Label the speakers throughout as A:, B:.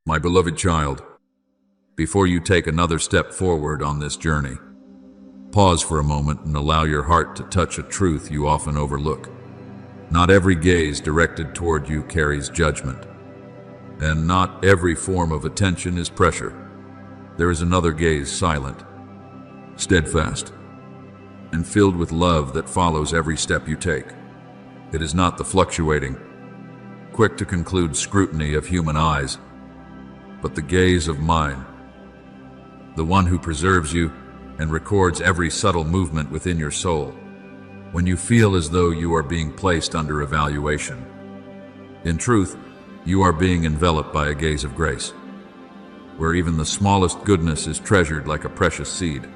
A: My beloved child, before you take another step forward on this journey, pause for a moment and allow your heart to touch a truth you often overlook. Not every gaze directed toward you carries judgment, and not every form of attention is pressure. There is another gaze, silent, steadfast, and filled with love that follows every step you take. It is not the fluctuating, quick to conclude scrutiny of human eyes, but the gaze of mine, the one who preserves you and records every subtle movement within your soul, when you feel as though you are being placed under evaluation. In truth, you are being enveloped by a gaze of grace, where even the smallest goodness is treasured like a precious seed.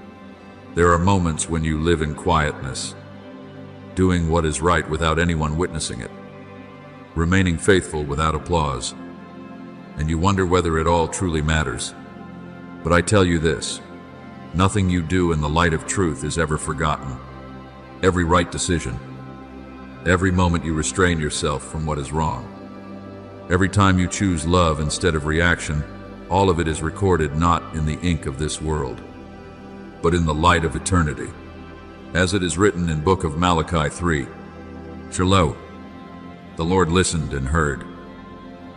A: There are moments when you live in quietness, doing what is right without anyone witnessing it, remaining faithful without applause, and you wonder whether it all truly matters. But I tell you this, nothing you do in the light of truth is ever forgotten. Every right decision, every moment you restrain yourself from what is wrong, every time you choose love instead of reaction, all of it is recorded not in the ink of this world, but in the light of eternity. As it is written in book of Malachi 3, Shiloh, the Lord listened and heard,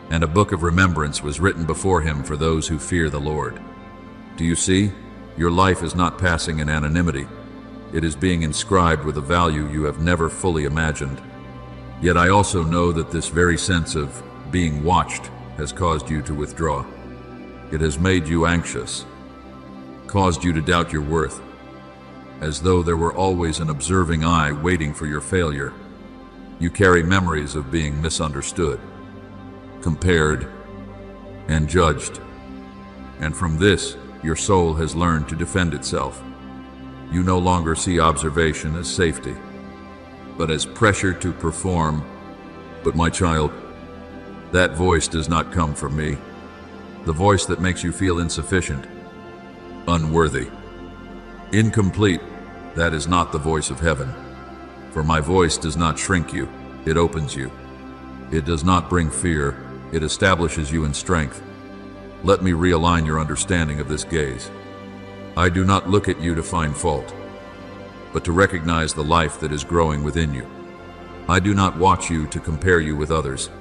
A: and a book of remembrance was written before him for those who fear the Lord. Do you see? Your life is not passing in anonymity. It is being inscribed with a value you have never fully imagined. Yet I also know that this very sense of being watched has caused you to withdraw. It has made you anxious, caused you to doubt your worth, as though there were always an observing eye waiting for your failure. You carry memories of being misunderstood, compared, and judged. And from this, your soul has learned to defend itself. You no longer see observation as safety, but as pressure to perform. But my child, that voice does not come from me. The voice that makes you feel insufficient, unworthy, incomplete, that is not the voice of heaven. For my voice does not shrink you, it opens you. It does not bring fear, it establishes you in strength. Let me realign your understanding of this gaze. I do not look at you to find fault, but to recognize the life that is growing within you. I do not watch you to compare you with others,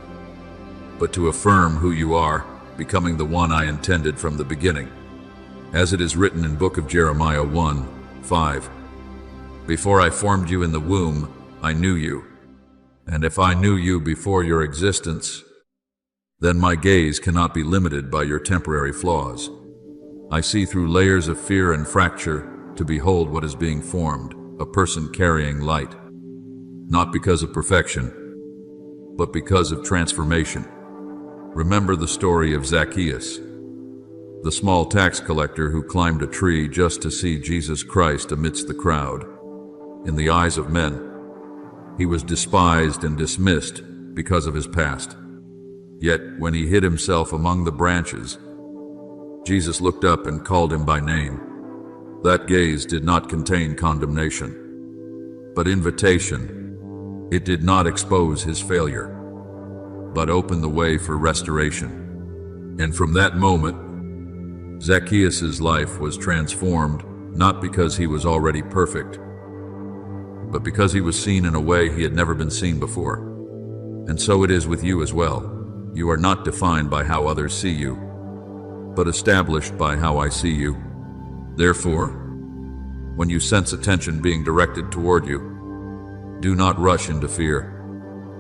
A: but to affirm who you are, becoming the one I intended from the beginning. As it is written in book of Jeremiah 1:5, before I formed you in the womb, I knew you. And if I knew you before your existence, then my gaze cannot be limited by your temporary flaws. I see through layers of fear and fracture to behold what is being formed, a person carrying light, not because of perfection, but because of transformation. Remember the story of Zacchaeus, the small tax collector who climbed a tree just to see Jesus Christ amidst the crowd. In the eyes of men, he was despised and dismissed because of his past. Yet when he hid himself among the branches, Jesus looked up and called him by name. That gaze did not contain condemnation, but invitation. It did not expose his failure, but opened the way for restoration. And from that moment, Zacchaeus' life was transformed, not because he was already perfect, but because he was seen in a way he had never been seen before. And so it is with you as well. You are not defined by how others see you, but established by how I see you. Therefore, when you sense attention being directed toward you, do not rush into fear.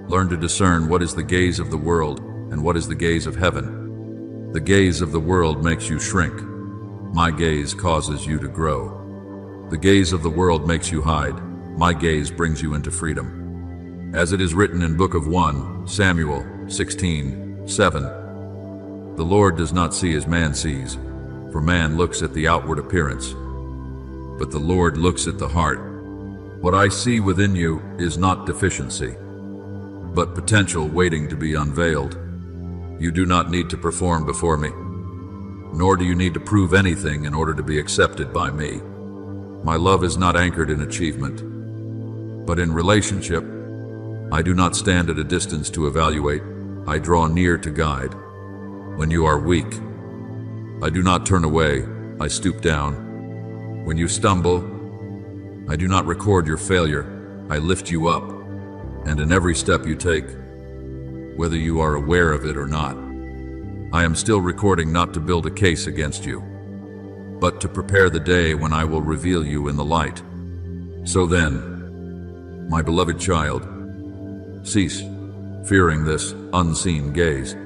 A: Learn to discern what is the gaze of the world and what is the gaze of heaven. The gaze of the world makes you shrink. My gaze causes you to grow. The gaze of the world makes you hide. My gaze brings you into freedom. As it is written in book of 1 Samuel 16:7, the Lord does not see as man sees, for man looks at the outward appearance, but the Lord looks at the heart. What I see within you is not deficiency, but potential waiting to be unveiled. You do not need to perform before me, nor do you need to prove anything in order to be accepted by me. My love is not anchored in achievement, but in relationship. I do not stand at a distance to evaluate, I draw near to guide. When you are weak, I do not turn away, I stoop down. When you stumble, I do not record your failure, I lift you up. And in every step you take, whether you are aware of it or not, I am still recording not to build a case against you, but to prepare the day when I will reveal you in the light. So then, my beloved child, cease fearing this unseen gaze.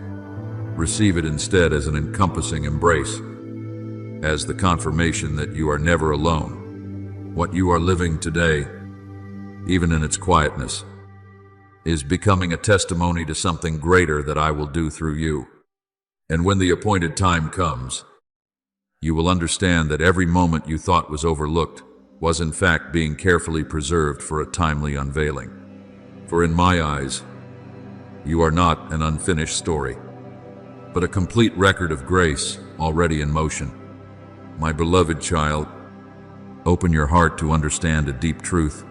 A: Receive it instead as an encompassing embrace, as the confirmation that you are never alone. What you are living today, even in its quietness, is becoming a testimony to something greater that I will do through you. And when the appointed time comes, you will understand that every moment you thought was overlooked was in fact being carefully preserved for a timely unveiling. For in my eyes, you are not an unfinished story, but a complete record of grace already in motion. My beloved child, open your heart to understand a deep truth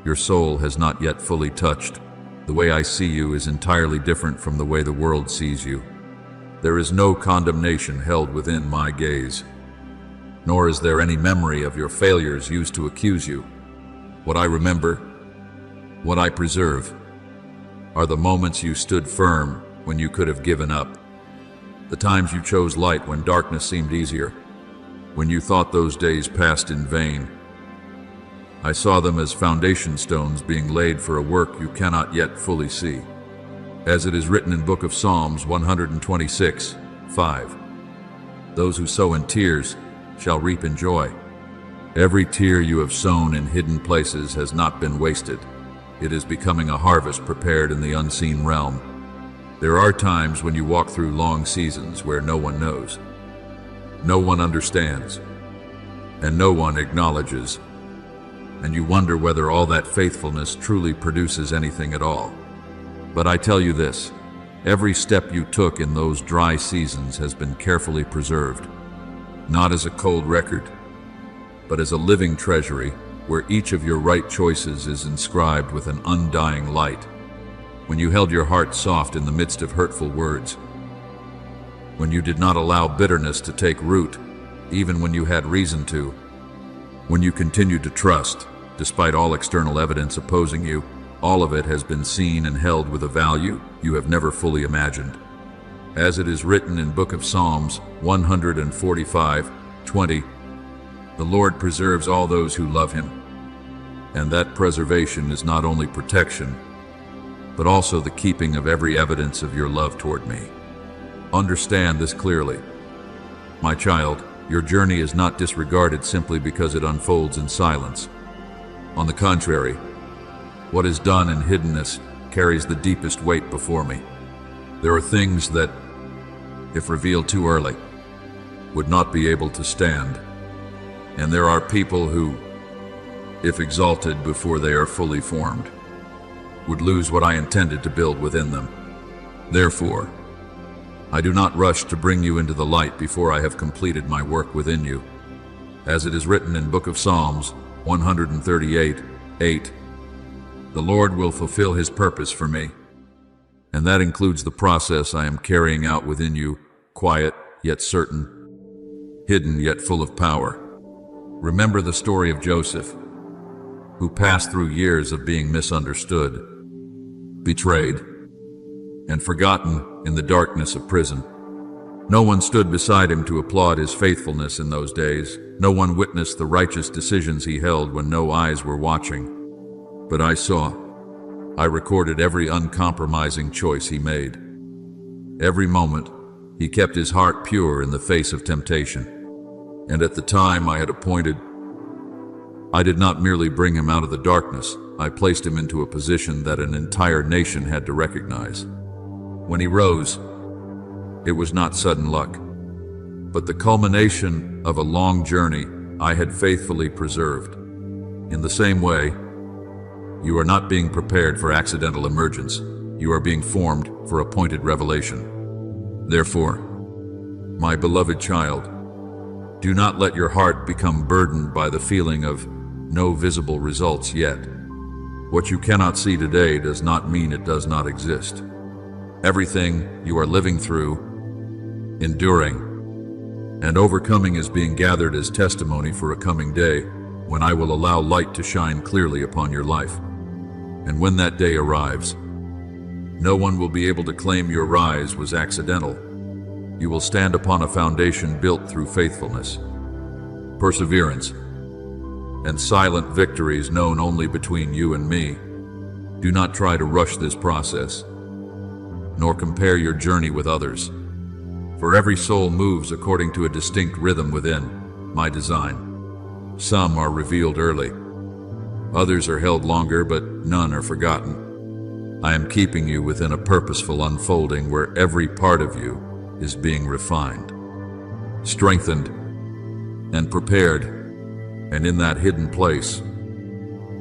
A: your soul has not yet fully touched. The way I see you is entirely different from the way the world sees you. There is no condemnation held within my gaze, nor is there any memory of your failures used to accuse you. What I remember, what I preserve, are the moments you stood firm when you could have given up, the times you chose light when darkness seemed easier, when you thought those days passed in vain. I saw them as foundation stones being laid for a work you cannot yet fully see. As it is written in Book of Psalms 126:5, those who sow in tears shall reap in joy. Every tear you have sown in hidden places has not been wasted. It is becoming a harvest prepared in the unseen realm. There are times when you walk through long seasons where no one knows, no one understands, and no one acknowledges, and you wonder whether all that faithfulness truly produces anything at all. But I tell you this, every step you took in those dry seasons has been carefully preserved, not as a cold record, but as a living treasury where each of your right choices is inscribed with an undying light. When you held your heart soft in the midst of hurtful words, when you did not allow bitterness to take root, even when you had reason to, when you continued to trust, despite all external evidence opposing you, all of it has been seen and held with a value you have never fully imagined. As it is written in Book of Psalms 145:20, the Lord preserves all those who love him, and that preservation is not only protection, but also the keeping of every evidence of your love toward me. Understand this clearly. My child, your journey is not disregarded simply because it unfolds in silence. On the contrary, what is done in hiddenness carries the deepest weight before me. There are things that, if revealed too early, would not be able to stand. And there are people who, if exalted before they are fully formed, would lose what I intended to build within them. Therefore, I do not rush to bring you into the light before I have completed my work within you. As it is written in Book of Psalms 138:8, the Lord will fulfill his purpose for me, and that includes the process I am carrying out within you, quiet yet certain, hidden yet full of power. Remember the story of Joseph, who passed through years of being misunderstood, betrayed, and forgotten in the darkness of prison. No one stood beside him to applaud his faithfulness in those days. No one witnessed the righteous decisions he held when no eyes were watching. But I saw. I recorded every uncompromising choice he made. Every moment, he kept his heart pure in the face of temptation. And at the time I had appointed, I did not merely bring him out of the darkness, I placed him into a position that an entire nation had to recognize. When he rose, it was not sudden luck, but the culmination of a long journey I had faithfully preserved. In the same way, you are not being prepared for accidental emergence, you are being formed for appointed revelation. Therefore, my beloved child, do not let your heart become burdened by the feeling of no visible results yet. What you cannot see today does not mean it does not exist. Everything you are living through, enduring, and overcoming is being gathered as testimony for a coming day when I will allow light to shine clearly upon your life. And when that day arrives, no one will be able to claim your rise was accidental. You will stand upon a foundation built through faithfulness, perseverance, and silent victories known only between you and me. Do not try to rush this process, nor compare your journey with others. For every soul moves according to a distinct rhythm within my design. Some are revealed early, others are held longer, but none are forgotten. I am keeping you within a purposeful unfolding where every part of you is being refined, strengthened, and prepared. And in that hidden place,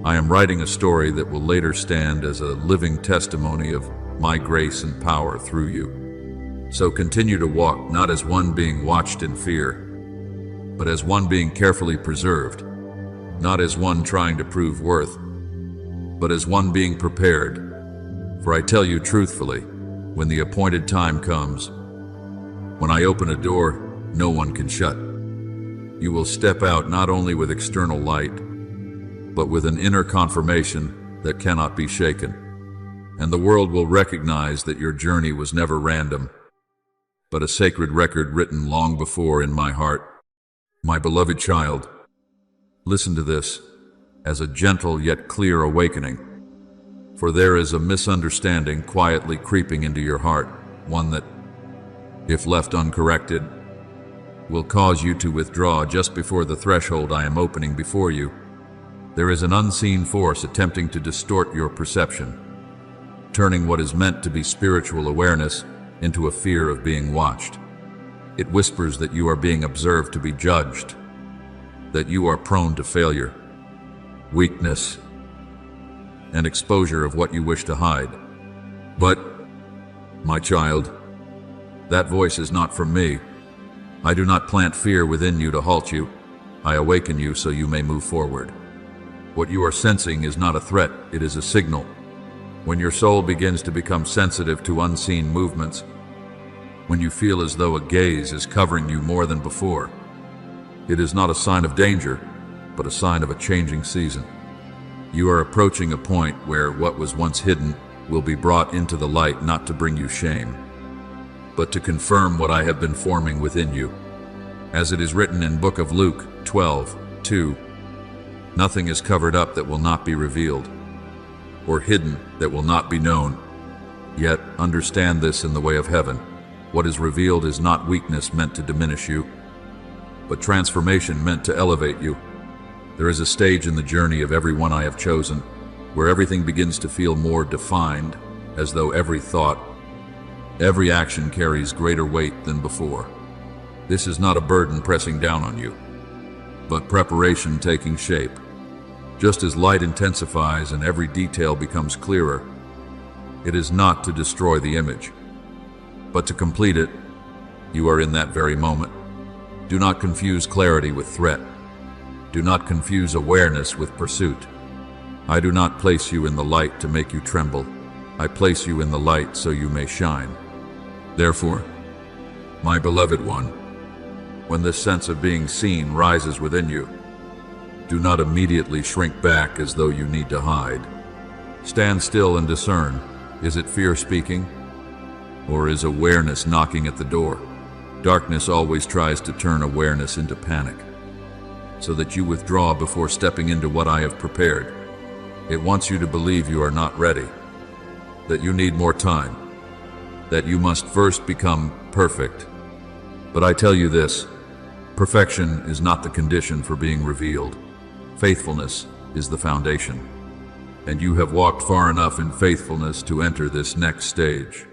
A: I am writing a story that will later stand as a living testimony of my grace and power through you. So continue to walk not as one being watched in fear, but as one being carefully preserved, not as one trying to prove worth, but as one being prepared. For I tell you truthfully, when the appointed time comes, when I open a door no one can shut, you will step out not only with external light, but with an inner confirmation that cannot be shaken. And the world will recognize that your journey was never random, but a sacred record written long before in my heart. My beloved child, listen to this as a gentle yet clear awakening, for there is a misunderstanding quietly creeping into your heart, one that, if left uncorrected, will cause you to withdraw just before the threshold I am opening before you. There is an unseen force attempting to distort your perception, turning what is meant to be spiritual awareness into a fear of being watched. It whispers that you are being observed to be judged, that you are prone to failure, weakness, and exposure of what you wish to hide. But, my child, that voice is not from me. I do not plant fear within you to halt you. I awaken you so you may move forward. What you are sensing is not a threat, it is a signal. When your soul begins to become sensitive to unseen movements, when you feel as though a gaze is covering you more than before, it is not a sign of danger, but a sign of a changing season. You are approaching a point where what was once hidden will be brought into the light, not to bring you shame, but to confirm what I have been forming within you. As it is written in Book of Luke 12:2, nothing is covered up that will not be revealed, or hidden that will not be known. Yet understand this in the way of heaven. What is revealed is not weakness meant to diminish you, but transformation meant to elevate you. There is a stage in the journey of everyone I have chosen where everything begins to feel more defined, as though every thought, every action carries greater weight than before. This is not a burden pressing down on you, but preparation taking shape. Just as light intensifies and every detail becomes clearer, it is not to destroy the image, but to complete it. You are in that very moment. Do not confuse clarity with threat. Do not confuse awareness with pursuit. I do not place you in the light to make you tremble. I place you in the light so you may shine. Therefore, my beloved one, when this sense of being seen rises within you, do not immediately shrink back as though you need to hide. Stand still and discern. Is it fear speaking? Or is awareness knocking at the door? Darkness always tries to turn awareness into panic, so that you withdraw before stepping into what I have prepared. It wants you to believe you are not ready, that you need more time, that you must first become perfect. But I tell you this, perfection is not the condition for being revealed. Faithfulness is the foundation, and you have walked far enough in faithfulness to enter this next stage.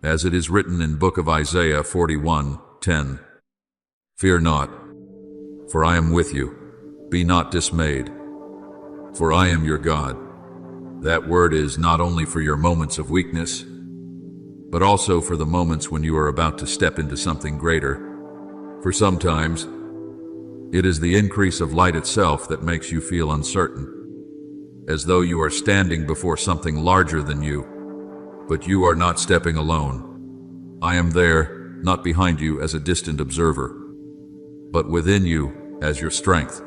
A: As it is written in Book of Isaiah 41:10, fear not, for I am with you. Be not dismayed, for I am your God. That word is not only for your moments of weakness, but also for the moments when you are about to step into something greater. For sometimes, it is the increase of light itself that makes you feel uncertain, as though you are standing before something larger than you. But you are not stepping alone. I am there, not behind you as a distant observer, but within you as your strength,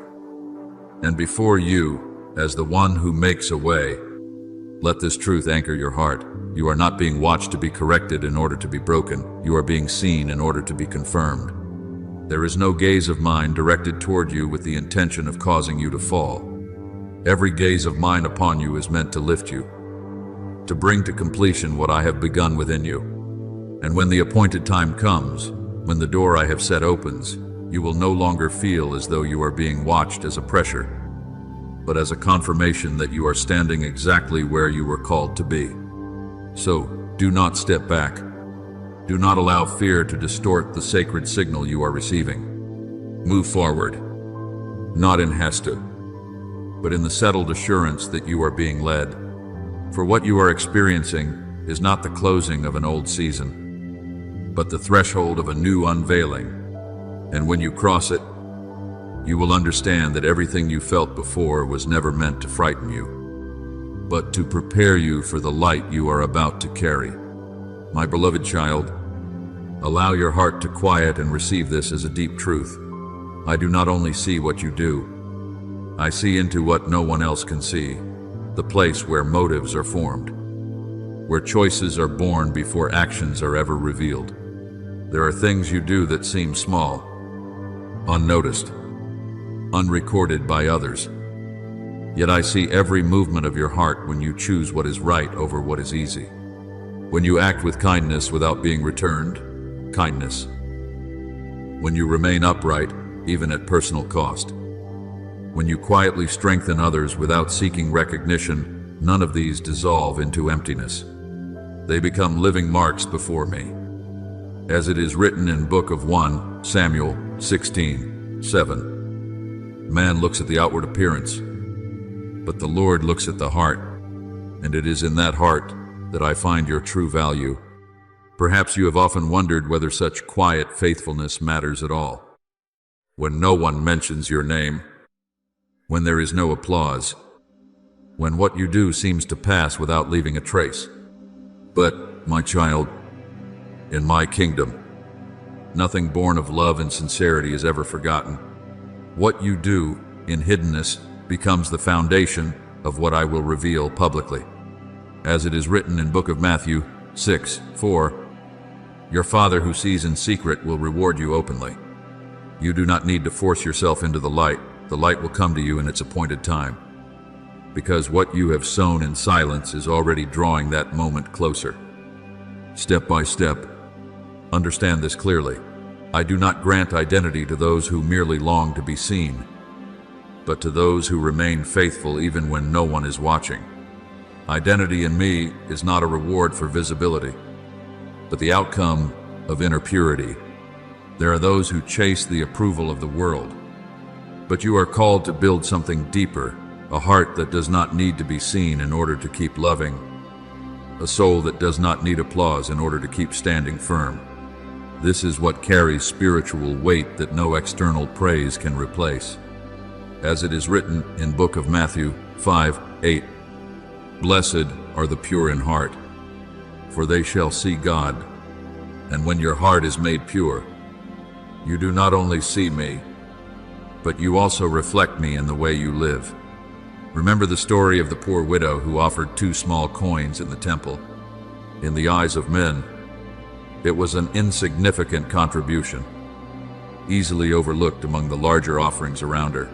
A: and before you as the one who makes a way. Let this truth anchor your heart. You are not being watched to be corrected in order to be broken. You are being seen in order to be confirmed. There is no gaze of mine directed toward you with the intention of causing you to fall. Every gaze of mine upon you is meant to lift you, to bring to completion what I have begun within you. And when the appointed time comes, when the door I have set opens, you will no longer feel as though you are being watched as a pressure, but as a confirmation that you are standing exactly where you were called to be. So, do not step back. Do not allow fear to distort the sacred signal you are receiving. Move forward, not in haste, but in the settled assurance that you are being led. For what you are experiencing is not the closing of an old season, but the threshold of a new unveiling. And when you cross it, you will understand that everything you felt before was never meant to frighten you, but to prepare you for the light you are about to carry. My beloved child, allow your heart to quiet and receive this as a deep truth. I do not only see what you do, I see into what no one else can see, the place where motives are formed, where choices are born before actions are ever revealed. There are things you do that seem small, unnoticed, unrecorded by others. Yet I see every movement of your heart when you choose what is right over what is easy. When you act with kindness without being returned, kindness. When you remain upright, even at personal cost. When you quietly strengthen others without seeking recognition, none of these dissolve into emptiness. They become living marks before me. As it is written in Book of 1 Samuel 16:7. Man looks at the outward appearance, but the Lord looks at the heart, and it is in that heart that I find your true value. Perhaps you have often wondered whether such quiet faithfulness matters at all. When no one mentions your name, when there is no applause, when what you do seems to pass without leaving a trace. But, my child, in my kingdom, nothing born of love and sincerity is ever forgotten. What you do in hiddenness becomes the foundation of what I will reveal publicly. As it is written in Book of Matthew 6:4, your Father who sees in secret will reward you openly. You do not need to force yourself into the light. The light will come to you in its appointed time, because what you have sown in silence is already drawing that moment closer. Step by step, understand this clearly. I do not grant identity to those who merely long to be seen, but to those who remain faithful even when no one is watching. Identity in me is not a reward for visibility, but the outcome of inner purity. There are those who chase the approval of the world, but you are called to build something deeper, a heart that does not need to be seen in order to keep loving, a soul that does not need applause in order to keep standing firm. This is what carries spiritual weight that no external praise can replace. As it is written in Book of Matthew 5:8, blessed are the pure in heart, for they shall see God. And when your heart is made pure, you do not only see me, but you also reflect me in the way you live. Remember the story of the poor widow who offered 2 small coins in the temple. In the eyes of men, it was an insignificant contribution, easily overlooked among the larger offerings around her.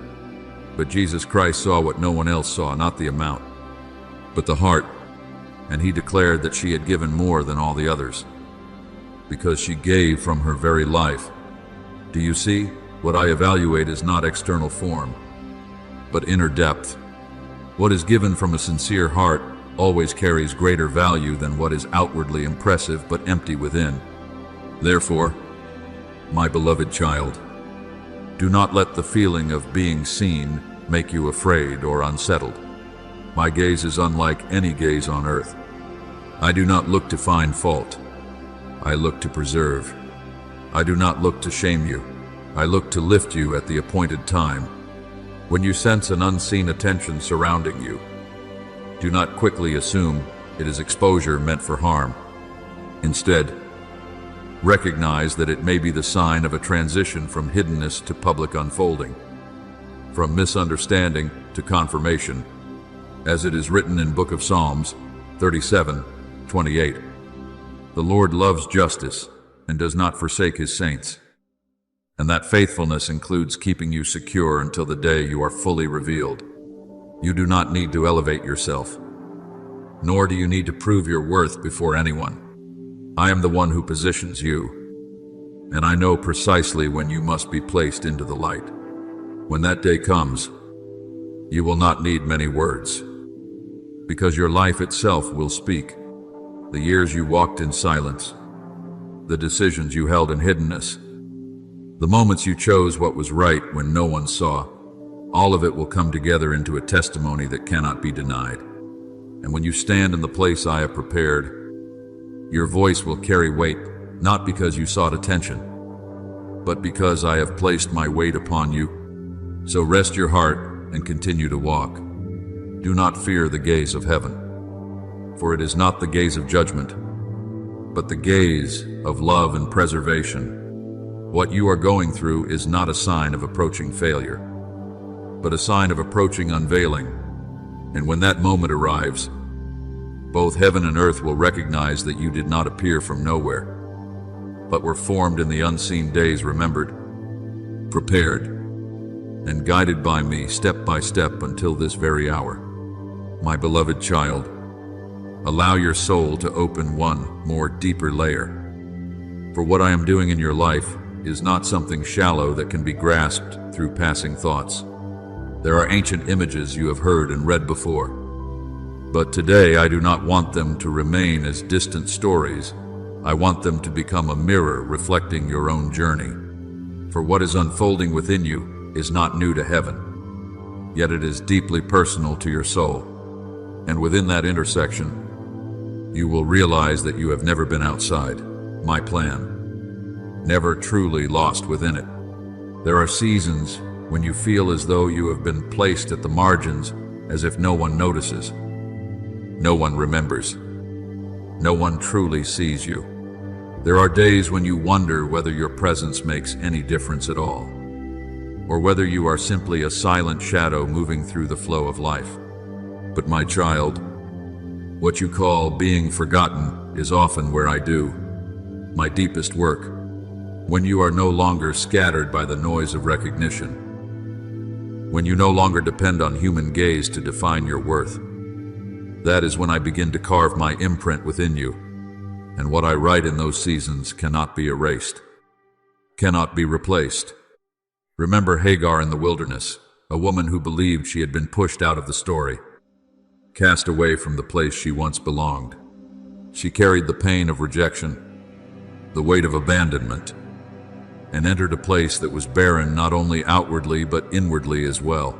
A: But Jesus Christ saw what no one else saw, not the amount, but the heart, and he declared that she had given more than all the others, because she gave from her very life. Do you see? What I evaluate is not external form, but inner depth. What is given from a sincere heart always carries greater value than what is outwardly impressive but empty within. Therefore, my beloved child, do not let the feeling of being seen make you afraid or unsettled. My gaze is unlike any gaze on earth. I do not look to find fault. I look to preserve. I do not look to shame you. I look to lift you at the appointed time. When you sense an unseen attention surrounding you, do not quickly assume it is exposure meant for harm. Instead, Recognize that it may be the sign of a transition from hiddenness to public unfolding, from misunderstanding to confirmation, as it is written in Book of Psalms 37:28. The Lord loves justice and does not forsake his saints, and that faithfulness includes keeping you secure until the day you are fully revealed. You do not need to elevate yourself, nor do you need to prove your worth before anyone. I am the one who positions you, and I know precisely when you must be placed into the light. When that day comes, you will not need many words, because your life itself will speak. The years you walked in silence, the decisions you held in hiddenness, the moments you chose what was right when no one saw, all of it will come together into a testimony that cannot be denied. And when you stand in the place I have prepared, your voice will carry weight, not because you sought attention, but because I have placed my weight upon you. So rest your heart and continue to walk. Do not fear the gaze of heaven, for it is not the gaze of judgment, but the gaze of love and preservation. What you are going through is not a sign of approaching failure, but a sign of approaching unveiling. And when that moment arrives, both heaven and earth will recognize that you did not appear from nowhere, but were formed in the unseen days remembered, prepared, and guided by me step by step until this very hour. My beloved child, allow your soul to open one more deeper layer. For what I am doing in your life is not something shallow that can be grasped through passing thoughts. There are ancient images you have heard and read before, but today I do not want them to remain as distant stories. I want them to become a mirror reflecting your own journey. For what is unfolding within you is not new to heaven, yet it is deeply personal to your soul. And within that intersection, you will realize that you have never been outside my plan, never truly lost within it. There are seasons when you feel as though you have been placed at the margins, as if no one notices, no one remembers, no one truly sees you. There are days when you wonder whether your presence makes any difference at all, or whether you are simply a silent shadow moving through the flow of life. But my child, what you call being forgotten is often where I do my deepest work, when you are no longer scattered by the noise of recognition, when you no longer depend on human gaze to define your worth. That is when I begin to carve my imprint within you, and what I write in those seasons cannot be erased, cannot be replaced. Remember Hagar in the wilderness, a woman who believed she had been pushed out of the story, cast away from the place she once belonged. She carried the pain of rejection, the weight of abandonment, and entered a place that was barren not only outwardly but inwardly as well.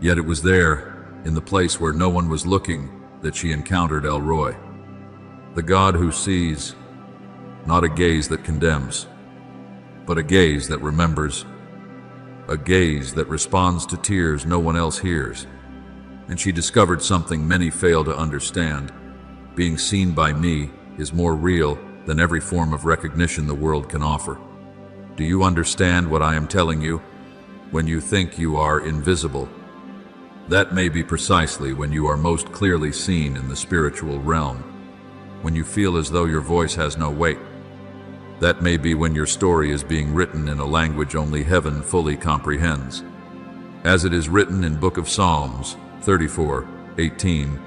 A: Yet it was there, in the place where no one was looking, that she encountered El Roy, the God who sees, not a gaze that condemns, but a gaze that remembers, a gaze that responds to tears no one else hears. And she discovered something many fail to understand. Being seen by me is more real than every form of recognition the world can offer. Do you understand what I am telling you? When you think you are invisible, that may be precisely when you are most clearly seen in the spiritual realm. When you feel as though your voice has no weight, that may be when your story is being written in a language only heaven fully comprehends. As it is written in Book of Psalms 34:18,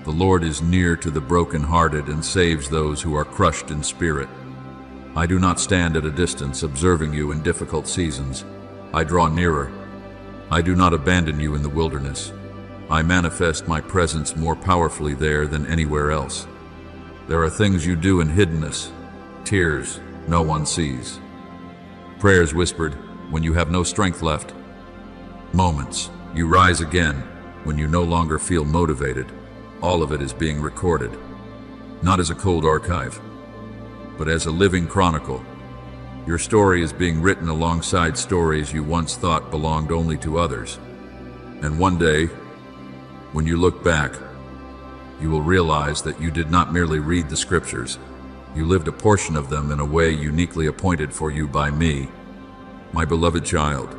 A: the Lord is near to the brokenhearted and saves those who are crushed in spirit. I do not stand at a distance observing you in difficult seasons. I draw nearer. I do not abandon you in the wilderness. I manifest my presence more powerfully there than anywhere else. There are things you do in hiddenness, tears no one sees, prayers whispered when you have no strength left, moments you rise again when you no longer feel motivated. All of it is being recorded, not as a cold archive, but as a living chronicle. Your story is being written alongside stories you once thought belonged only to others. And one day, when you look back, you will realize that you did not merely read the scriptures, You lived a portion of them in a way uniquely appointed for you by me. My beloved child,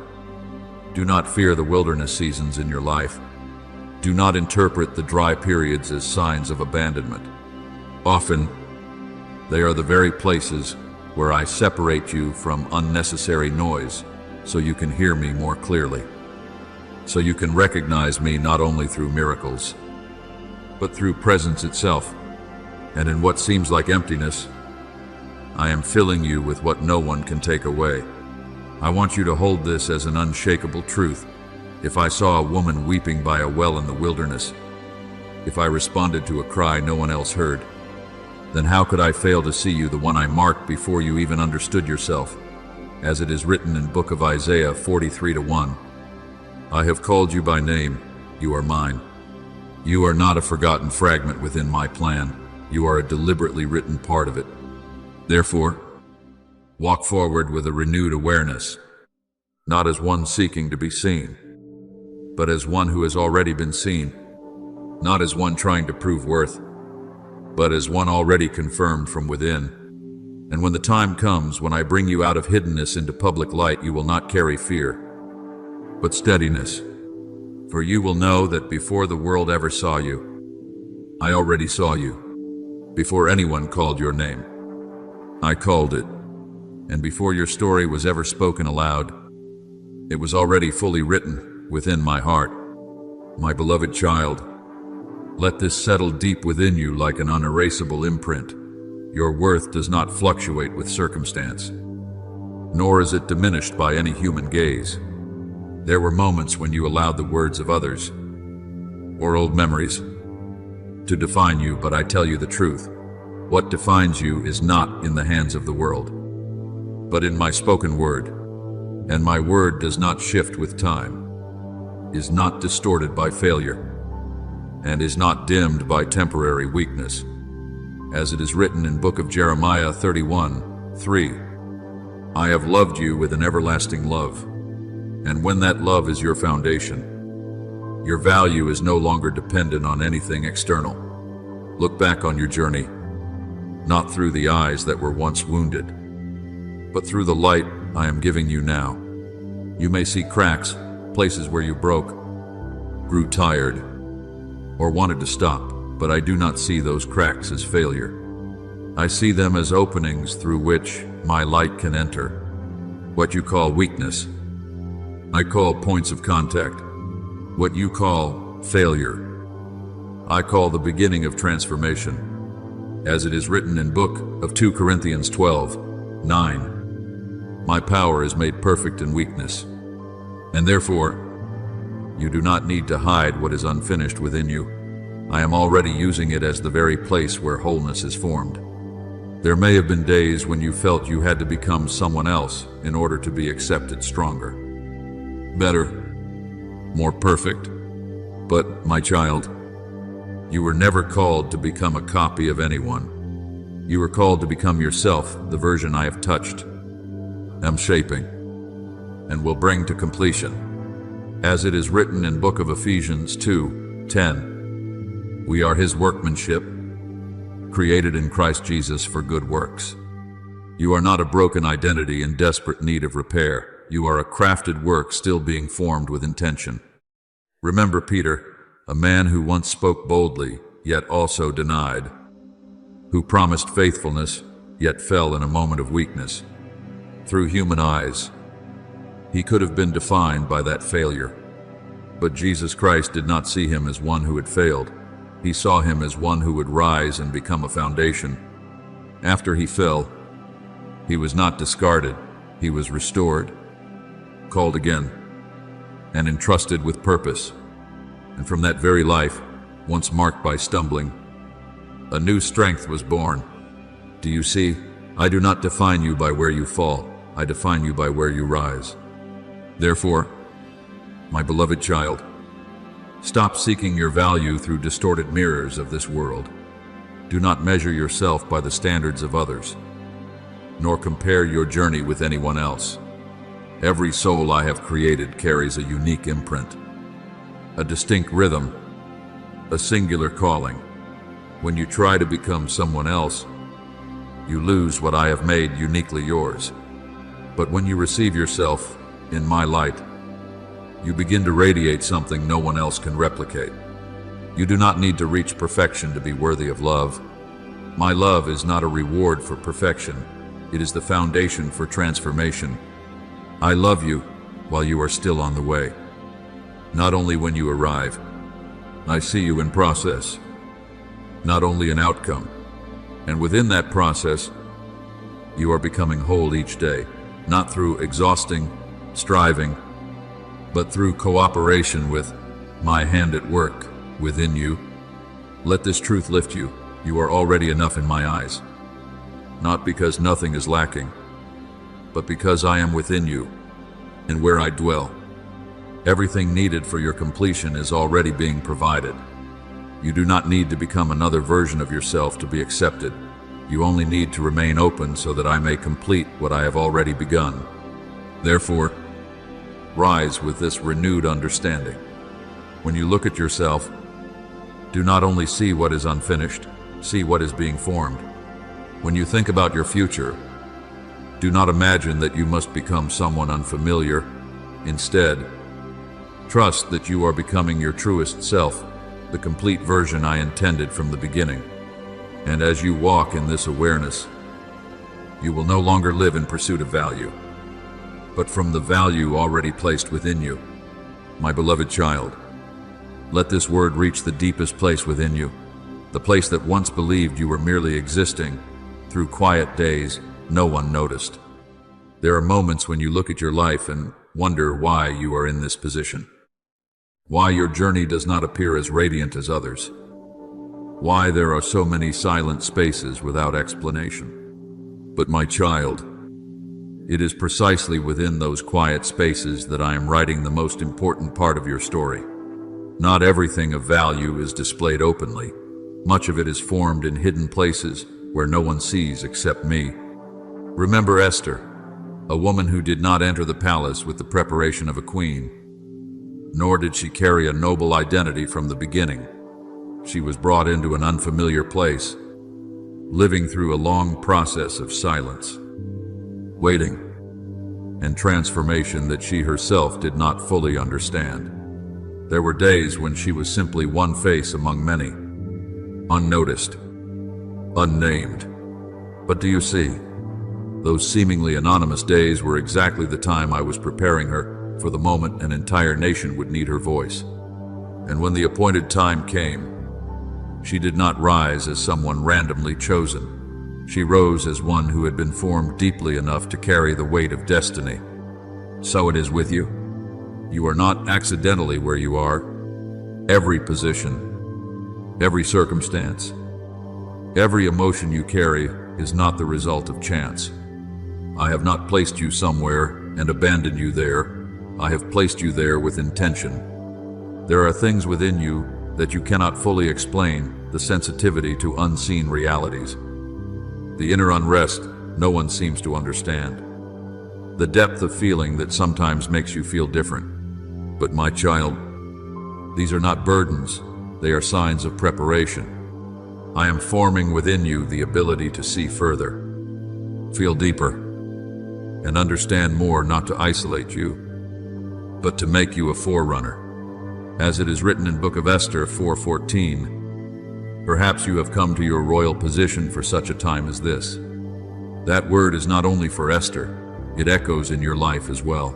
A: do not fear the wilderness seasons in your life. Do not interpret the dry periods as signs of abandonment. Often, they are the very places where I separate you from unnecessary noise so you can hear me more clearly. So you can recognize me not only through miracles, but through presence itself. And in what seems like emptiness, I am filling you with what no one can take away. I want you to hold this as an unshakable truth. If I saw a woman weeping by a well in the wilderness, if I responded to a cry no one else heard, then how could I fail to see you, the one I marked before you even understood yourself? As it is written in book of Isaiah 43:1, I have called you by name, you are mine. You are not a forgotten fragment within my plan. You are a deliberately written part of it. Therefore, walk forward with a renewed awareness, not as one seeking to be seen, but as one who has already been seen, not as one trying to prove worth, but as one already confirmed from within. And when the time comes when I bring you out of hiddenness into public light, you will not carry fear, but steadiness. For you will know that before the world ever saw you, I already saw you. Before anyone called your name, I called it. And before your story was ever spoken aloud, it was already fully written within my heart. My beloved child, let this settle deep within you like an unerasable imprint. Your worth does not fluctuate with circumstance, nor is it diminished by any human gaze. There were moments when you allowed the words of others, or old memories, to define you, but I tell you the truth. What defines you is not in the hands of the world, but in my spoken word. And my word does not shift with time, is not distorted by failure, and is not dimmed by temporary weakness. As it is written in book of Jeremiah 31:3, I have loved you with an everlasting love. And when that love is your foundation, your value is no longer dependent on anything external. Look back on your journey, not through the eyes that were once wounded, but through the light I am giving you now. You may see cracks, places where you broke, grew tired, or wanted to stop, but I do not see those cracks as failure. I see them as openings through which my light can enter. What you call weakness, I call points of contact. What you call failure, I call the beginning of transformation. As it is written in book of 2 Corinthians 12:9, my power is made perfect in weakness. And therefore, you do not need to hide what is unfinished within you. I am already using it as the very place where wholeness is formed. There may have been days when you felt you had to become someone else in order to be accepted stronger, better, more perfect. But, my child, you were never called to become a copy of anyone. You were called to become yourself, the version I have touched, am shaping, and will bring to completion. As it is written in book of Ephesians 2:10, we are his workmanship, created in Christ Jesus for good works. You are not a broken identity in desperate need of repair. You are a crafted work still being formed with intention. Remember Peter, a man who once spoke boldly, yet also denied, who promised faithfulness, yet fell in a moment of weakness. Through human eyes, he could have been defined by that failure. But Jesus Christ did not see him as one who had failed. He saw him as one who would rise and become a foundation. After he fell, he was not discarded. He was restored, called again, and entrusted with purpose. And from that very life, once marked by stumbling, a new strength was born. Do you see? I do not define you by where you fall. I define you by where you rise. Therefore, my beloved child, stop seeking your value through distorted mirrors of this world. Do not measure yourself by the standards of others, nor compare your journey with anyone else. Every soul I have created carries a unique imprint, a distinct rhythm, a singular calling. When you try to become someone else, you lose what I have made uniquely yours. But when you receive yourself in my light, you begin to radiate something no one else can replicate. You do not need to reach perfection to be worthy of love. My love is not a reward for perfection. It is the foundation for transformation. I love you while you are still on the way. Not only when you arrive. I see you in process, not only in outcome. And within that process, you are becoming whole each day, not through exhausting striving, but through cooperation with my hand at work within you. Let this truth lift you. You are already enough in my eyes. Not because nothing is lacking, but because I am within you and where I dwell. Everything needed for your completion is already being provided. You do not need to become another version of yourself to be accepted. You only need to remain open so that I may complete what I have already begun. Therefore, rise with this renewed understanding. When you look at yourself, do not only see what is unfinished, see what is being formed. When you think about your future, do not imagine that you must become someone unfamiliar. Instead, trust that you are becoming your truest self, the complete version I intended from the beginning. And as you walk in this awareness, you will no longer live in pursuit of value, but from the value already placed within you. My beloved child, let this word reach the deepest place within you, the place that once believed you were merely existing through quiet days no one noticed. There are moments when you look at your life and wonder why you are in this position, why your journey does not appear as radiant as others, why there are so many silent spaces without explanation. But my child, it is precisely within those quiet spaces that I am writing the most important part of your story. Not everything of value is displayed openly. Much of it is formed in hidden places where no one sees except me. Remember Esther, a woman who did not enter the palace with the preparation of a queen, nor did she carry a noble identity from the beginning. She was brought into an unfamiliar place, living through a long process of silence, waiting, and transformation that she herself did not fully understand. There were days when she was simply one face among many, unnoticed, unnamed. But do you see? Those seemingly anonymous days were exactly the time I was preparing her for the moment an entire nation would need her voice. And when the appointed time came, she did not rise as someone randomly chosen. She rose as one who had been formed deeply enough to carry the weight of destiny. So it is with you. You are not accidentally where you are. Every position, every circumstance, every emotion you carry is not the result of chance. I have not placed you somewhere and abandoned you there. I have placed you there with intention. There are things within you that you cannot fully explain, the sensitivity to unseen realities, the inner unrest no one seems to understand, the depth of feeling that sometimes makes you feel different. But my child, these are not burdens, they are signs of preparation. I am forming within you the ability to see further, feel deeper, and understand more, not to isolate you, but to make you a forerunner. As it is written in Book of Esther 4:14, perhaps you have come to your royal position for such a time as this. That word is not only for Esther, it echoes in your life as well.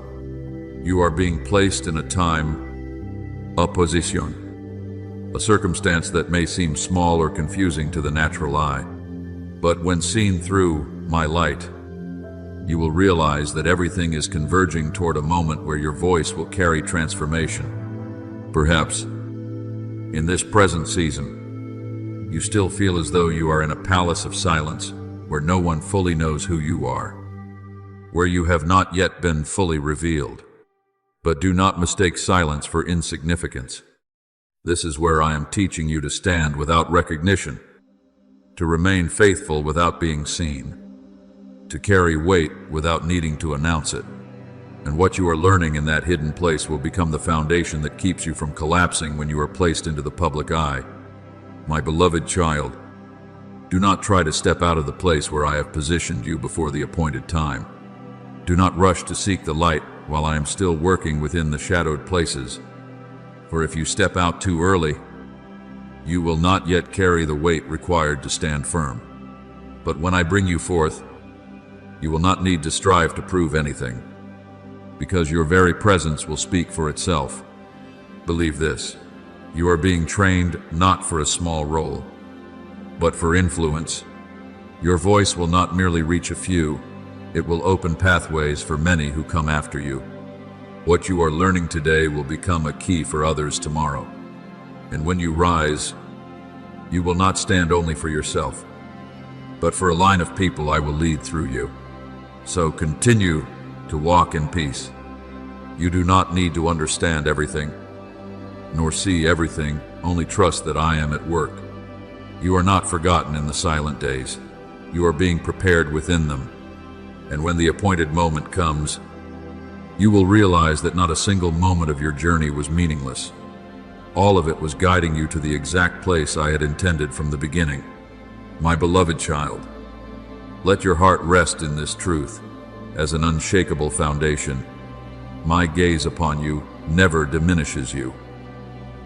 A: You are being placed in a time, a position, a circumstance that may seem small or confusing to the natural eye. But when seen through my light, you will realize that everything is converging toward a moment where your voice will carry transformation. Perhaps, in this present season, you still feel as though you are in a palace of silence where no one fully knows who you are, where you have not yet been fully revealed. But do not mistake silence for insignificance. This is where I am teaching you to stand without recognition, to remain faithful without being seen, to carry weight without needing to announce it. And what you are learning in that hidden place will become the foundation that keeps you from collapsing when you are placed into the public eye. My beloved child, Do not try to step out of the place where I have positioned you before the appointed time. Do not rush to seek the light while I am still working within the shadowed places. For if you step out too early, you will not yet carry the weight required to stand firm. But when I bring you forth, you will not need to strive to prove anything, because your very presence will speak for itself. Believe this, you are being trained not for a small role, but for influence. Your voice will not merely reach a few, it will open pathways for many who come after you. What you are learning today will become a key for others tomorrow. And when you rise, you will not stand only for yourself, but for a line of people I will lead through you. So continue to walk in peace. You do not need to understand everything, nor see everything, only trust that I am at work. You are not forgotten in the silent days. You are being prepared within them. And when the appointed moment comes, you will realize that not a single moment of your journey was meaningless. All of it was guiding you to the exact place I had intended from the beginning. My beloved child, let your heart rest in this truth as an unshakable foundation. My gaze upon you never diminishes you,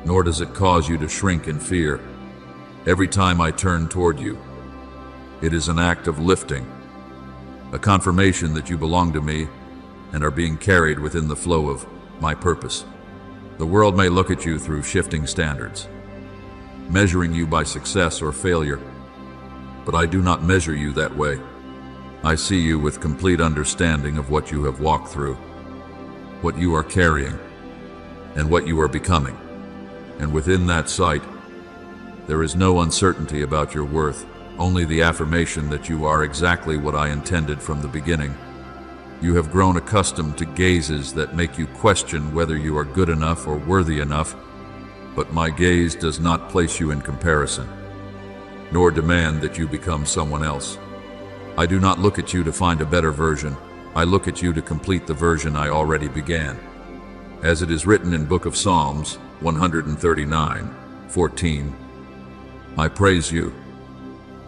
A: nor does it cause you to shrink in fear. Every time I turn toward you, it is an act of lifting, a confirmation that you belong to me and are being carried within the flow of my purpose. The world may look at you through shifting standards, measuring you by success or failure, but I do not measure you that way. I see you with complete understanding of what you have walked through, what you are carrying, and what you are becoming. And within that sight, there is no uncertainty about your worth, only the affirmation that you are exactly what I intended from the beginning. You have grown accustomed to gazes that make you question whether you are good enough or worthy enough, but my gaze does not place you in comparison, nor demand that you become someone else. I do not look at you to find a better version. I look at you to complete the version I already began. As it is written in Book of Psalms 139:14, I praise you,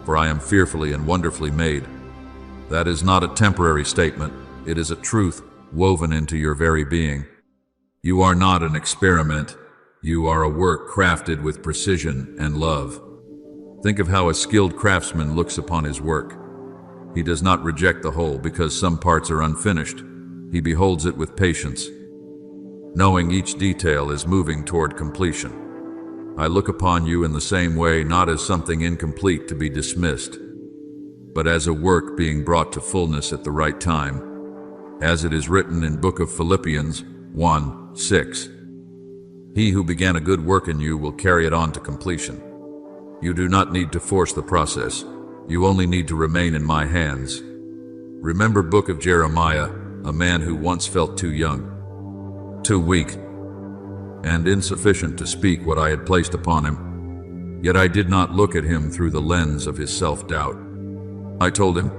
A: for I am fearfully and wonderfully made. That is not a temporary statement. It is a truth woven into your very being. You are not an experiment. You are a work crafted with precision and love. Think of how a skilled craftsman looks upon his work. He does not reject the whole because some parts are unfinished. He beholds it with patience, knowing each detail is moving toward completion. I look upon you in the same way, not as something incomplete to be dismissed, but as a work being brought to fullness at the right time. As it is written in Book of Philippians 1:6, He who began a good work in you will carry it on to completion. You do not need to force the process. You only need to remain in my hands. Remember Book of Jeremiah, a man who once felt too young, too weak, and insufficient to speak what I had placed upon him. Yet I did not look at him through the lens of his self-doubt. I told him,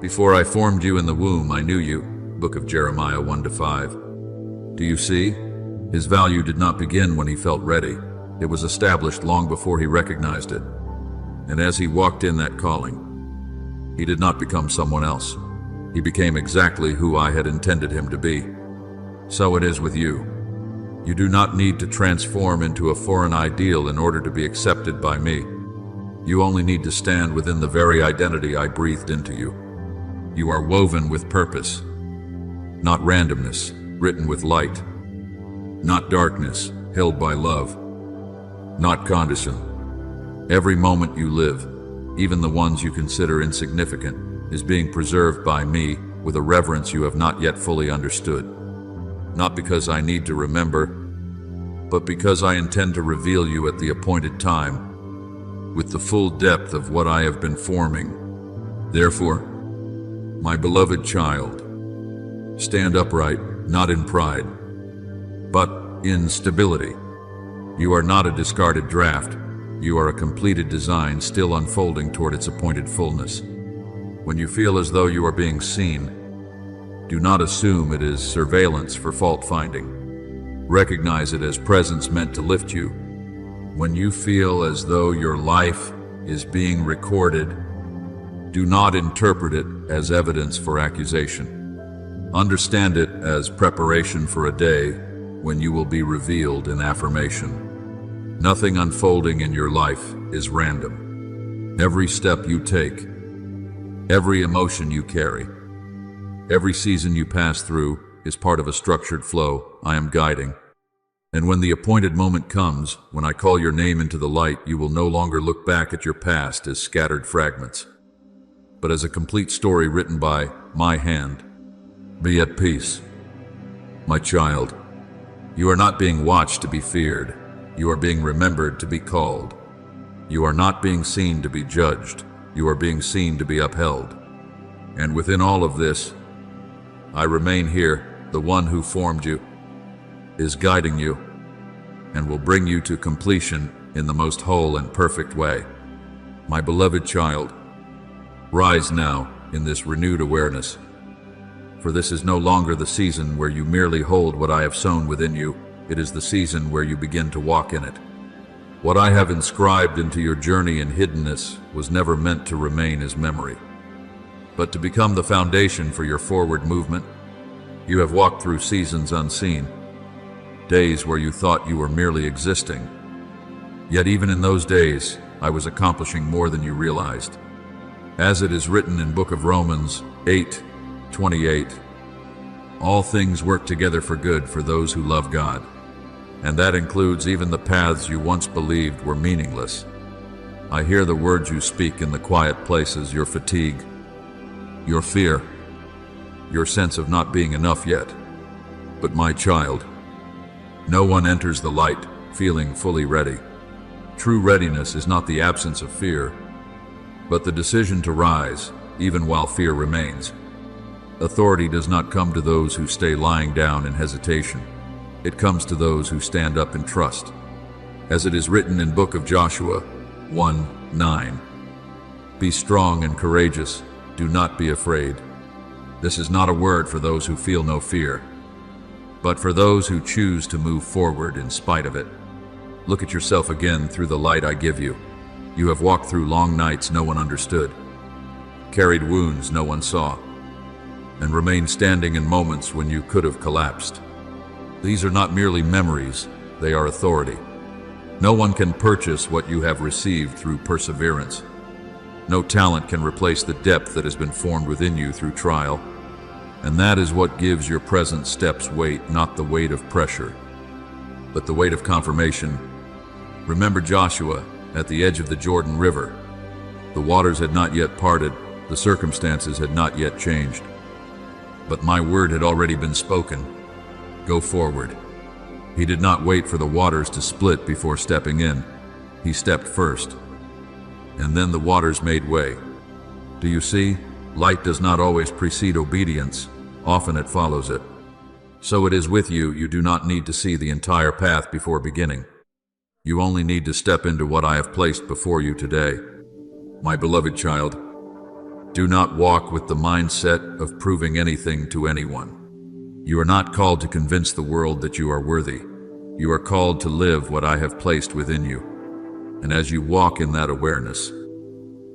A: before I formed you in the womb, I knew you. Book of Jeremiah 1-5. Do you see? His value did not begin when he felt ready. It was established long before he recognized it. And as he walked in that calling, he did not become someone else. He became exactly who I had intended him to be. So it is with you. You do not need to transform into a foreign ideal in order to be accepted by me. You only need to stand within the very identity I breathed into you. You are woven with purpose, not randomness, written with light, not darkness, held by love, not condition. Every moment you live, even the ones you consider insignificant, is being preserved by me with a reverence you have not yet fully understood. Not because I need to remember, but because I intend to reveal you at the appointed time, with the full depth of what I have been forming. Therefore, my beloved child, stand upright, not in pride, but in stability. You are not a discarded draft. You are a completed design still unfolding toward its appointed fullness. When you feel as though you are being seen, do not assume it is surveillance for fault-finding. Recognize it as presence meant to lift you. When you feel as though your life is being recorded. Do not interpret it as evidence for accusation. Understand it as preparation for a day when you will be revealed in affirmation. Nothing unfolding in your life is random. Every step you take, every emotion you carry, every season you pass through is part of a structured flow I am guiding. And when the appointed moment comes, when I call your name into the light, you will no longer look back at your past as scattered fragments, but as a complete story written by my hand. Be at peace, my child. You are not being watched to be feared. You are being remembered to be called. You are not being seen to be judged. You are being seen to be upheld. And within all of this, I remain here. The one who formed you is guiding you and will bring you to completion in the most whole and perfect way. My beloved child, rise now in this renewed awareness, for this is no longer the season where you merely hold what I have sown within you. It is the season where you begin to walk in it. What I have inscribed into your journey in hiddenness was never meant to remain as memory, but to become the foundation for your forward movement. You have walked through seasons unseen, days where you thought you were merely existing. Yet even in those days, I was accomplishing more than you realized. As it is written in book of Romans 8:28, all things work together for good for those who love God. And that includes even the paths you once believed were meaningless. I hear the words you speak in the quiet places, your fatigue, your fear, your sense of not being enough yet. But my child, no one enters the light feeling fully ready. True readiness is not the absence of fear, but the decision to rise even while fear remains. Authority does not come to those who stay lying down in hesitation. It comes to those who stand up in trust. As it is written in book of Joshua 1:9, be strong and courageous, do not be afraid. This is not a word for those who feel no fear, but for those who choose to move forward in spite of it. Look at yourself again through the light I give you. You have walked through long nights no one understood, carried wounds no one saw, and remained standing in moments when you could have collapsed. These are not merely memories, they are authority. No one can purchase what you have received through perseverance. No talent can replace the depth that has been formed within you through trial. And that is what gives your present steps weight, not the weight of pressure, but the weight of confirmation. Remember Joshua at the edge of the Jordan River. The waters had not yet parted, the circumstances had not yet changed. But my word had already been spoken. Go forward. He did not wait for the waters to split before stepping in. He stepped first, and then the waters made way. Do you see? Light does not always precede obedience. Often it follows it. So it is with you. You do not need to see the entire path before beginning. You only need to step into what I have placed before you today. My beloved child, do not walk with the mindset of proving anything to anyone. You are not called to convince the world that you are worthy. You are called to live what I have placed within you. And as you walk in that awareness,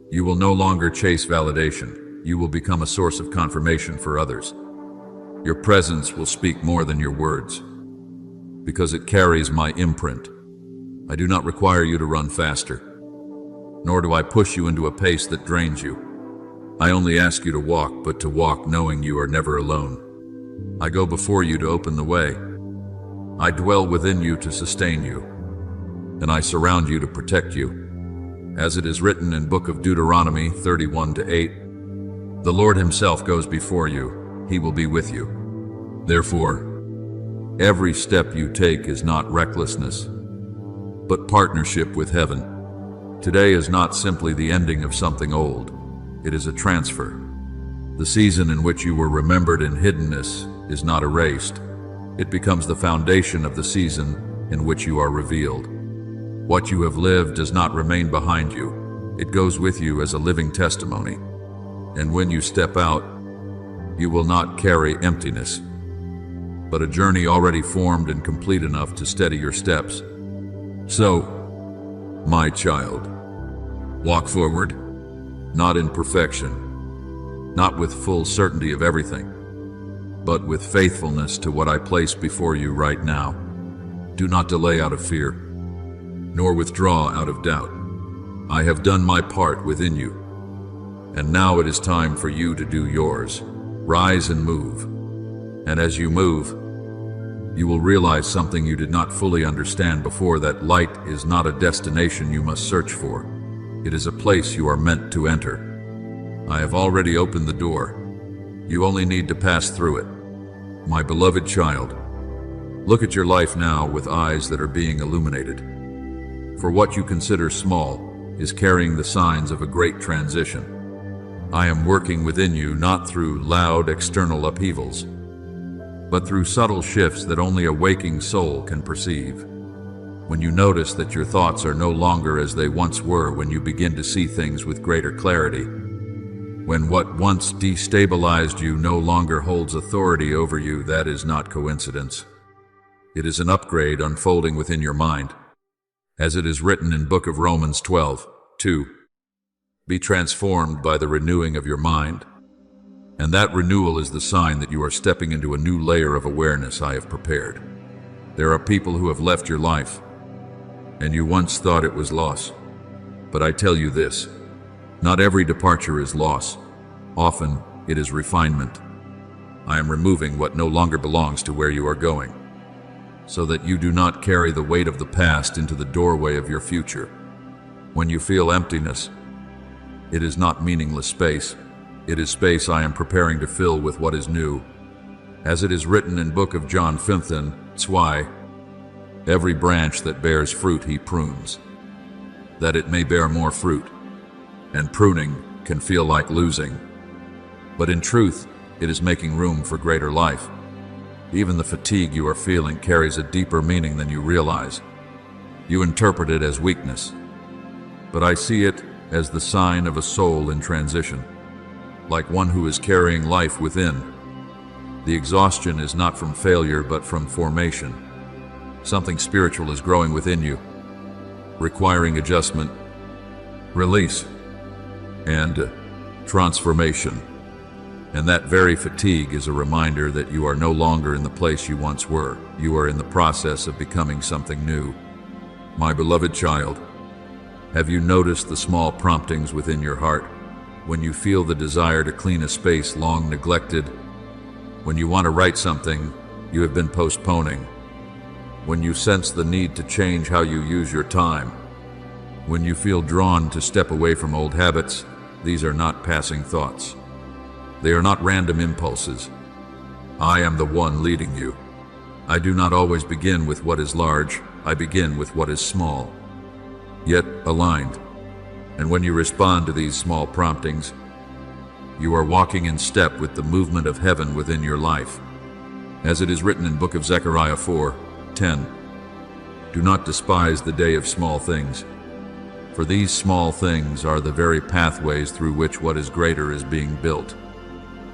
A: you will no longer chase validation. You will become a source of confirmation for others. Your presence will speak more than your words, because it carries my imprint. I do not require you to run faster, nor do I push you into a pace that drains you. I only ask you to walk, but to walk knowing you are never alone. I go before you to open the way. I dwell within you to sustain you, and I surround you to protect you. As it is written in book of Deuteronomy 31:8, the Lord himself goes before you. He will be with you. Therefore, every step you take is not recklessness, but partnership with heaven. Today is not simply the ending of something old. It is a transfer. The season in which you were remembered in hiddenness is not erased. It becomes the foundation of the season in which you are revealed. What you have lived does not remain behind you. It goes with you as a living testimony. And when you step out, you will not carry emptiness, but a journey already formed and complete enough to steady your steps. So, my child, Walk forward, not in perfection, not with full certainty of everything, but with faithfulness to what I place before you right now. Do not delay out of fear, nor withdraw out of doubt. I have done my part within you, and now it is time for you to do yours. Rise and move, and as you move, you will realize something you did not fully understand before, that light is not a destination you must search for. It is a place you are meant to enter. I have already opened the door. You only need to pass through it. My beloved child, look at your life now with eyes that are being illuminated. For what you consider small is carrying the signs of a great transition. I am working within you not through loud external upheavals, but through subtle shifts that only a waking soul can perceive. When you notice that your thoughts are no longer as they once were, when you begin to see things with greater clarity, when what once destabilized you no longer holds authority over you, that is not coincidence. It is an upgrade unfolding within your mind. As it is written in book of Romans 12:2, be transformed by the renewing of your mind, and that renewal is the sign that you are stepping into a new layer of awareness I have prepared. There are people who have left your life, and you once thought it was loss. But I tell you this, not every departure is loss. Often it is refinement. I am removing what no longer belongs to where you are going, so that you do not carry the weight of the past into the doorway of your future. When you feel emptiness, it is not meaningless space. It is space I am preparing to fill with what is new. As it is written in book of John 15:2, every branch that bears fruit he prunes, that it may bear more fruit. And pruning can feel like losing, but in truth, it is making room for greater life. Even the fatigue you are feeling carries a deeper meaning than you realize. You interpret it as weakness, but I see it as the sign of a soul in transition, like one who is carrying life within. The exhaustion is not from failure, but from formation. Something spiritual is growing within you, requiring adjustment, release, and transformation. And that very fatigue is a reminder that you are no longer in the place you once were. You are in the process of becoming something new. My beloved child, have you noticed the small promptings within your heart? When you feel the desire to clean a space long neglected, when you want to write something you have been postponing, when you sense the need to change how you use your time, when you feel drawn to step away from old habits, these are not passing thoughts. They are not random impulses. I am the one leading you. I do not always begin with what is large, I begin with what is small, yet aligned. And when you respond to these small promptings, you are walking in step with the movement of heaven within your life. As it is written in book of Zechariah 4:10, do not despise the day of small things, for these small things are the very pathways through which what is greater is being built.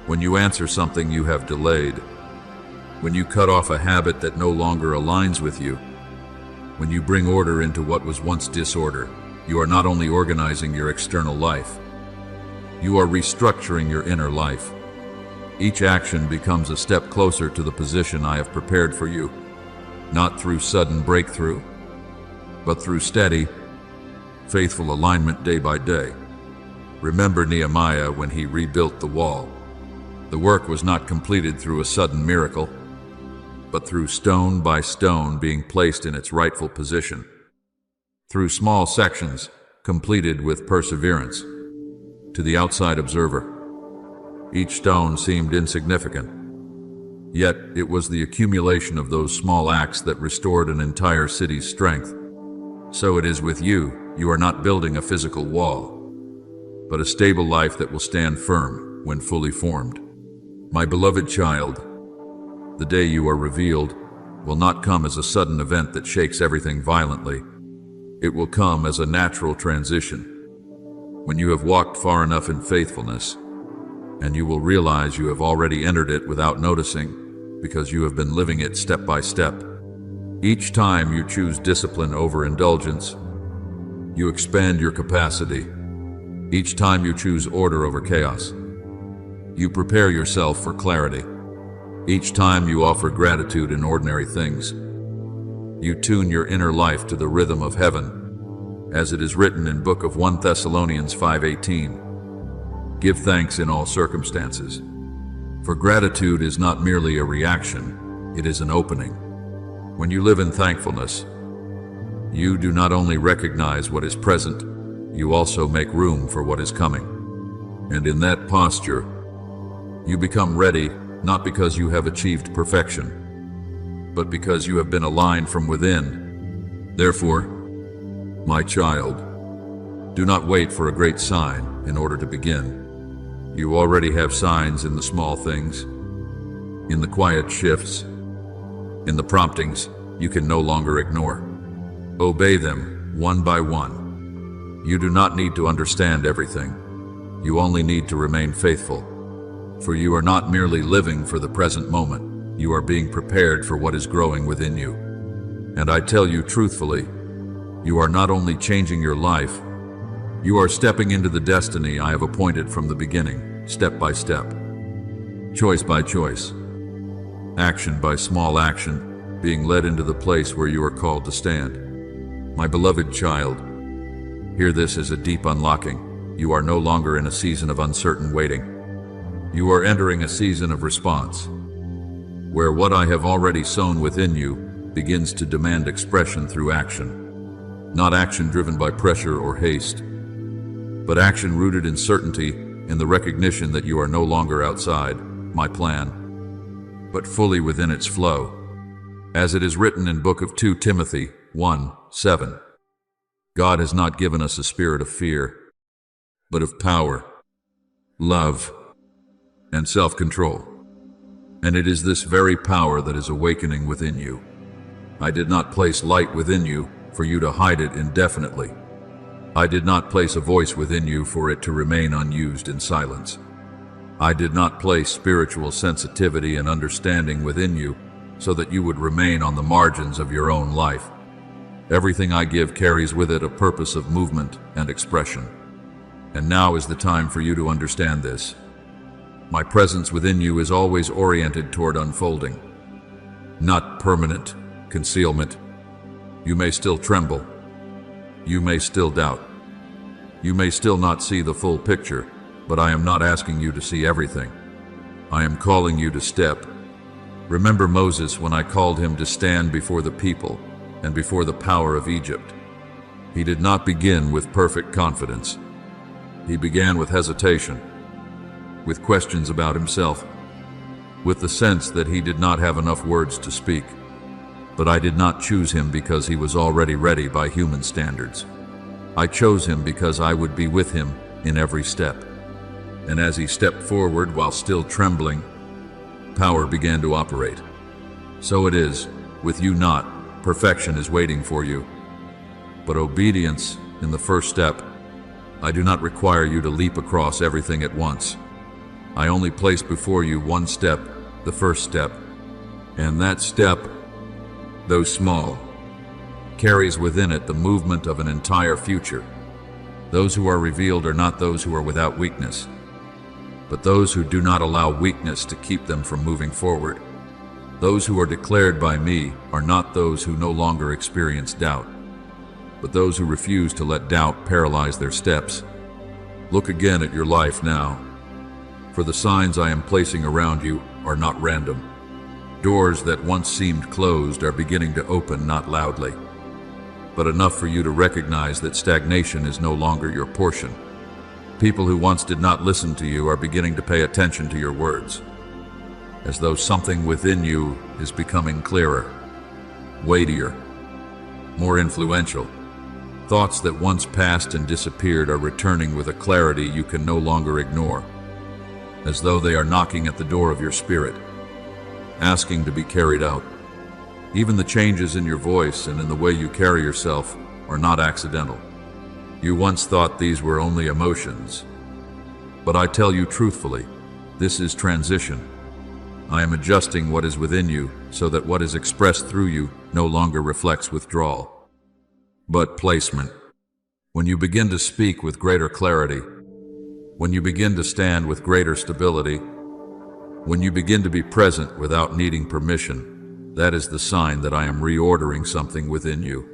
A: When you answer something you have delayed, when you cut off a habit that no longer aligns with you, when you bring order into what was once disorder, you are not only organizing your external life, you are restructuring your inner life. Each action becomes a step closer to the position I have prepared for you, not through sudden breakthrough, but through steady, faithful alignment day by day. Remember Nehemiah when he rebuilt the wall. The work was not completed through a sudden miracle, but through stone by stone being placed in its rightful position. Through small sections completed with perseverance. To the outside observer, each stone seemed insignificant, yet it was the accumulation of those small acts that restored an entire city's strength. So it is with you. You are not building a physical wall, but a stable life that will stand firm when fully formed. My beloved child, the day you are revealed will not come as a sudden event that shakes everything violently. It will come as a natural transition, when you have walked far enough in faithfulness, and you will realize you have already entered it without noticing, because you have been living it step by step. Each time you choose discipline over indulgence, you expand your capacity. Each time you choose order over chaos, you prepare yourself for clarity. Each time you offer gratitude in ordinary things, you tune your inner life to the rhythm of heaven, as it is written in book of 1 Thessalonians 5:18. Give thanks in all circumstances. For gratitude is not merely a reaction, it is an opening. When you live in thankfulness, you do not only recognize what is present, you also make room for what is coming. And in that posture, you become ready, not because you have achieved perfection, but because you have been aligned from within. Therefore, my child, do not wait for a great sign in order to begin. You already have signs in the small things, in the quiet shifts, in the promptings you can no longer ignore. Obey them one by one. You do not need to understand everything. You only need to remain faithful. For you are not merely living for the present moment, you are being prepared for what is growing within you. And I tell you truthfully, you are not only changing your life, you are stepping into the destiny I have appointed from the beginning, step by step, choice by choice, action by small action, being led into the place where you are called to stand. My beloved child, hear this as a deep unlocking. You are no longer in a season of uncertain waiting. You are entering a season of response, where what I have already sown within you begins to demand expression through action. Not action driven by pressure or haste, but action rooted in certainty, in the recognition that you are no longer outside my plan, but fully within its flow. As it is written in book of 2 Timothy 1:7, God has not given us a spirit of fear, but of power, love, and self-control. And it is this very power that is awakening within you. I did not place light within you for you to hide it indefinitely. I did not place a voice within you for it to remain unused in silence. I did not place spiritual sensitivity and understanding within you so that you would remain on the margins of your own life. Everything I give carries with it a purpose of movement and expression. And now is the time for you to understand this. My presence within you is always oriented toward unfolding, not permanent concealment. You may still tremble. You may still doubt. You may still not see the full picture, but I am not asking you to see everything. I am calling you to step. Remember Moses when I called him to stand before the people and before the power of Egypt. He did not begin with perfect confidence. He began with hesitation, with questions about himself, with the sense that he did not have enough words to speak. But I did not choose him because he was already ready by human standards. I chose him because I would be with him in every step. And as he stepped forward while still trembling, power began to operate. So it is, with you not, perfection is waiting for you, but obedience in the first step. I do not require you to leap across everything at once. I only place before you one step, the first step, and that step, though small, carries within it the movement of an entire future. Those who are revealed are not those who are without weakness, but those who do not allow weakness to keep them from moving forward. Those who are declared by me are not those who no longer experience doubt, but those who refuse to let doubt paralyze their steps. Look again at your life now, for the signs I am placing around you are not random. Doors that once seemed closed are beginning to open, not loudly, but enough for you to recognize that stagnation is no longer your portion. People who once did not listen to you are beginning to pay attention to your words, as though something within you is becoming clearer, weightier, more influential. Thoughts that once passed and disappeared are returning with a clarity you can no longer ignore, as though they are knocking at the door of your spirit, asking to be carried out. Even the changes in your voice and in the way you carry yourself are not accidental. You once thought these were only emotions, but I tell you truthfully, this is transition. I am adjusting what is within you so that what is expressed through you no longer reflects withdrawal, but placement. When you begin to speak with greater clarity, When you begin to stand with greater stability, when you begin to be present without needing permission, that is the sign that I am reordering something within you.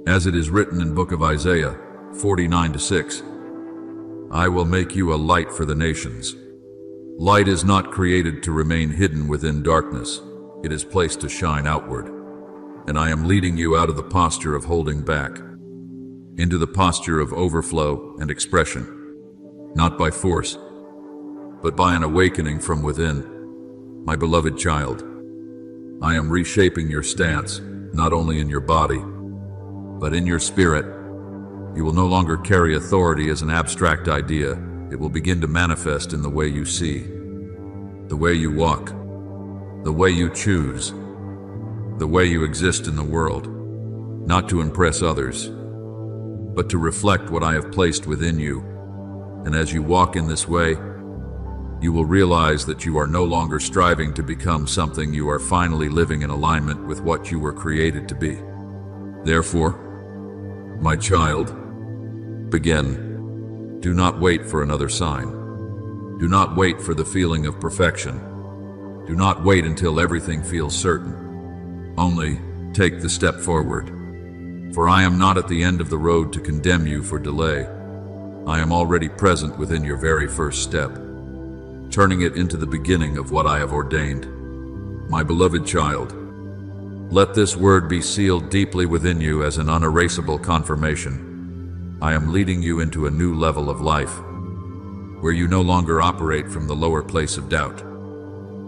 A: As it is written in book of Isaiah 49:6, I will make you a light for the nations. Light is not created to remain hidden within darkness. It is placed to shine outward. And I am leading you out of the posture of holding back, into the posture of overflow and expression, not by force, but by an awakening from within. My beloved child, I am reshaping your stance, not only in your body, but in your spirit. You will no longer carry authority as an abstract idea. It will begin to manifest in the way you see, the way you walk, the way you choose, the way you exist in the world, not to impress others, but to reflect what I have placed within you. And as you walk in this way, you will realize that you are no longer striving to become something. You are finally living in alignment with what you were created to be. Therefore, my child, begin. Do not wait for another sign. Do not wait for the feeling of perfection. Do not wait until everything feels certain. Only take the step forward. For I am not at the end of the road to condemn you for delay. I am already present within your very first step, turning it into the beginning of what I have ordained. My beloved child, let this word be sealed deeply within you as an unerasable confirmation. I am leading you into a new level of life, where you no longer operate from the lower place of doubt,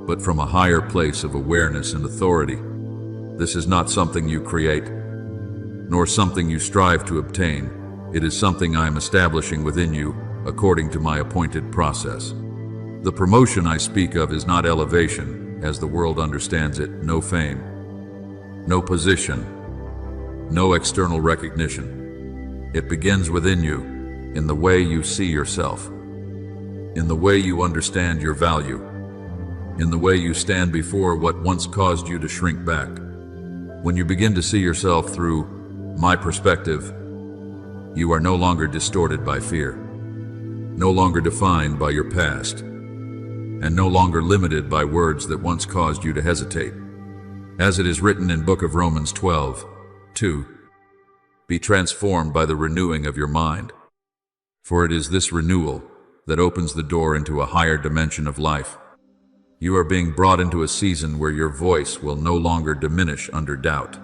A: but from a higher place of awareness and authority. This is not something you create, nor something you strive to obtain. It is something I am establishing within you according to my appointed process. The promotion I speak of is not elevation, as the world understands it, no fame, no position, no external recognition. It begins within you, in the way you see yourself, in the way you understand your value, in the way you stand before what once caused you to shrink back. When you begin to see yourself through my perspective, you are no longer distorted by fear, no longer defined by your past, and no longer limited by words that once caused you to hesitate. As it is written in book of Romans 12:2, be transformed by the renewing of your mind, for it is this renewal that opens the door into a higher dimension of life. You are being brought into a season where your voice will no longer diminish under doubt,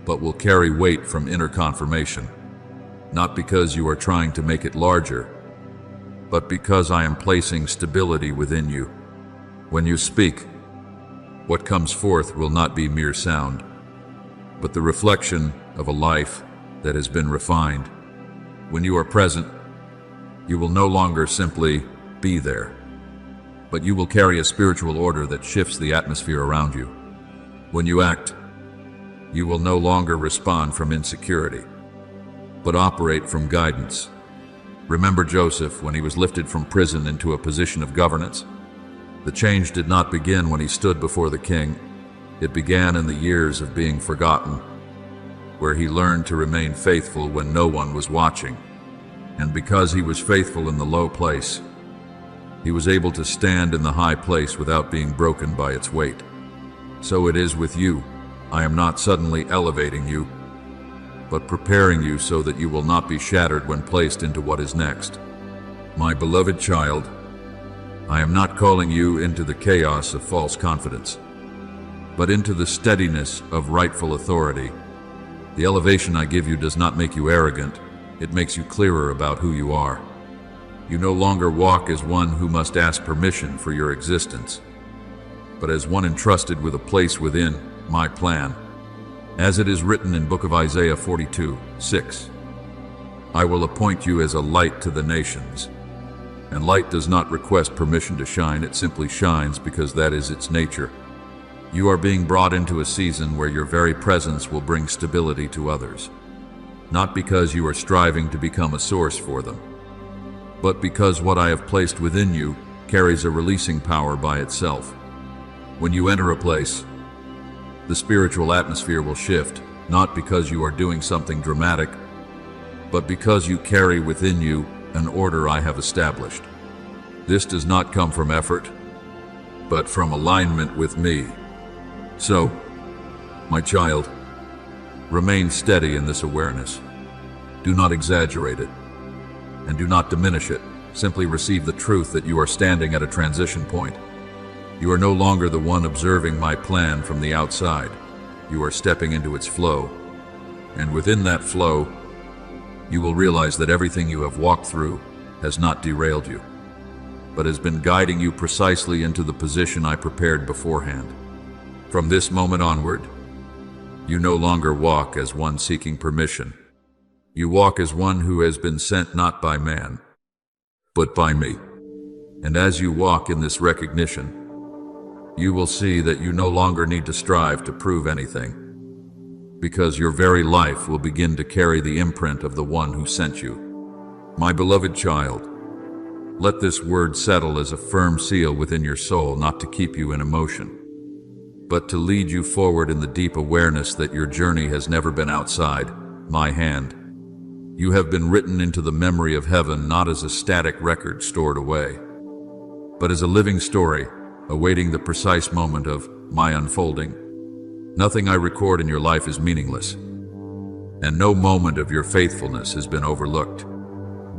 A: but will carry weight from inner confirmation, not because you are trying to make it larger, but because I am placing stability within you. When you speak, what comes forth will not be mere sound, but the reflection of a life that has been refined. When you are present, you will no longer simply be there, but you will carry a spiritual order that shifts the atmosphere around you. When you act, you will no longer respond from insecurity, but operate from guidance. Remember Joseph when he was lifted from prison into a position of governance? The change did not begin when he stood before the king. It began in the years of being forgotten, where he learned to remain faithful when no one was watching. And because he was faithful in the low place, he was able to stand in the high place without being broken by its weight. So it is with you. I am not suddenly elevating you, but preparing you so that you will not be shattered when placed into what is next. My beloved child, I am not calling you into the chaos of false confidence, but into the steadiness of rightful authority. The elevation I give you does not make you arrogant, it makes you clearer about who you are. You no longer walk as one who must ask permission for your existence, but as one entrusted with a place within my plan. As it is written in book of Isaiah 42:6, I will appoint you as a light to the nations. And light does not request permission to shine, it simply shines because that is its nature. You are being brought into a season where your very presence will bring stability to others, not because you are striving to become a source for them, but because what I have placed within you carries a releasing power by itself. When you enter a place, the spiritual atmosphere will shift, not because you are doing something dramatic, but because you carry within you an order I have established. This does not come from effort, but from alignment with me. So, my child, remain steady in this awareness. Do not exaggerate it, and do not diminish it. Simply receive the truth that you are standing at a transition point. You are no longer the one observing my plan from the outside. You are stepping into its flow, and within that flow, you will realize that everything you have walked through has not derailed you, but has been guiding you precisely into the position I prepared beforehand. From this moment onward, you no longer walk as one seeking permission. You walk as one who has been sent not by man, but by me. And as you walk in this recognition, you will see that you no longer need to strive to prove anything, because your very life will begin to carry the imprint of the one who sent you. My beloved child, let this word settle as a firm seal within your soul, not to keep you in emotion, but to lead you forward in the deep awareness that your journey has never been outside my hand. You have been written into the memory of heaven, not as a static record stored away, but as a living story awaiting the precise moment of my unfolding. Nothing I record in your life is meaningless, and no moment of your faithfulness has been overlooked.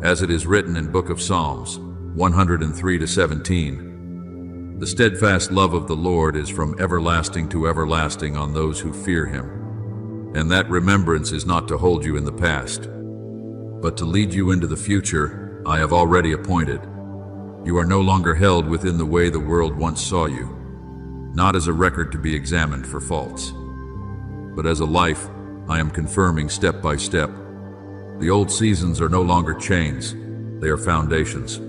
A: As it is written in Book of Psalms 103-17, the steadfast love of the Lord is from everlasting to everlasting on those who fear him. And that remembrance is not to hold you in the past, but to lead you into the future I have already appointed. You are no longer held within the way the world once saw you, not as a record to be examined for faults, but as a life I am confirming step by step. The old seasons are no longer chains, they are foundations.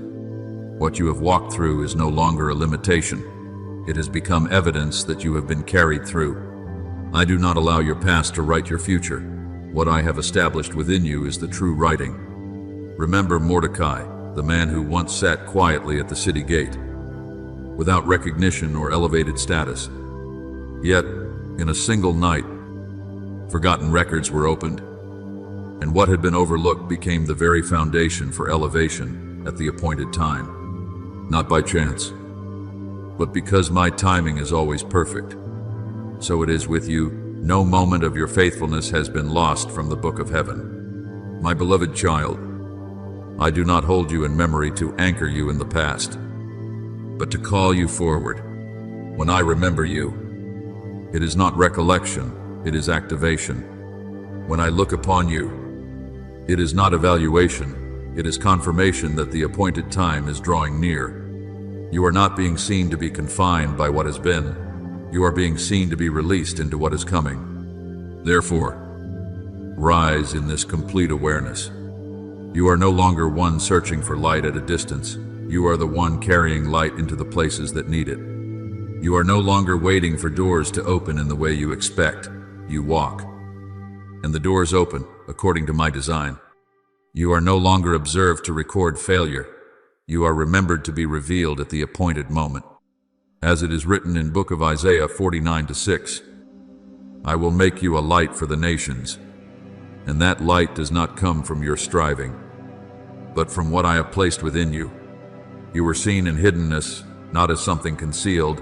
A: What you have walked through is no longer a limitation. It has become evidence that you have been carried through. I do not allow your past to write your future. What I have established within you is the true writing. Remember Mordecai, the man who once sat quietly at the city gate, without recognition or elevated status. Yet, in a single night, forgotten records were opened, and what had been overlooked became the very foundation for elevation at the appointed time. Not by chance, but because my timing is always perfect. So it is with you. No moment of your faithfulness has been lost from the book of heaven. My beloved child, I do not hold you in memory to anchor you in the past, but to call you forward. When I remember you, it is not recollection, it is activation. When I look upon you, it is not evaluation, it is confirmation that the appointed time is drawing near. You are not being seen to be confined by what has been. You are being seen to be released into what is coming. Therefore, rise in this complete awareness. You are no longer one searching for light at a distance. You are the one carrying light into the places that need it. You are no longer waiting for doors to open in the way you expect. You walk, and the doors open according to my design. You are no longer observed to record failure. You are remembered to be revealed at the appointed moment. As it is written in Book of Isaiah 49-6, I will make you a light for the nations, and that light does not come from your striving, but from what I have placed within you. You were seen in hiddenness, not as something concealed,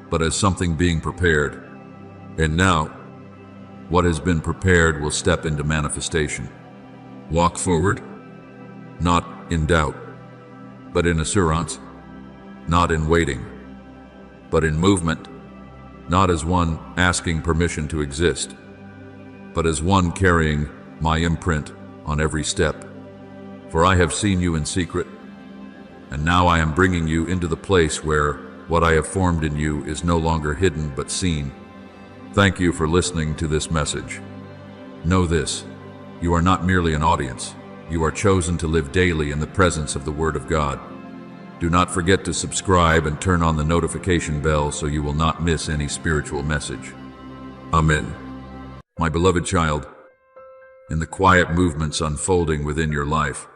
A: but as something being prepared. And now, what has been prepared will step into manifestation. Walk forward, not in doubt, but in assurance, not in waiting, but in movement, not as one asking permission to exist, but as one carrying my imprint on every step. For I have seen you in secret, and now I am bringing you into the place where what I have formed in you is no longer hidden but seen. Thank you for listening to this message. Know this, you are not merely an audience. You are chosen to live daily in the presence of the Word of God. Do not forget to subscribe and turn on the notification bell so you will not miss any spiritual message. Amen. My beloved child, in the quiet movements unfolding within your life,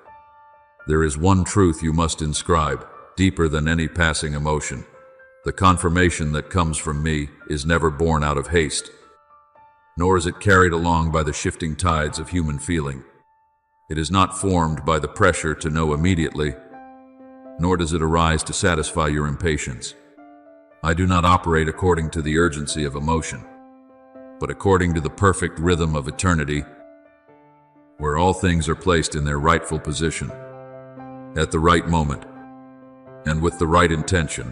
A: there is one truth you must inscribe, deeper than any passing emotion. The confirmation that comes from me is never born out of haste, nor is it carried along by the shifting tides of human feeling. It is not formed by the pressure to know immediately, nor does it arise to satisfy your impatience. I do not operate according to the urgency of emotion, but according to the perfect rhythm of eternity, where all things are placed in their rightful position, at the right moment, and with the right intention.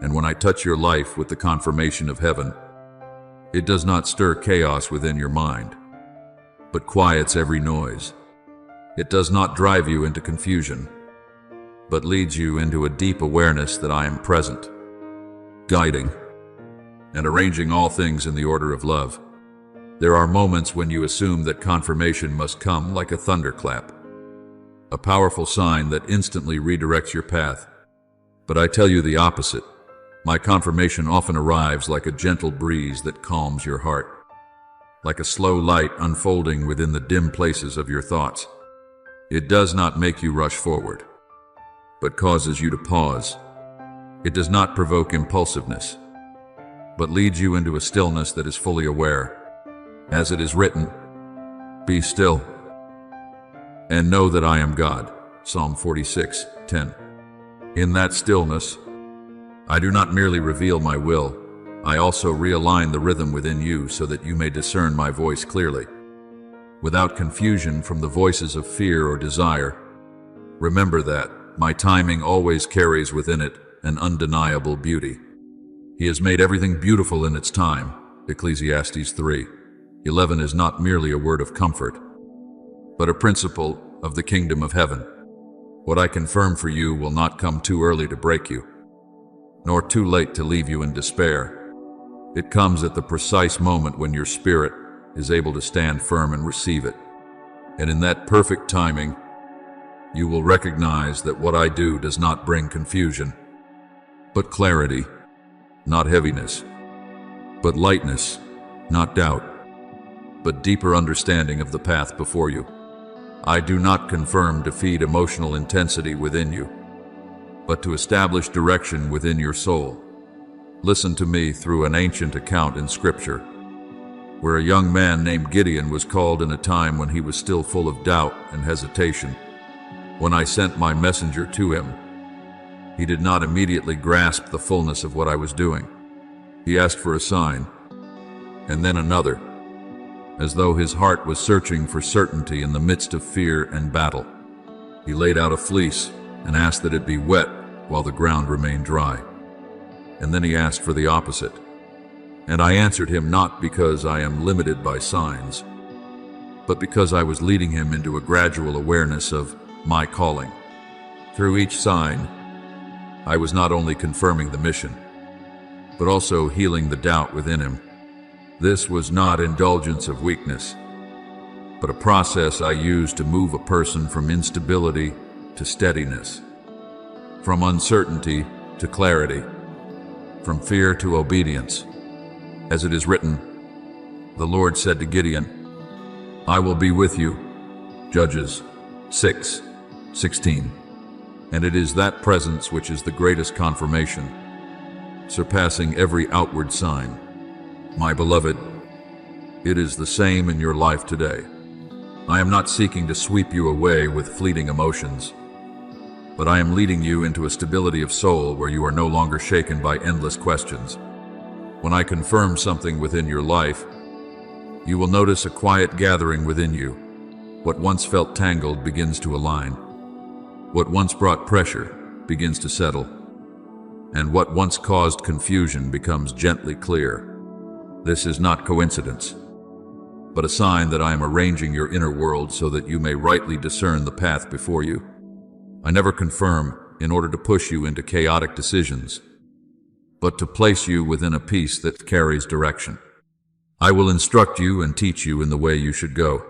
A: And when I touch your life with the confirmation of heaven, it does not stir chaos within your mind, but quiets every noise. It does not drive you into confusion, but leads you into a deep awareness that I am present, guiding and arranging all things in the order of love. There are moments when you assume that confirmation must come like a thunderclap, a powerful sign that instantly redirects your path. But I tell you the opposite. My confirmation often arrives like a gentle breeze that calms your heart, like a slow light unfolding within the dim places of your thoughts. It does not make you rush forward, but causes you to pause. It does not provoke impulsiveness, but leads you into a stillness that is fully aware. As it is written, "Be still and know that I am God." Psalm 46:10. In that stillness, I do not merely reveal my will, I also realign the rhythm within you so that you may discern my voice clearly, without confusion from the voices of fear or desire. Remember that my timing always carries within it an undeniable beauty. He has made everything beautiful in its time. Ecclesiastes 3:11 is not merely a word of comfort, but a principle of the kingdom of heaven. What I confirm for you will not come too early to break you, nor too late to leave you in despair. It comes at the precise moment when your spirit is able to stand firm and receive it. And in that perfect timing, you will recognize that what I do does not bring confusion, but clarity, not heaviness, but lightness, not doubt, but deeper understanding of the path before you. I do not confirm to feed emotional intensity within you, but to establish direction within your soul. Listen to me through an ancient account in Scripture, where a young man named Gideon was called in a time when he was still full of doubt and hesitation. When I sent my messenger to him, he did not immediately grasp the fullness of what I was doing. He asked for a sign, and then another, as though his heart was searching for certainty in the midst of fear and battle. He laid out a fleece and asked that it be wet while the ground remained dry. And then he asked for the opposite. And I answered him not because I am limited by signs, but because I was leading him into a gradual awareness of my calling. Through each sign, I was not only confirming the mission, but also healing the doubt within him. This was not indulgence of weakness, but a process I used to move a person from instability to steadiness, from uncertainty to clarity, from fear to obedience. As it is written, the Lord said to Gideon, "I will be with you." Judges 6:16. And it is that presence which is the greatest confirmation, surpassing every outward sign. My beloved, it is the same in your life today. I am not seeking to sweep you away with fleeting emotions, but I am leading you into a stability of soul where you are no longer shaken by endless questions. When I confirm something within your life, you will notice a quiet gathering within you. What once felt tangled begins to align. What once brought pressure begins to settle. And what once caused confusion becomes gently clear. This is not coincidence, but a sign that I am arranging your inner world so that you may rightly discern the path before you. I never confirm in order to push you into chaotic decisions, but to place you within a peace that carries direction. I will instruct you and teach you in the way you should go.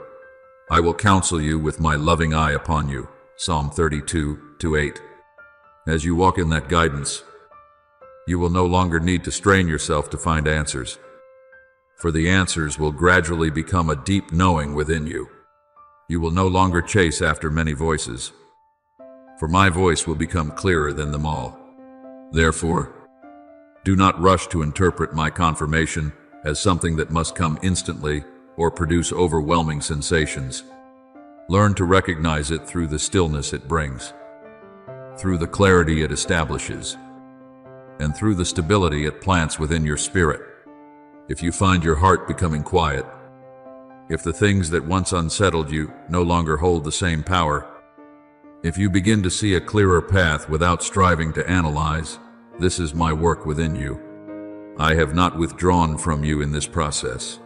A: I will counsel you with my loving eye upon you. Psalm 32:8. As you walk in that guidance, you will no longer need to strain yourself to find answers, for the answers will gradually become a deep knowing within you. You will no longer chase after many voices, for my voice will become clearer than them all. Therefore, do not rush to interpret my confirmation as something that must come instantly or produce overwhelming sensations. Learn to recognize it through the stillness it brings, through the clarity it establishes, and through the stability it plants within your spirit. If you find your heart becoming quiet, if the things that once unsettled you no longer hold the same power, if you begin to see a clearer path without striving to analyze, this is my work within you. I have not withdrawn from you in this process.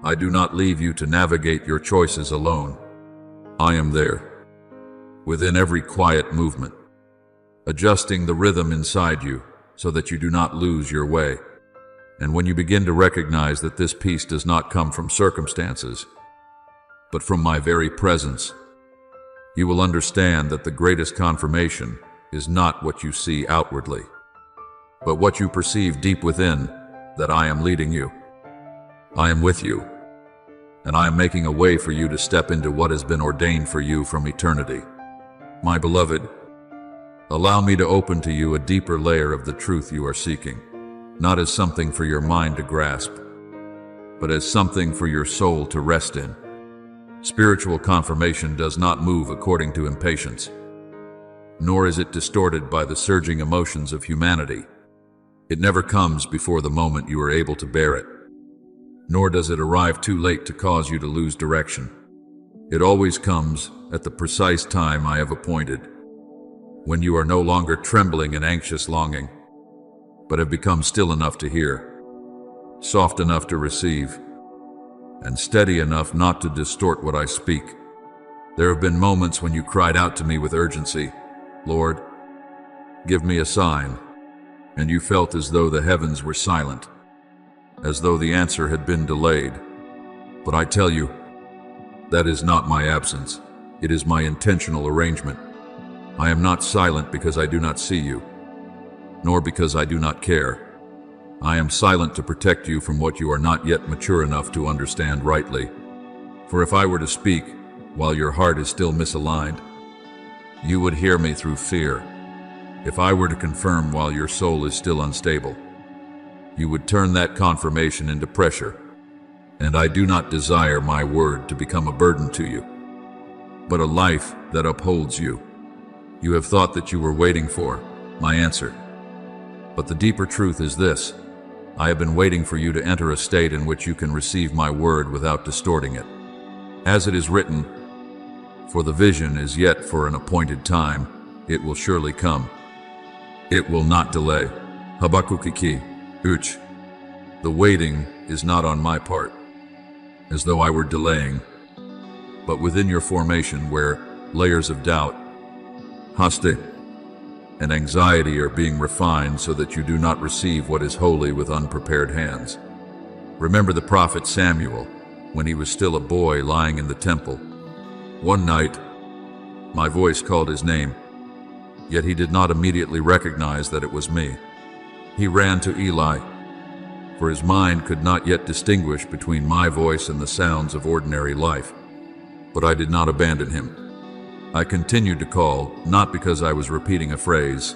A: I do not leave you to navigate your choices alone. I am there, within every quiet movement, adjusting the rhythm inside you so that you do not lose your way. And when you begin to recognize that this peace does not come from circumstances, but from my very presence, you will understand that the greatest confirmation is not what you see outwardly, but what you perceive deep within, that I am leading you. I am with you, and I am making a way for you to step into what has been ordained for you from eternity. My beloved, allow me to open to you a deeper layer of the truth you are seeking, not as something for your mind to grasp, but as something for your soul to rest in. Spiritual confirmation does not move according to impatience, nor is it distorted by the surging emotions of humanity. It never comes before the moment you are able to bear it, nor does it arrive too late to cause you to lose direction. It always comes at the precise time I have appointed, when you are no longer trembling in anxious longing, but have become still enough to hear, soft enough to receive, and steady enough not to distort what I speak. There have been moments when you cried out to me with urgency, "Lord, give me a sign," and you felt as though the heavens were silent, as though the answer had been delayed. But I tell you, that is not my absence. It is my intentional arrangement. I am not silent because I do not see you, nor because I do not care. I am silent to protect you from what you are not yet mature enough to understand rightly. For if I were to speak while your heart is still misaligned, you would hear me through fear. If I were to confirm while your soul is still unstable, you would turn that confirmation into pressure. And I do not desire my word to become a burden to you, but a life that upholds you. You have thought that you were waiting for my answer. But the deeper truth is this: I have been waiting for you to enter a state in which you can receive my word without distorting it. As it is written, "For the vision is yet for an appointed time, it will surely come. It will not delay." Habakkuk Uch. The waiting is not on my part, as though I were delaying, but within your formation where layers of doubt, haste, and anxiety are being refined so that you do not receive what is holy with unprepared hands. Remember the prophet Samuel, when he was still a boy lying in the temple. One night, my voice called his name, yet he did not immediately recognize that it was me. He ran to Eli, for his mind could not yet distinguish between my voice and the sounds of ordinary life. But I did not abandon him. I continued to call, not because I was repeating a phrase,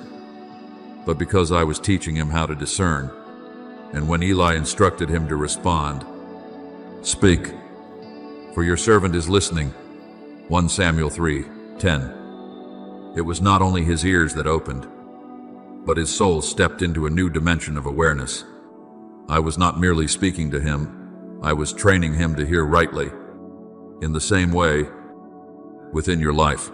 A: but because I was teaching him how to discern. And when Eli instructed him to respond, "Speak, for your servant is listening," 1 Samuel 3:10. It was not only his ears that opened, but his soul stepped into a new dimension of awareness. I was not merely speaking to him, I was training him to hear rightly. In the same way, within your life,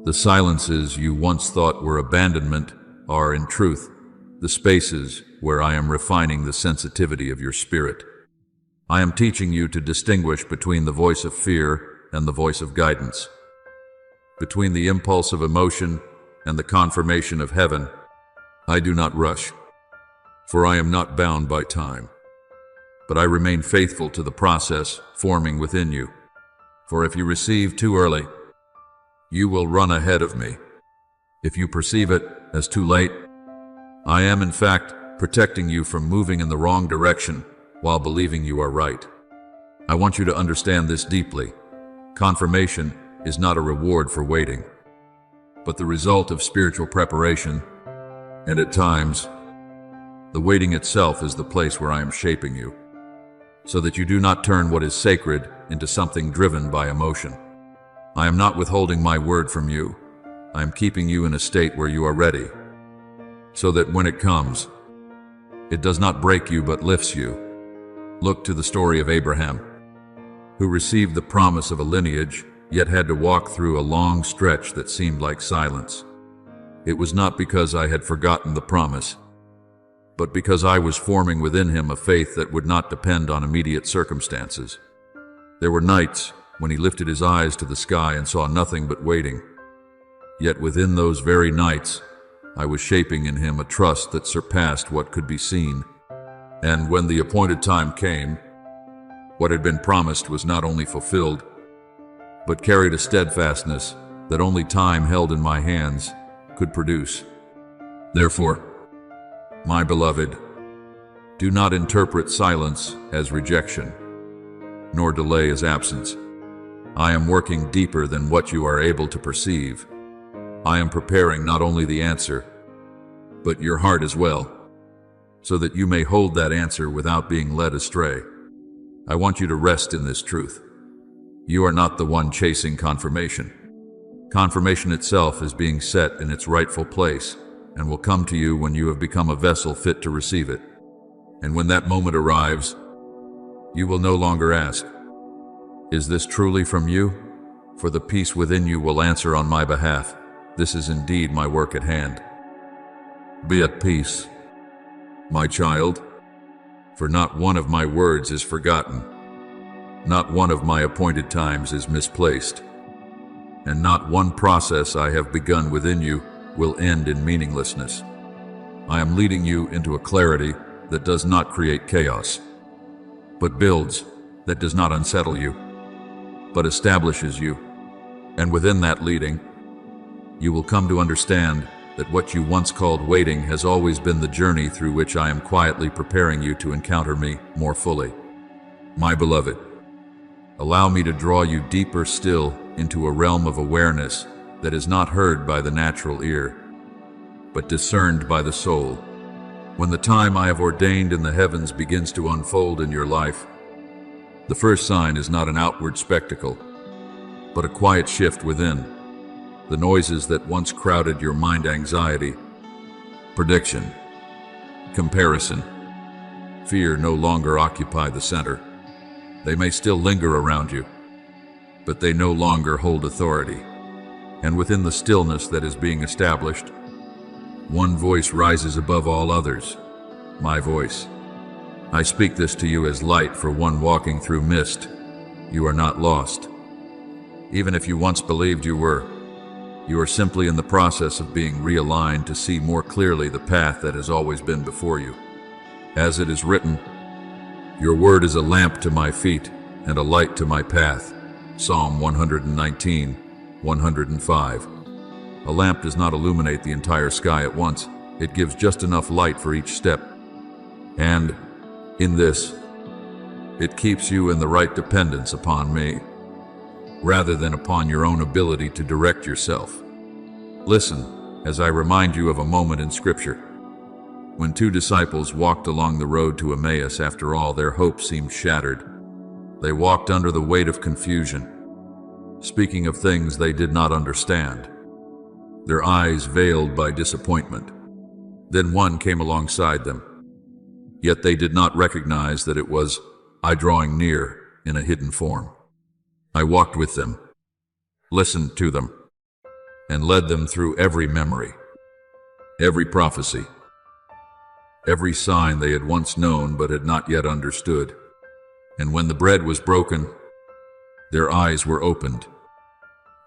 A: the silences you once thought were abandonment are, in truth, the spaces where I am refining the sensitivity of your spirit. I am teaching you to distinguish between the voice of fear and the voice of guidance, between the impulse of emotion and the confirmation of heaven. I do not rush, for I am not bound by time, but I remain faithful to the process forming within you. For if you receive too early, you will run ahead of me. If you perceive it as too late, I am in fact protecting you from moving in the wrong direction while believing you are right. I want you to understand this deeply. Confirmation is not a reward for waiting, but the result of spiritual preparation, and at times, the waiting itself is the place where I am shaping you, so that you do not turn what is sacred into something driven by emotion. I am not withholding my word from you. I am keeping you in a state where you are ready, so that when it comes, it does not break you but lifts you. Look to the story of Abraham, who received the promise of a lineage, yet had to walk through a long stretch that seemed like silence. It was not because I had forgotten the promise, but because I was forming within him a faith that would not depend on immediate circumstances. There were nights when he lifted his eyes to the sky and saw nothing but waiting. Yet within those very nights, I was shaping in him a trust that surpassed what could be seen. And when the appointed time came, what had been promised was not only fulfilled, but carried a steadfastness that only time held in my hands could produce. Therefore, my beloved, do not interpret silence as rejection, nor delay as absence. I am working deeper than what you are able to perceive. I am preparing not only the answer, but your heart as well, so that you may hold that answer without being led astray. I want you to rest in this truth. You are not the one chasing confirmation. Confirmation itself is being set in its rightful place and will come to you when you have become a vessel fit to receive it. And when that moment arrives, you will no longer ask, "Is this truly from you?" For the peace within you will answer on my behalf, "This is indeed my work at hand." Be at peace, my child, for not one of my words is forgotten. Not one of my appointed times is misplaced, and not one process I have begun within you will end in meaninglessness. I am leading you into a clarity that does not create chaos, but builds, that does not unsettle you, but establishes you. And within that leading, you will come to understand that what you once called waiting has always been the journey through which I am quietly preparing you to encounter me more fully. My beloved, allow me to draw you deeper still into a realm of awareness that is not heard by the natural ear, but discerned by the soul. When the time I have ordained in the heavens begins to unfold in your life, the first sign is not an outward spectacle, but a quiet shift within. The noises that once crowded your mind, anxiety, prediction, comparison, fear, no longer occupy the center. They may still linger around you, but they no longer hold authority. And within the stillness that is being established, one voice rises above all others, my voice. I speak this to you as light for one walking through mist. You are not lost. Even if you once believed you were, you are simply in the process of being realigned to see more clearly the path that has always been before you. As it is written, your word is a lamp to my feet and a light to my path. Psalm 119, 105. A lamp does not illuminate the entire sky at once. It gives just enough light for each step. And in this, it keeps you in the right dependence upon me, rather than upon your own ability to direct yourself. Listen as I remind you of a moment in Scripture. When two disciples walked along the road to Emmaus after all their hope seemed shattered, they walked under the weight of confusion, speaking of things they did not understand, their eyes veiled by disappointment. Then one came alongside them, yet they did not recognize that it was I drawing near in a hidden form. I walked with them, listened to them, and led them through every memory, every prophecy, every sign they had once known but had not yet understood. And when the bread was broken, their eyes were opened,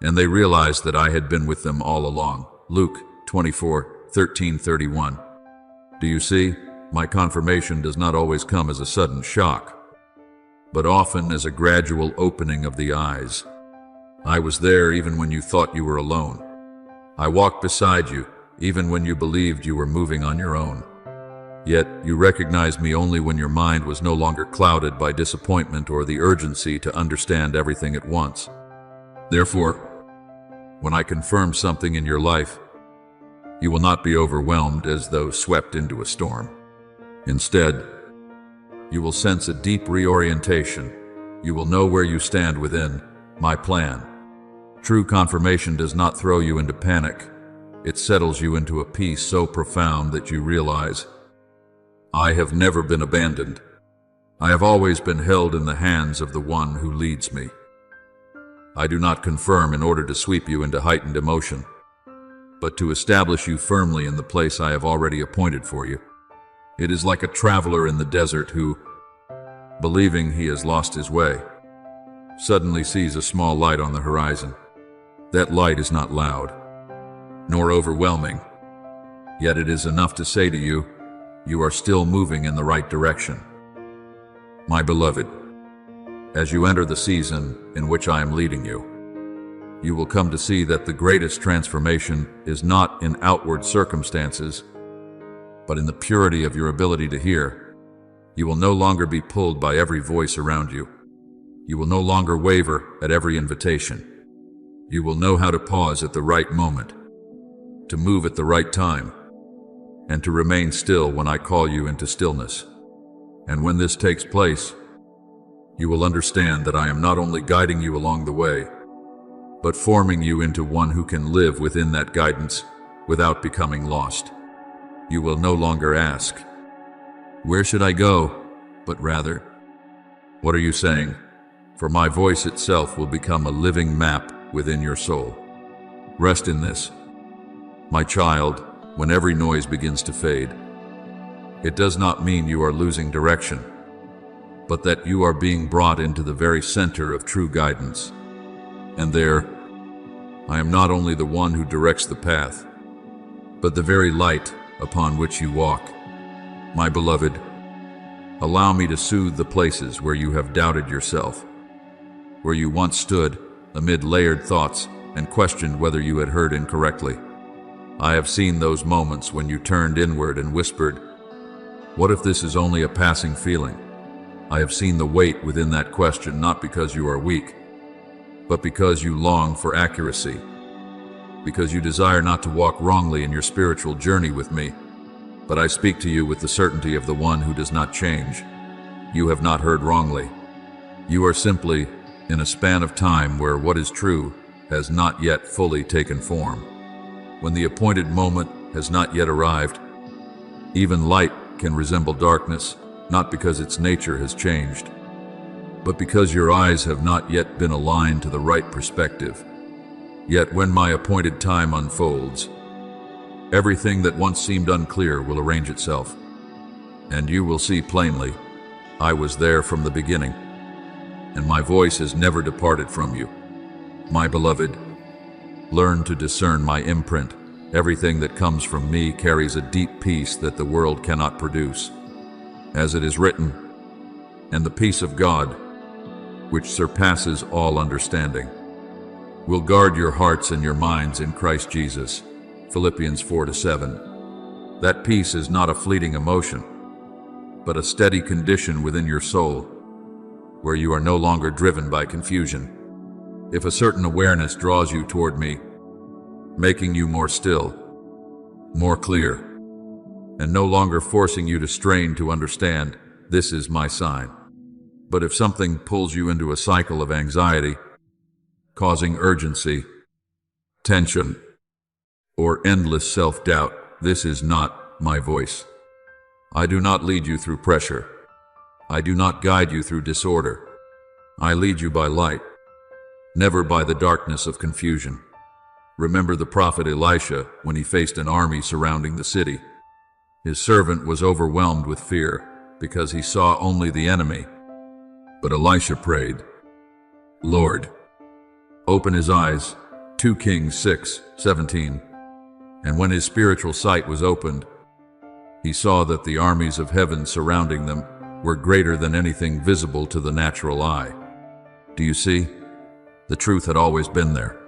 A: and they realized that I had been with them all along. Luke 24:13-31. Do you see? My confirmation does not always come as a sudden shock, but often as a gradual opening of the eyes. I was there even when you thought you were alone. I walked beside you even when you believed you were moving on your own. Yet you recognized me only when your mind was no longer clouded by disappointment or the urgency to understand everything at once. Therefore, when I confirm something in your life, you will not be overwhelmed as though swept into a storm. Instead, you will sense a deep reorientation. You will know where you stand within my plan, True confirmation does not throw you into panic. It settles you into a peace so profound that you realize, I have never been abandoned. I have always been held in the hands of the one who leads me. I do not confirm in order to sweep you into heightened emotion, but to establish you firmly in the place I have already appointed for you. It is like a traveler in the desert who, believing he has lost his way, suddenly sees a small light on the horizon. That light is not loud, nor overwhelming, yet it is enough to say to you, you are still moving in the right direction. My beloved, as you enter the season in which I am leading you, you will come to see that the greatest transformation is not in outward circumstances, but in the purity of your ability to hear. You will no longer be pulled by every voice around you. You will no longer waver at every invitation. You will know how to pause at the right moment, to move at the right time, and to remain still when I call you into stillness. And when this takes place, you will understand that I am not only guiding you along the way, but forming you into one who can live within that guidance without becoming lost. You will no longer ask, where should I go? But rather, what are you saying? For my voice itself will become a living map within your soul. Rest in this, my child, when every noise begins to fade. It does not mean you are losing direction, but that you are being brought into the very center of true guidance. And there, I am not only the one who directs the path, but the very light upon which you walk. My beloved, allow me to soothe the places where you have doubted yourself, where you once stood amid layered thoughts and questioned whether you had heard incorrectly. I have seen those moments when you turned inward and whispered, what if this is only a passing feeling? I have seen the weight within that question, not because you are weak, but because you long for accuracy, because you desire not to walk wrongly in your spiritual journey with me. But I speak to you with the certainty of the one who does not change. You have not heard wrongly. You are simply in a span of time where what is true has not yet fully taken form. When the appointed moment has not yet arrived, even light can resemble darkness, not because its nature has changed, but because your eyes have not yet been aligned to the right perspective. Yet when my appointed time unfolds, everything that once seemed unclear will arrange itself, and you will see plainly, I was there from the beginning, and my voice has never departed from you. My beloved, learn to discern my imprint. Everything that comes from me carries a deep peace that the world cannot produce. As it is written, and the peace of God, which surpasses all understanding, will guard your hearts and your minds in Christ Jesus. Philippians 4-7. That peace is not a fleeting emotion, but a steady condition within your soul, where you are no longer driven by confusion. If a certain awareness draws you toward me, making you more still, more clear, and no longer forcing you to strain to understand, this is my sign. But if something pulls you into a cycle of anxiety, causing urgency, tension, or endless self-doubt, this is not my voice. I do not lead you through pressure. I do not guide you through disorder. I lead you by light, never by the darkness of confusion. Remember the prophet Elisha when he faced an army surrounding the city. His servant was overwhelmed with fear because he saw only the enemy. But Elisha prayed, Lord, open his eyes. 2 Kings 6:17. And when his spiritual sight was opened, he saw that the armies of heaven surrounding them were greater than anything visible to the natural eye. Do you see? The truth had always been there,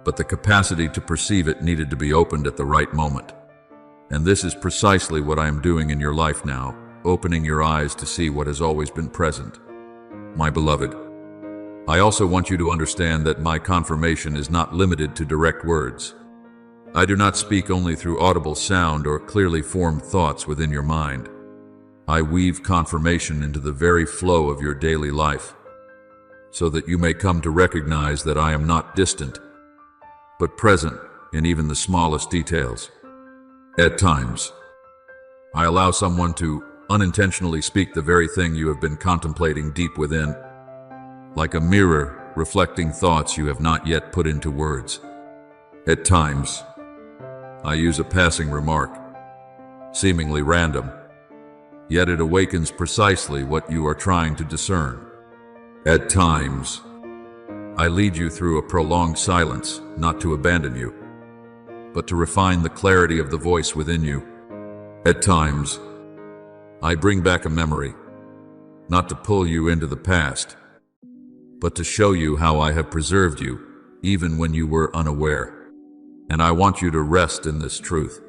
A: but the capacity to perceive it needed to be opened at the right moment. And this is precisely what I am doing in your life now, opening your eyes to see what has always been present. My beloved, I also want you to understand that my confirmation is not limited to direct words. I do not speak only through audible sound or clearly formed thoughts within your mind. I weave confirmation into the very flow of your daily life. so that you may come to recognize that I am not distant, but present in even the smallest details. At times, I allow someone to unintentionally speak the very thing you have been contemplating deep within, like a mirror reflecting thoughts you have not yet put into words. At times, I use a passing remark, seemingly random, yet it awakens precisely what you are trying to discern. At times, I lead you through a prolonged silence, not to abandon you, but to refine the clarity of the voice within you. At times, I bring back a memory, not to pull you into the past, but to show you how I have preserved you, even when you were unaware. And I want you to rest in this truth.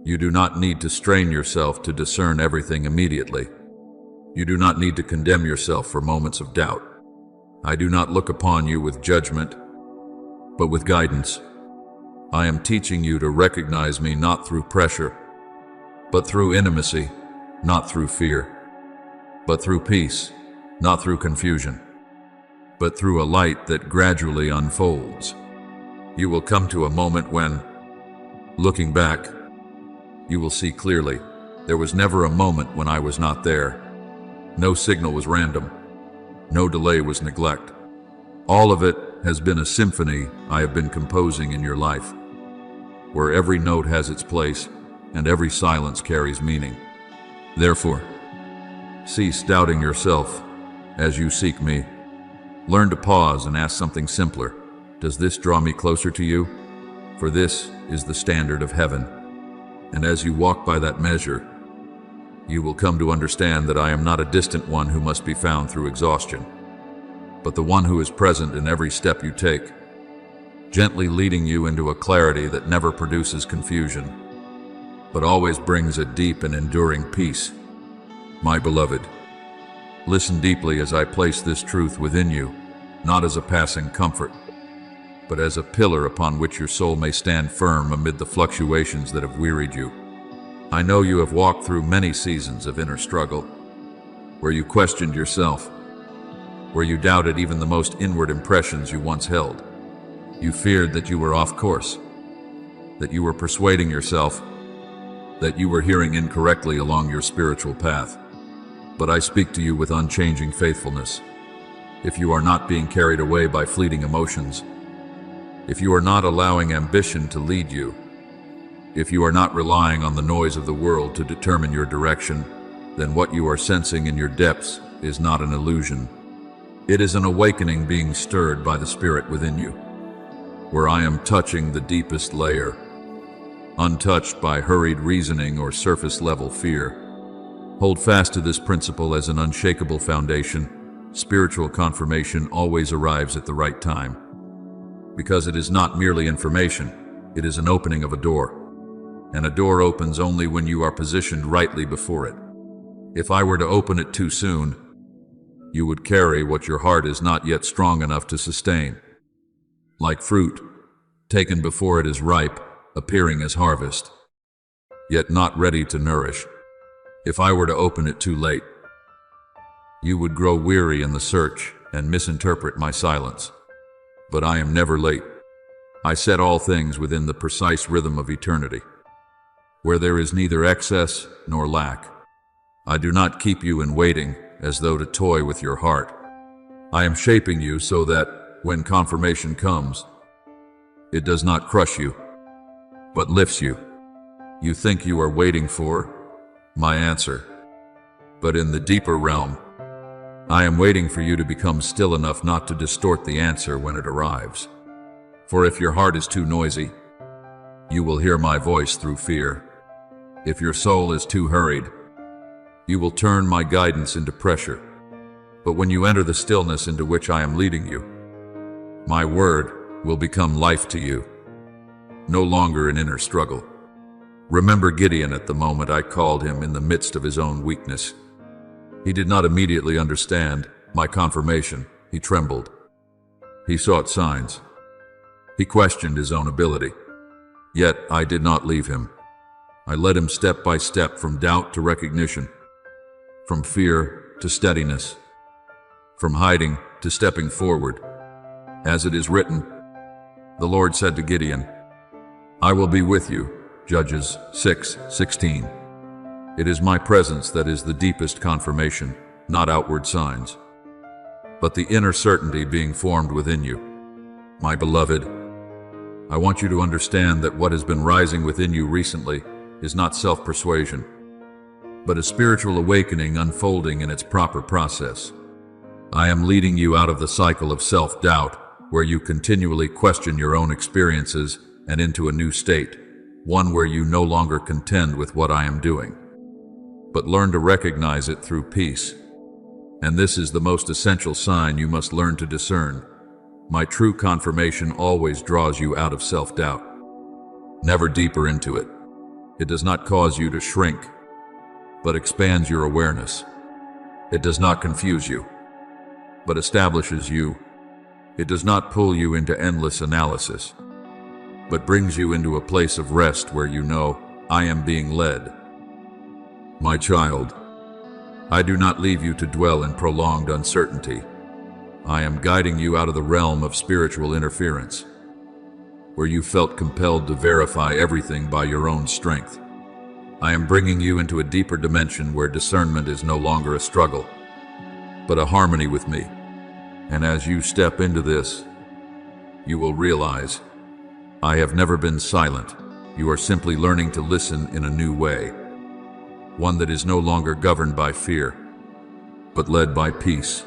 A: You do not need to strain yourself to discern everything immediately. You do not need to condemn yourself for moments of doubt. I do not look upon you with judgment, but with guidance. I am teaching you to recognize me not through pressure, but through intimacy, not through fear, but through peace, not through confusion, but through a light that gradually unfolds. You will come to a moment when, looking back, you will see clearly, there was never a moment when I was not there. No signal was random. No delay was neglect. All of it has been a symphony I have been composing in your life, where every note has its place and every silence carries meaning. Therefore, cease doubting yourself as you seek me. Learn to pause and ask something simpler. Does this draw me closer to you? For this is the standard of heaven. And as you walk by that measure, you will come to understand that I am not a distant one who must be found through exhaustion, but the one who is present in every step you take, gently leading you into a clarity that never produces confusion, but always brings a deep and enduring peace. My beloved, listen deeply as I place this truth within you, not as a passing comfort, but as a pillar upon which your soul may stand firm amid the fluctuations that have wearied you. I know you have walked through many seasons of inner struggle, where you questioned yourself, where you doubted even the most inward impressions you once held. You feared that you were off course, that you were persuading yourself, that you were hearing incorrectly along your spiritual path. But I speak to you with unchanging faithfulness. If you are not being carried away by fleeting emotions, if you are not allowing ambition to lead you, if you are not relying on the noise of the world to determine your direction, then what you are sensing in your depths is not an illusion. It is an awakening being stirred by the Spirit within you, where I am touching the deepest layer, untouched by hurried reasoning or surface-level fear. Hold fast to this principle as an unshakable foundation. Spiritual confirmation always arrives at the right time, because it is not merely information, it is an opening of a door. And a door opens only when you are positioned rightly before it. If I were to open it too soon, you would carry what your heart is not yet strong enough to sustain. Like fruit, taken before it is ripe, appearing as harvest, yet not ready to nourish. If I were to open it too late, you would grow weary in the search and misinterpret my silence. But I am never late. I set all things within the precise rhythm of eternity, where there is neither excess nor lack. I do not keep you in waiting as though to toy with your heart. I am shaping you so that, when confirmation comes, it does not crush you, but lifts you. You think you are waiting for my answer, but in the deeper realm, I am waiting for you to become still enough not to distort the answer when it arrives. For if your heart is too noisy, you will hear my voice through fear. If your soul is too hurried, you will turn my guidance into pressure. But when you enter the stillness into which I am leading you, my word will become life to you, no longer an inner struggle. Remember Gideon at the moment I called him in the midst of his own weakness. He did not immediately understand my confirmation. He trembled. He sought signs. He questioned his own ability. Yet I did not leave him. I led him step by step from doubt to recognition, from fear to steadiness, from hiding to stepping forward. As it is written, the Lord said to Gideon, I will be with you. Judges 6:16. It is my presence that is the deepest confirmation, not outward signs, but the inner certainty being formed within you. My beloved, I want you to understand that what has been rising within you recently is not self-persuasion, but a spiritual awakening unfolding in its proper process. I am leading you out of the cycle of self-doubt, where you continually question your own experiences, and into a new state, one where you no longer contend with what I am doing, but learn to recognize it through peace. And this is the most essential sign you must learn to discern. My true confirmation always draws you out of self-doubt, never deeper into it. It does not cause you to shrink, but expands your awareness. It does not confuse you, but establishes you. It does not pull you into endless analysis, but brings you into a place of rest where you know, I am being led. My child, I do not leave you to dwell in prolonged uncertainty. I am guiding you out of the realm of spiritual interference, where you felt compelled to verify everything by your own strength. I am bringing you into a deeper dimension where discernment is no longer a struggle, but a harmony with me. And as you step into this, you will realize, I have never been silent. You are simply learning to listen in a new way, one that is no longer governed by fear, but led by peace.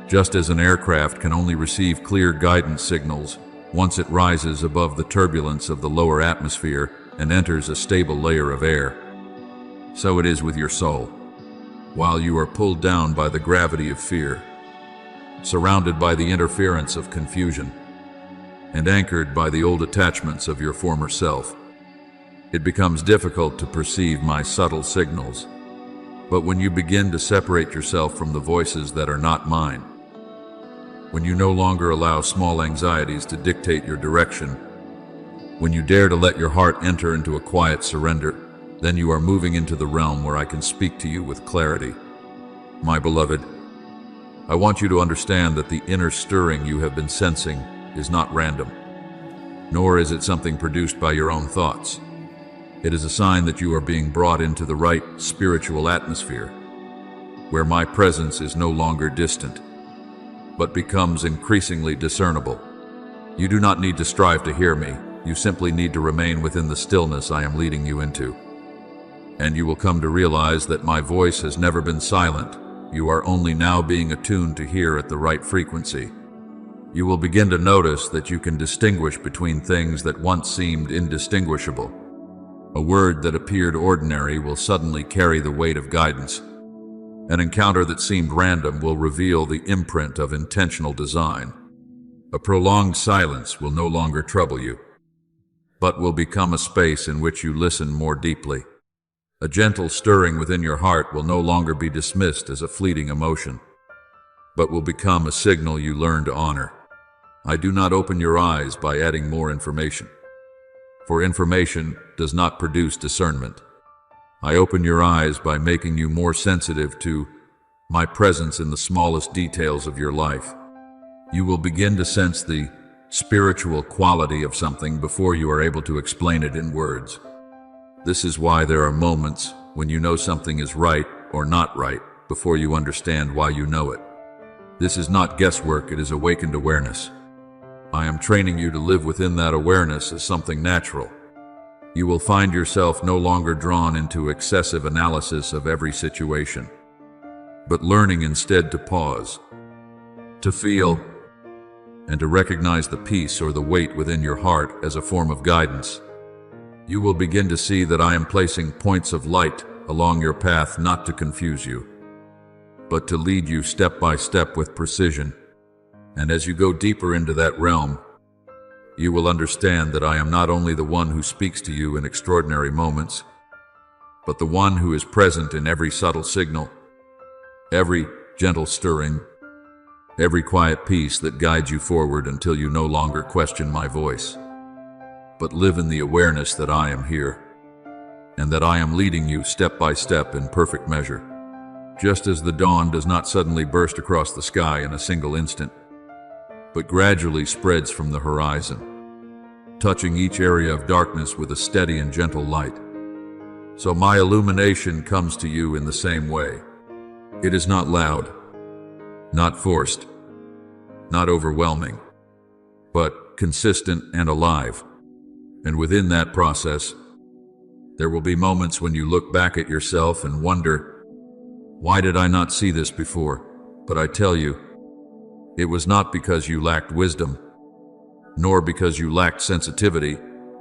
A: Just as an aircraft can only receive clear guidance signals once it rises above the turbulence of the lower atmosphere and enters a stable layer of air, so it is with your soul. While you are pulled down by the gravity of fear, surrounded by the interference of confusion, and anchored by the old attachments of your former self, it becomes difficult to perceive my subtle signals. But when you begin to separate yourself from the voices that are not mine, when you no longer allow small anxieties to dictate your direction, when you dare to let your heart enter into a quiet surrender, then you are moving into the realm where I can speak to you with clarity. My beloved, I want you to understand that the inner stirring you have been sensing is not random, nor is it something produced by your own thoughts. It is a sign that you are being brought into the right spiritual atmosphere, where my presence is no longer distant, but becomes increasingly discernible. You do not need to strive to hear me. You simply need to remain within the stillness I am leading you into. And you will come to realize that my voice has never been silent. You are only now being attuned to hear at the right frequency. You will begin to notice that you can distinguish between things that once seemed indistinguishable. A word that appeared ordinary will suddenly carry the weight of guidance. An encounter that seemed random will reveal the imprint of intentional design. A prolonged silence will no longer trouble you, but will become a space in which you listen more deeply. A gentle stirring within your heart will no longer be dismissed as a fleeting emotion, but will become a signal you learn to honor. I do not open your eyes by adding more information, for information does not produce discernment. I open your eyes by making you more sensitive to my presence in the smallest details of your life. You will begin to sense the spiritual quality of something before you are able to explain it in words. This is why there are moments when you know something is right or not right before you understand why you know it. This is not guesswork, it is awakened awareness. I am training you to live within that awareness as something natural. You will find yourself no longer drawn into excessive analysis of every situation, but learning instead to pause, to feel, and to recognize the peace or the weight within your heart as a form of guidance. You will begin to see that I am placing points of light along your path not to confuse you, but to lead you step by step with precision. And as you go deeper into that realm, you will understand that I am not only the one who speaks to you in extraordinary moments, but the one who is present in every subtle signal, every gentle stirring, every quiet peace that guides you forward until you no longer question my voice, but live in the awareness that I am here, and that I am leading you step by step in perfect measure. just as the dawn does not suddenly burst across the sky in a single instant, but gradually spreads from the horizon, touching each area of darkness with a steady and gentle light. So my illumination comes to you in the same way. It is not loud, not forced, not overwhelming, but consistent and alive. And within that process, there will be moments when you look back at yourself and wonder, why did I not see this before? But I tell you, it was not because you lacked wisdom, nor because you lacked sensitivity.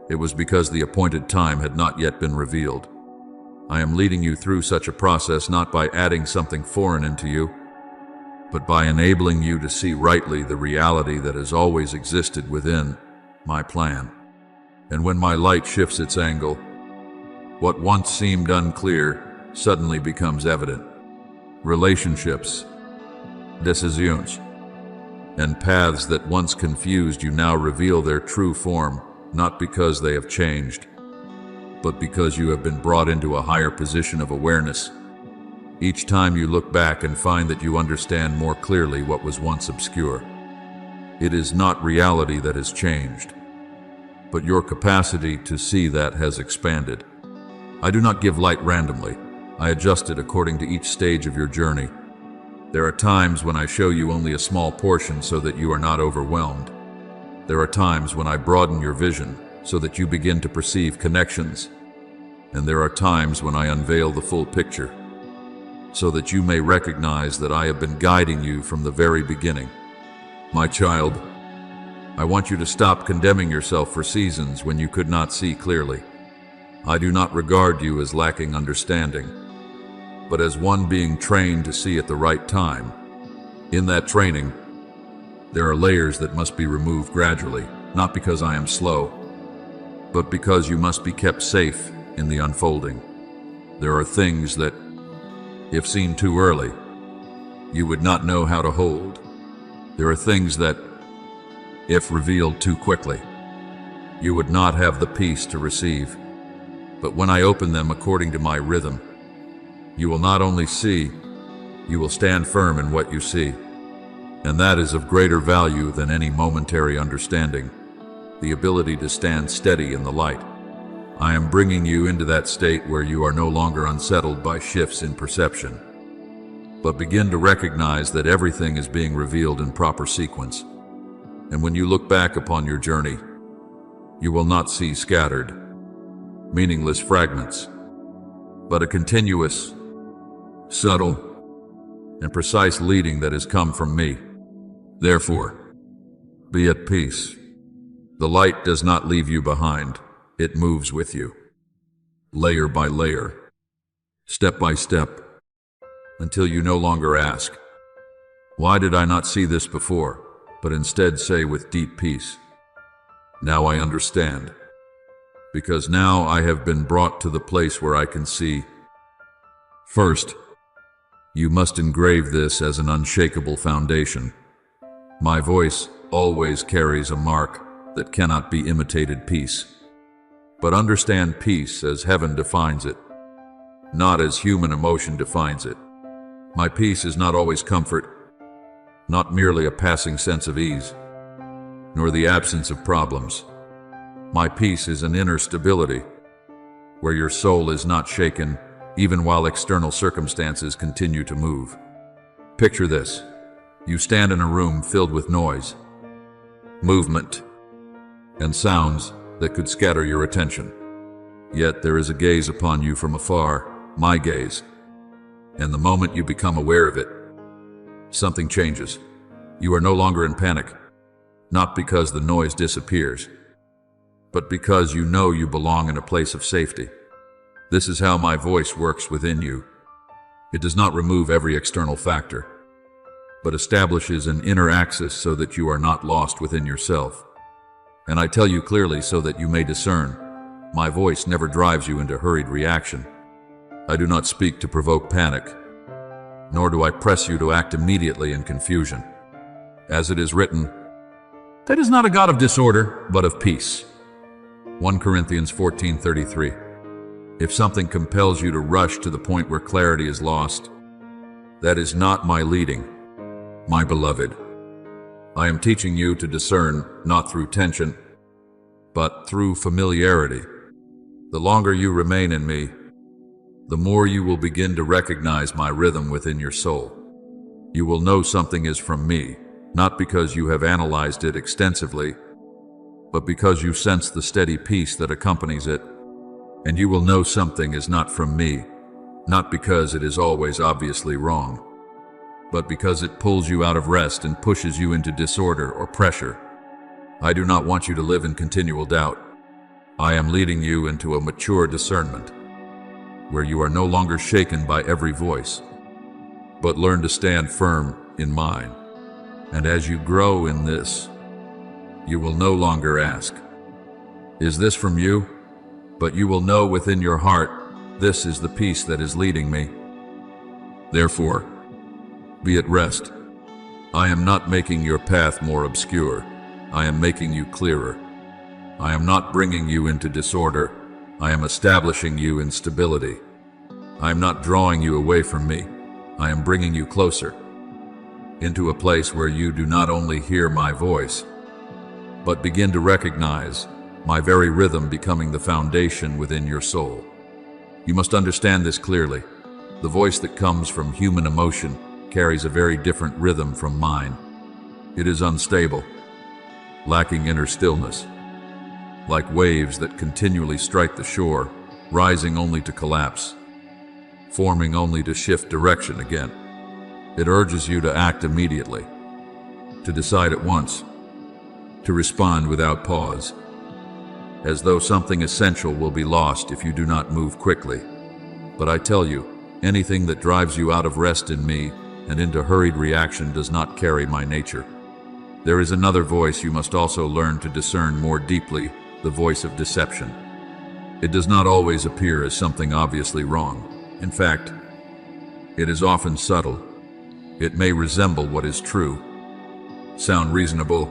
A: It was because the appointed time had not yet been revealed. I am leading you through such a process not by adding something foreign into you, but by enabling you to see rightly the reality that has always existed within my plan. And when my light shifts its angle, what once seemed unclear suddenly becomes evident. Relationships, decisions, and paths that once confused you now reveal their true form, not because they have changed, but because you have been brought into a higher position of awareness. Each time you look back and find that you understand more clearly what was once obscure. It is not reality that has changed, but your capacity to see that has expanded. I do not give light randomly. I adjust it according to each stage of your journey. There are times when I show you only a small portion so that you are not overwhelmed. There are times when I broaden your vision so that you begin to perceive connections. And there are times when I unveil the full picture so that you may recognize that I have been guiding you from the very beginning. My child, I want you to stop condemning yourself for seasons when you could not see clearly. I do not regard you as lacking understanding, but as one being trained to see at the right time. In that training, there are layers that must be removed gradually, not because I am slow, but because you must be kept safe in the unfolding. There are things that, if seen too early, you would not know how to hold. There are things that, if revealed too quickly, you would not have the peace to receive. But when I open them according to my rhythm, you will not only see, you will stand firm in what you see. And that is of greater value than any momentary understanding, the ability to stand steady in the light. I am bringing you into that state where you are no longer unsettled by shifts in perception, but begin to recognize that everything is being revealed in proper sequence. And when you look back upon your journey, you will not see scattered, meaningless fragments, but a continuous, subtle, and precise leading that has come from me. Therefore, be at peace. The light does not leave you behind. It moves with you, layer by layer, step by step, until you no longer ask, why did I not see this before? But instead say with deep peace, now I understand, because now I have been brought to the place where I can see. First, you must engrave this as an unshakable foundation. My voice always carries a mark that cannot be imitated peace. But understand peace as heaven defines it, not as human emotion defines it. My peace is not always comfort, not merely a passing sense of ease, nor the absence of problems. My peace is an inner stability, where your soul is not shaken, even while external circumstances continue to move. Picture this. You stand in a room filled with noise, movement, and sounds that could scatter your attention. Yet there is a gaze upon you from afar, my gaze. And the moment you become aware of it, something changes. You are no longer in panic, not because the noise disappears, but because you know you belong in a place of safety. This is how my voice works within you. It does not remove every external factor, but establishes an inner axis so that you are not lost within yourself. And I tell you clearly so that you may discern. My voice never drives you into hurried reaction. I do not speak to provoke panic, nor do I press you to act immediately in confusion. As it is written, that is not a God of disorder, but of peace. 1 Corinthians 14:33. If something compels you to rush to the point where clarity is lost, That is not my leading, my beloved. I am teaching you to discern not through tension, but through familiarity. The longer you remain in me, the more you will begin to recognize my rhythm within your soul. You will know something is from me, not because you have analyzed it extensively, but because you sense the steady peace that accompanies it. And you will know something is not from me, not because it is always obviously wrong, but because it pulls you out of rest and pushes you into disorder or pressure. I do not want you to live in continual doubt. I am leading you into a mature discernment, where you are no longer shaken by every voice, but learn to stand firm in mine. And as you grow in this, you will no longer ask, "Is this from you?" But you will know within your heart, this is the peace that is leading me. Therefore, be at rest. I am not making your path more obscure. I am making you clearer. I am not bringing you into disorder. I am establishing you in stability. I am not drawing you away from me. I am bringing you closer, into a place where you do not only hear my voice, but begin to recognize my very rhythm becoming the foundation within your soul. You must understand this clearly. The voice that comes from human emotion carries a very different rhythm from mine. It is unstable, lacking inner stillness, like waves that continually strike the shore, rising only to collapse, forming only to shift direction again. It urges you to act immediately, to decide at once, to respond without pause, as though something essential will be lost if you do not move quickly. But I tell you, anything that drives you out of rest in me and into hurried reaction does not carry my nature. There is another voice you must also learn to discern more deeply, the voice of deception. It does not always appear as something obviously wrong. In fact, it is often subtle. It may resemble what is true, sound reasonable,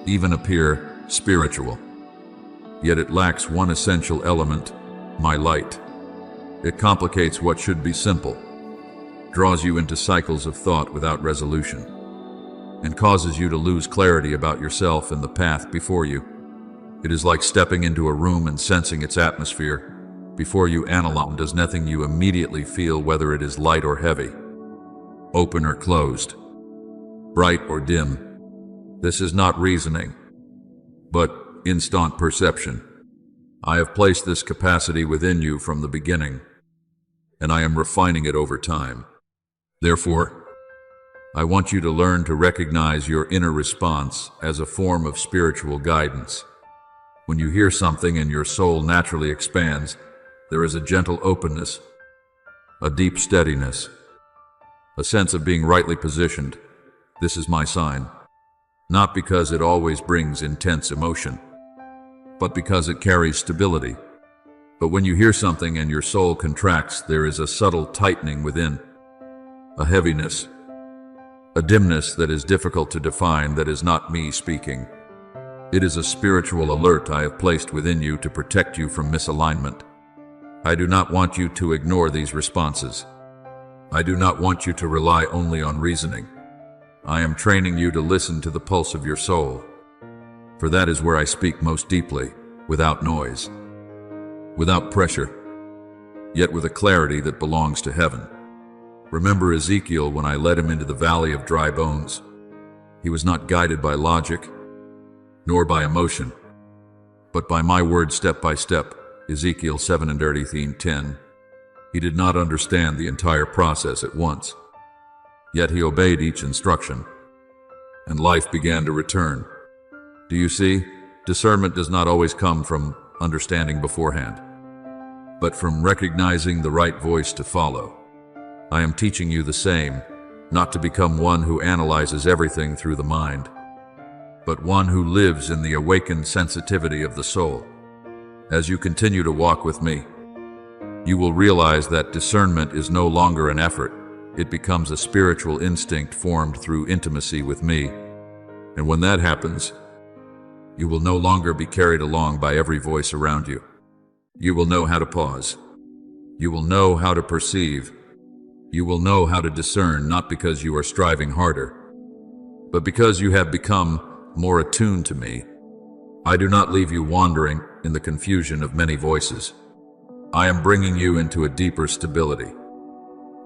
A: even appear spiritual. Yet it lacks one essential element, my light. It complicates what should be simple, draws you into cycles of thought without resolution, and causes you to lose clarity about yourself and the path before you. It is like stepping into a room and sensing its atmosphere. Before you analyze, does nothing you immediately feel whether it is light or heavy, open or closed, bright or dim. This is not reasoning, but instant perception. I have placed this capacity within you from the beginning, and I am refining it over time. Therefore, I want you to learn to recognize your inner response as a form of spiritual guidance. When you hear something and your soul naturally expands, there is a gentle openness, a deep steadiness, a sense of being rightly positioned. This is my sign, not because it always brings intense emotion, but because it carries stability. But when you hear something and your soul contracts, there is a subtle tightening within, a heaviness, a dimness that is difficult to define, that is not me speaking. It is a spiritual alert I have placed within you to protect you from misalignment. I do not want you to ignore these responses. I do not want you to rely only on reasoning. I am training you to listen to the pulse of your soul, for that is where I speak most deeply, without noise, without pressure, yet with a clarity that belongs to heaven. Remember Ezekiel when I led him into the valley of dry bones. He was not guided by logic, nor by emotion, but by my word step by step. Ezekiel 7:10. He did not understand the entire process at once, yet he obeyed each instruction, and life began to return. Do you see? Discernment does not always come from understanding beforehand, but from recognizing the right voice to follow. I am teaching you the same, not to become one who analyzes everything through the mind, but one who lives in the awakened sensitivity of the soul. As you continue to walk with me, you will realize that discernment is no longer an effort. It becomes a spiritual instinct formed through intimacy with me. And when that happens, you will no longer be carried along by every voice around you. You will know how to pause. You will know how to perceive. You will know how to discern, not because you are striving harder, but because you have become more attuned to me. I do not leave you wandering in the confusion of many voices. I am bringing you into a deeper stability,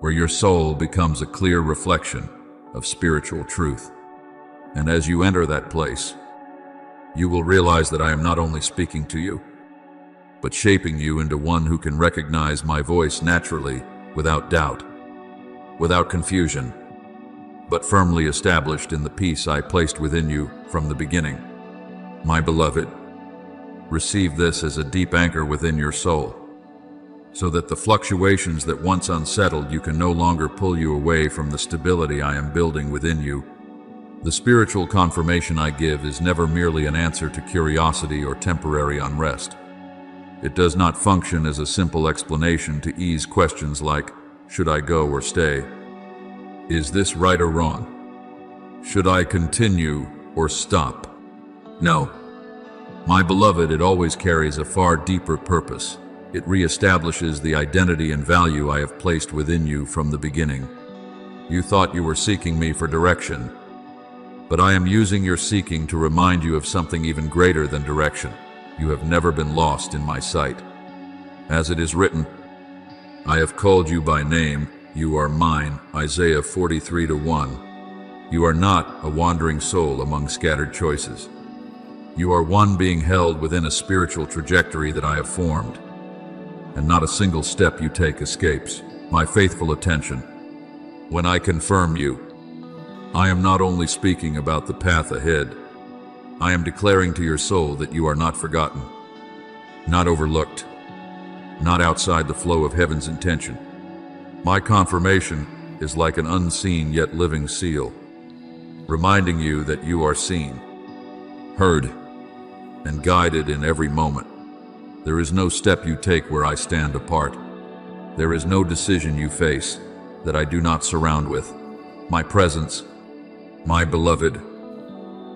A: where your soul becomes a clear reflection of spiritual truth. And as you enter that place, you will realize that I am not only speaking to you, but shaping you into one who can recognize my voice naturally, without doubt, without confusion, but firmly established in the peace I placed within you from the beginning. My beloved, receive this as a deep anchor within your soul, so that the fluctuations that once unsettled you can no longer pull you away from the stability I am building within you. The spiritual confirmation I give is never merely an answer to curiosity or temporary unrest. It does not function as a simple explanation to ease questions like, should I go or stay? Is this right or wrong? Should I continue or stop? No. My beloved, it always carries a far deeper purpose. It reestablishes the identity and value I have placed within you from the beginning. You thought you were seeking me for direction, but I am using your seeking to remind you of something even greater than direction. You have never been lost in my sight. As it is written, I have called you by name, you are mine, Isaiah 43:1. You are not a wandering soul among scattered choices. You are one being held within a spiritual trajectory that I have formed, and not a single step you take escapes my faithful attention. When I confirm you, I am not only speaking about the path ahead, I am declaring to your soul that you are not forgotten, not overlooked, not outside the flow of heaven's intention. My confirmation is like an unseen yet living seal, reminding you that you are seen, heard, and guided in every moment. There is no step you take where I stand apart. There is no decision you face that I do not surround with my presence. My beloved,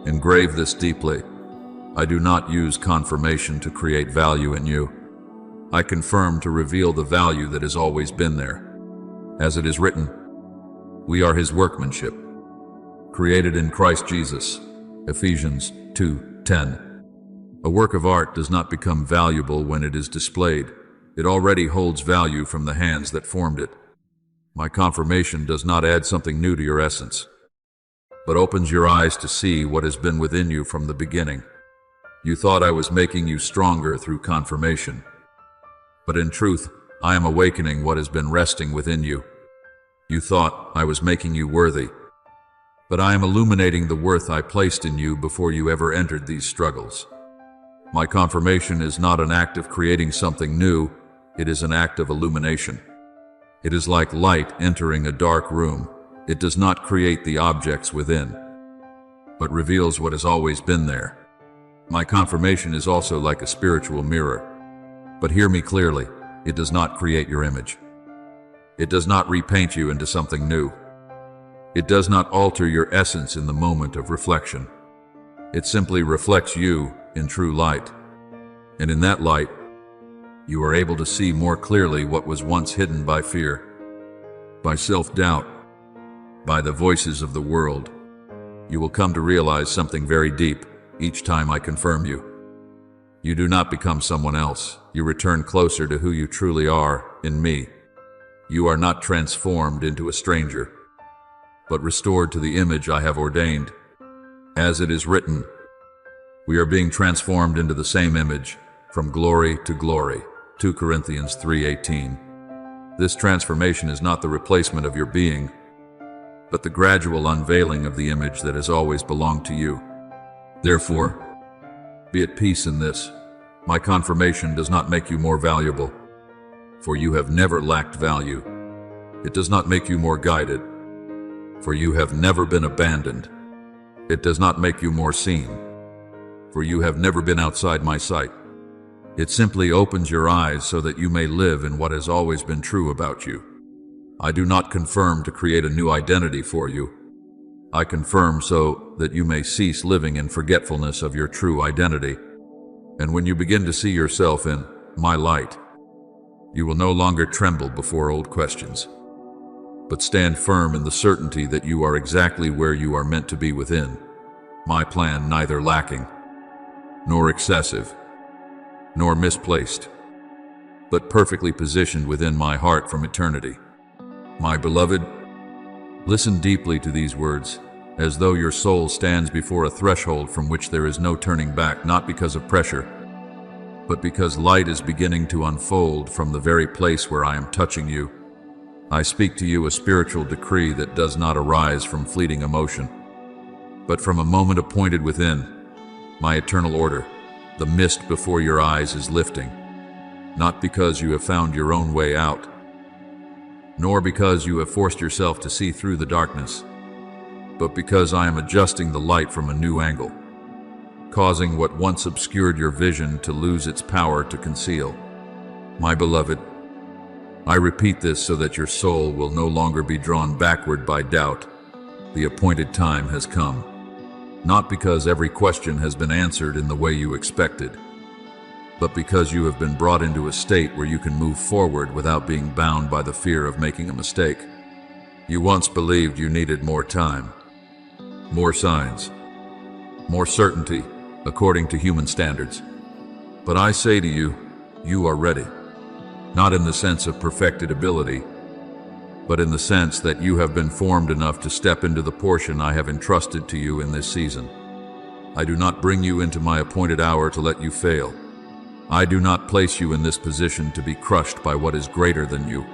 A: engrave this deeply. I do not use confirmation to create value in you. I confirm to reveal the value that has always been there. As it is written, we are his workmanship, created in Christ Jesus, Ephesians 2:10. A work of art does not become valuable when it is displayed. It already holds value from the hands that formed it. My confirmation does not add something new to your essence, but opens your eyes to see what has been within you from the beginning. You thought I was making you stronger through confirmation, but in truth, I am awakening what has been resting within you. You thought I was making you worthy, but I am illuminating the worth I placed in you before you ever entered these struggles. My confirmation is not an act of creating something new, it is an act of illumination. It is like light entering a dark room. It does not create the objects within, but reveals what has always been there. My confirmation is also like a spiritual mirror. But hear me clearly, it does not create your image. It does not repaint you into something new. It does not alter your essence in the moment of reflection. It simply reflects you in true light. And in that light, you are able to see more clearly what was once hidden by fear, by self-doubt, by the voices of the world. You will come to realize something very deep each time I confirm you. You do not become someone else. You return closer to who you truly are in me. You are not transformed into a stranger, but restored to the image I have ordained. As it is written, we are being transformed into the same image, from glory to glory. 2 Corinthians 3:18. This transformation is not the replacement of your being, but the gradual unveiling of the image that has always belonged to you. Therefore, be at peace in this. My confirmation does not make you more valuable, for you have never lacked value. It does not make you more guided, for you have never been abandoned. It does not make you more seen, for you have never been outside my sight. It simply opens your eyes so that you may live in what has always been true about you. I do not confirm to create a new identity for you. I confirm so that you may cease living in forgetfulness of your true identity. And when you begin to see yourself in my light, you will no longer tremble before old questions. but stand firm in the certainty that you are exactly where you are meant to be within my plan, neither lacking, nor excessive, nor misplaced, but perfectly positioned within my heart from eternity. My beloved, listen deeply to these words, as though your soul stands before a threshold from which there is no turning back, not because of pressure, but because light is beginning to unfold from the very place where I am touching you. I speak to you a spiritual decree that does not arise from fleeting emotion, but from a moment appointed within my eternal order. The mist before your eyes is lifting, not because you have found your own way out, nor because you have forced yourself to see through the darkness, but because I am adjusting the light from a new angle, causing what once obscured your vision to lose its power to conceal. My beloved, I repeat this so that your soul will no longer be drawn backward by doubt. The appointed time has come, not because every question has been answered in the way you expected, but because you have been brought into a state where you can move forward without being bound by the fear of making a mistake. You once believed you needed more time, more signs, more certainty, according to human standards. But I say to you, you are ready, not in the sense of perfected ability, but in the sense that you have been formed enough to step into the portion I have entrusted to you in this season. I do not bring you into my appointed hour to let you fail. I do not place you in this position to be crushed by what is greater than you.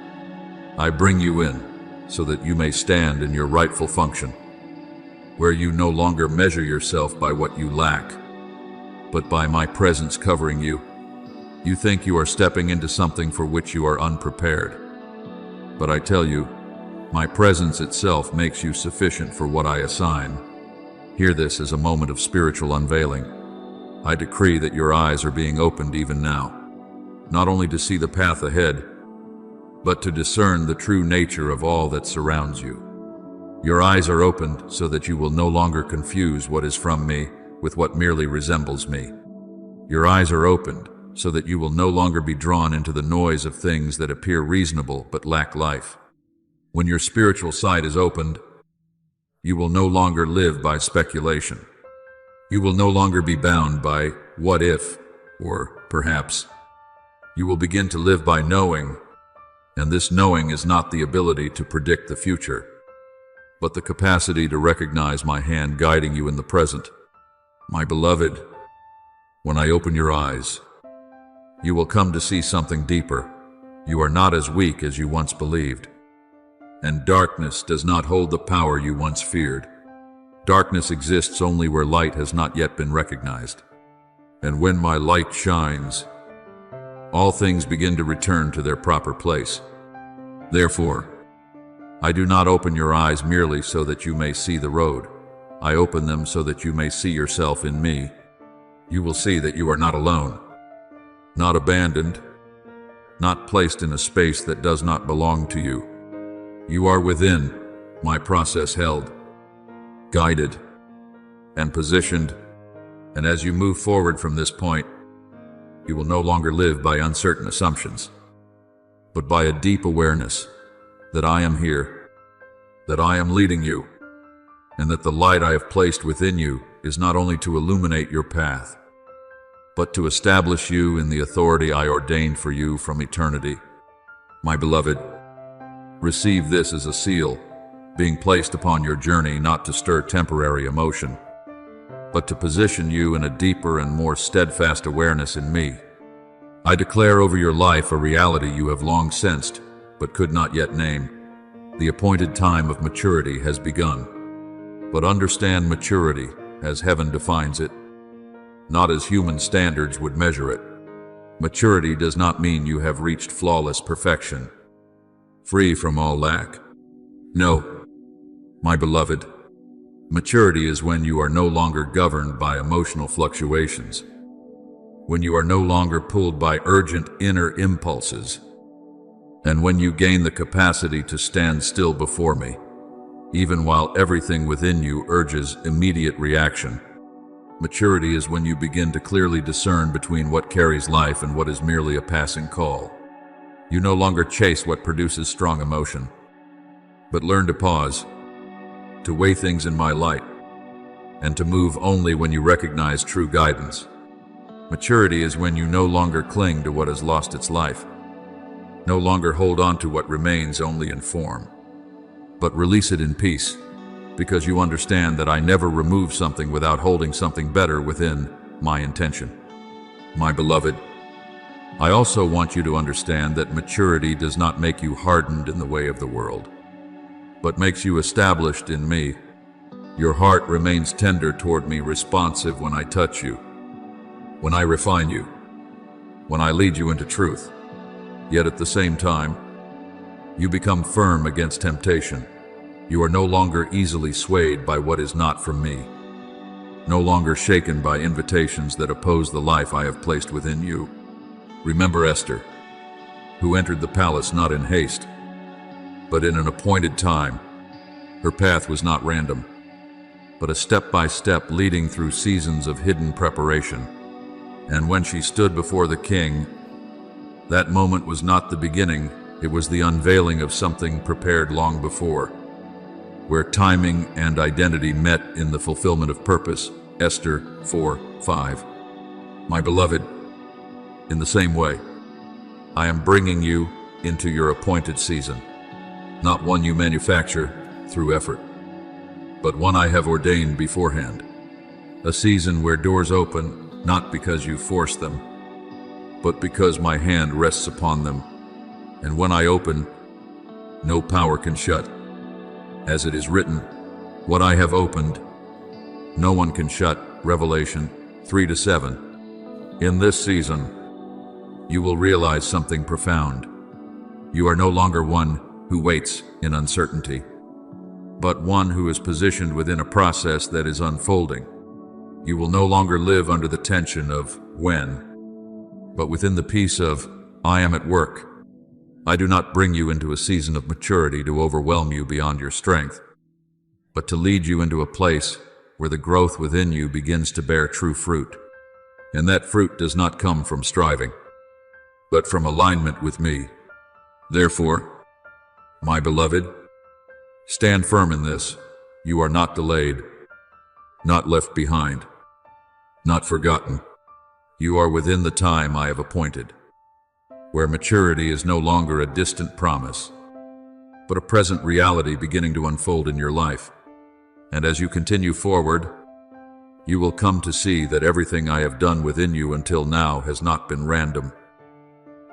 A: I bring you in so that you may stand in your rightful function, where you no longer measure yourself by what you lack, but by my presence covering you. You think you are stepping into something for which you are unprepared. But I tell you, my presence itself makes you sufficient for what I assign. Hear this as a moment of spiritual unveiling. I decree that your eyes are being opened even now, not only to see the path ahead, but to discern the true nature of all that surrounds you. Your eyes are opened so that you will no longer confuse what is from me with what merely resembles me. Your eyes are opened so that you will no longer be drawn into the noise of things that appear reasonable but lack life. When your spiritual sight is opened, you will no longer live by speculation. You will no longer be bound by what if, or perhaps. You will begin to live by knowing, and this knowing is not the ability to predict the future, but the capacity to recognize my hand guiding you in the present. My beloved, when I open your eyes, you will come to see something deeper. You are not as weak as you once believed, and darkness does not hold the power you once feared. Darkness exists only where light has not yet been recognized. And when my light shines, all things begin to return to their proper place. Therefore, I do not open your eyes merely so that you may see the road. I open them so that you may see yourself in me. You will see that you are not alone, not abandoned, not placed in a space that does not belong to you. You are within my process, held, guided, and positioned, and as you move forward from this point, you will no longer live by uncertain assumptions, but by a deep awareness that I am here, that I am leading you, and that the light I have placed within you is not only to illuminate your path, but to establish you in the authority I ordained for you from eternity. My beloved, receive this as a seal, being placed upon your journey not to stir temporary emotion, but to position you in a deeper and more steadfast awareness in me. I declare over your life a reality you have long sensed, but could not yet name. The appointed time of maturity has begun. But understand maturity as heaven defines it, not as human standards would measure it. Maturity does not mean you have reached flawless perfection, free from all lack. No, my beloved, maturity is when you are no longer governed by emotional fluctuations, when you are no longer pulled by urgent inner impulses, and when you gain the capacity to stand still before me, even while everything within you urges immediate reaction. Maturity is when you begin to clearly discern between what carries life and what is merely a passing call. You no longer chase what produces strong emotion, but learn to pause, to weigh things in my light, and to move only when you recognize true guidance. Maturity is when you no longer cling to what has lost its life, no longer hold on to what remains only in form, but release it in peace, because you understand that I never remove something without holding something better within my intention. My beloved, I also want you to understand that maturity does not make you hardened in the way of the world, but makes you established in me. Your heart remains tender toward me, responsive when I touch you, when I refine you, when I lead you into truth. Yet at the same time, you become firm against temptation. You are no longer easily swayed by what is not from me, no longer shaken by invitations that oppose the life I have placed within you. Remember Esther, who entered the palace not in haste, but in an appointed time. Her path was not random, but a step-by-step leading through seasons of hidden preparation. And when she stood before the king, that moment was not the beginning, it was the unveiling of something prepared long before, where timing and identity met in the fulfillment of purpose. Esther 4:5. My beloved, in the same way, I am bringing you into your appointed season, not one you manufacture through effort, but one I have ordained beforehand. A season where doors open, not because you force them, but because my hand rests upon them. And when I open, no power can shut. As it is written, what I have opened, no one can shut. Revelation 3-7. In this season, you will realize something profound. You are no longer one who waits in uncertainty, but one who is positioned within a process that is unfolding. You will no longer live under the tension of when, but within the peace of I am at work. I do not bring you into a season of maturity to overwhelm you beyond your strength, but to lead you into a place where the growth within you begins to bear true fruit. And that fruit does not come from striving, but from alignment with me. Therefore, my beloved, stand firm in this. You are not delayed, not left behind, not forgotten. You are within the time I have appointed, where maturity is no longer a distant promise, but a present reality beginning to unfold in your life. And as you continue forward, you will come to see that everything I have done within you until now has not been random,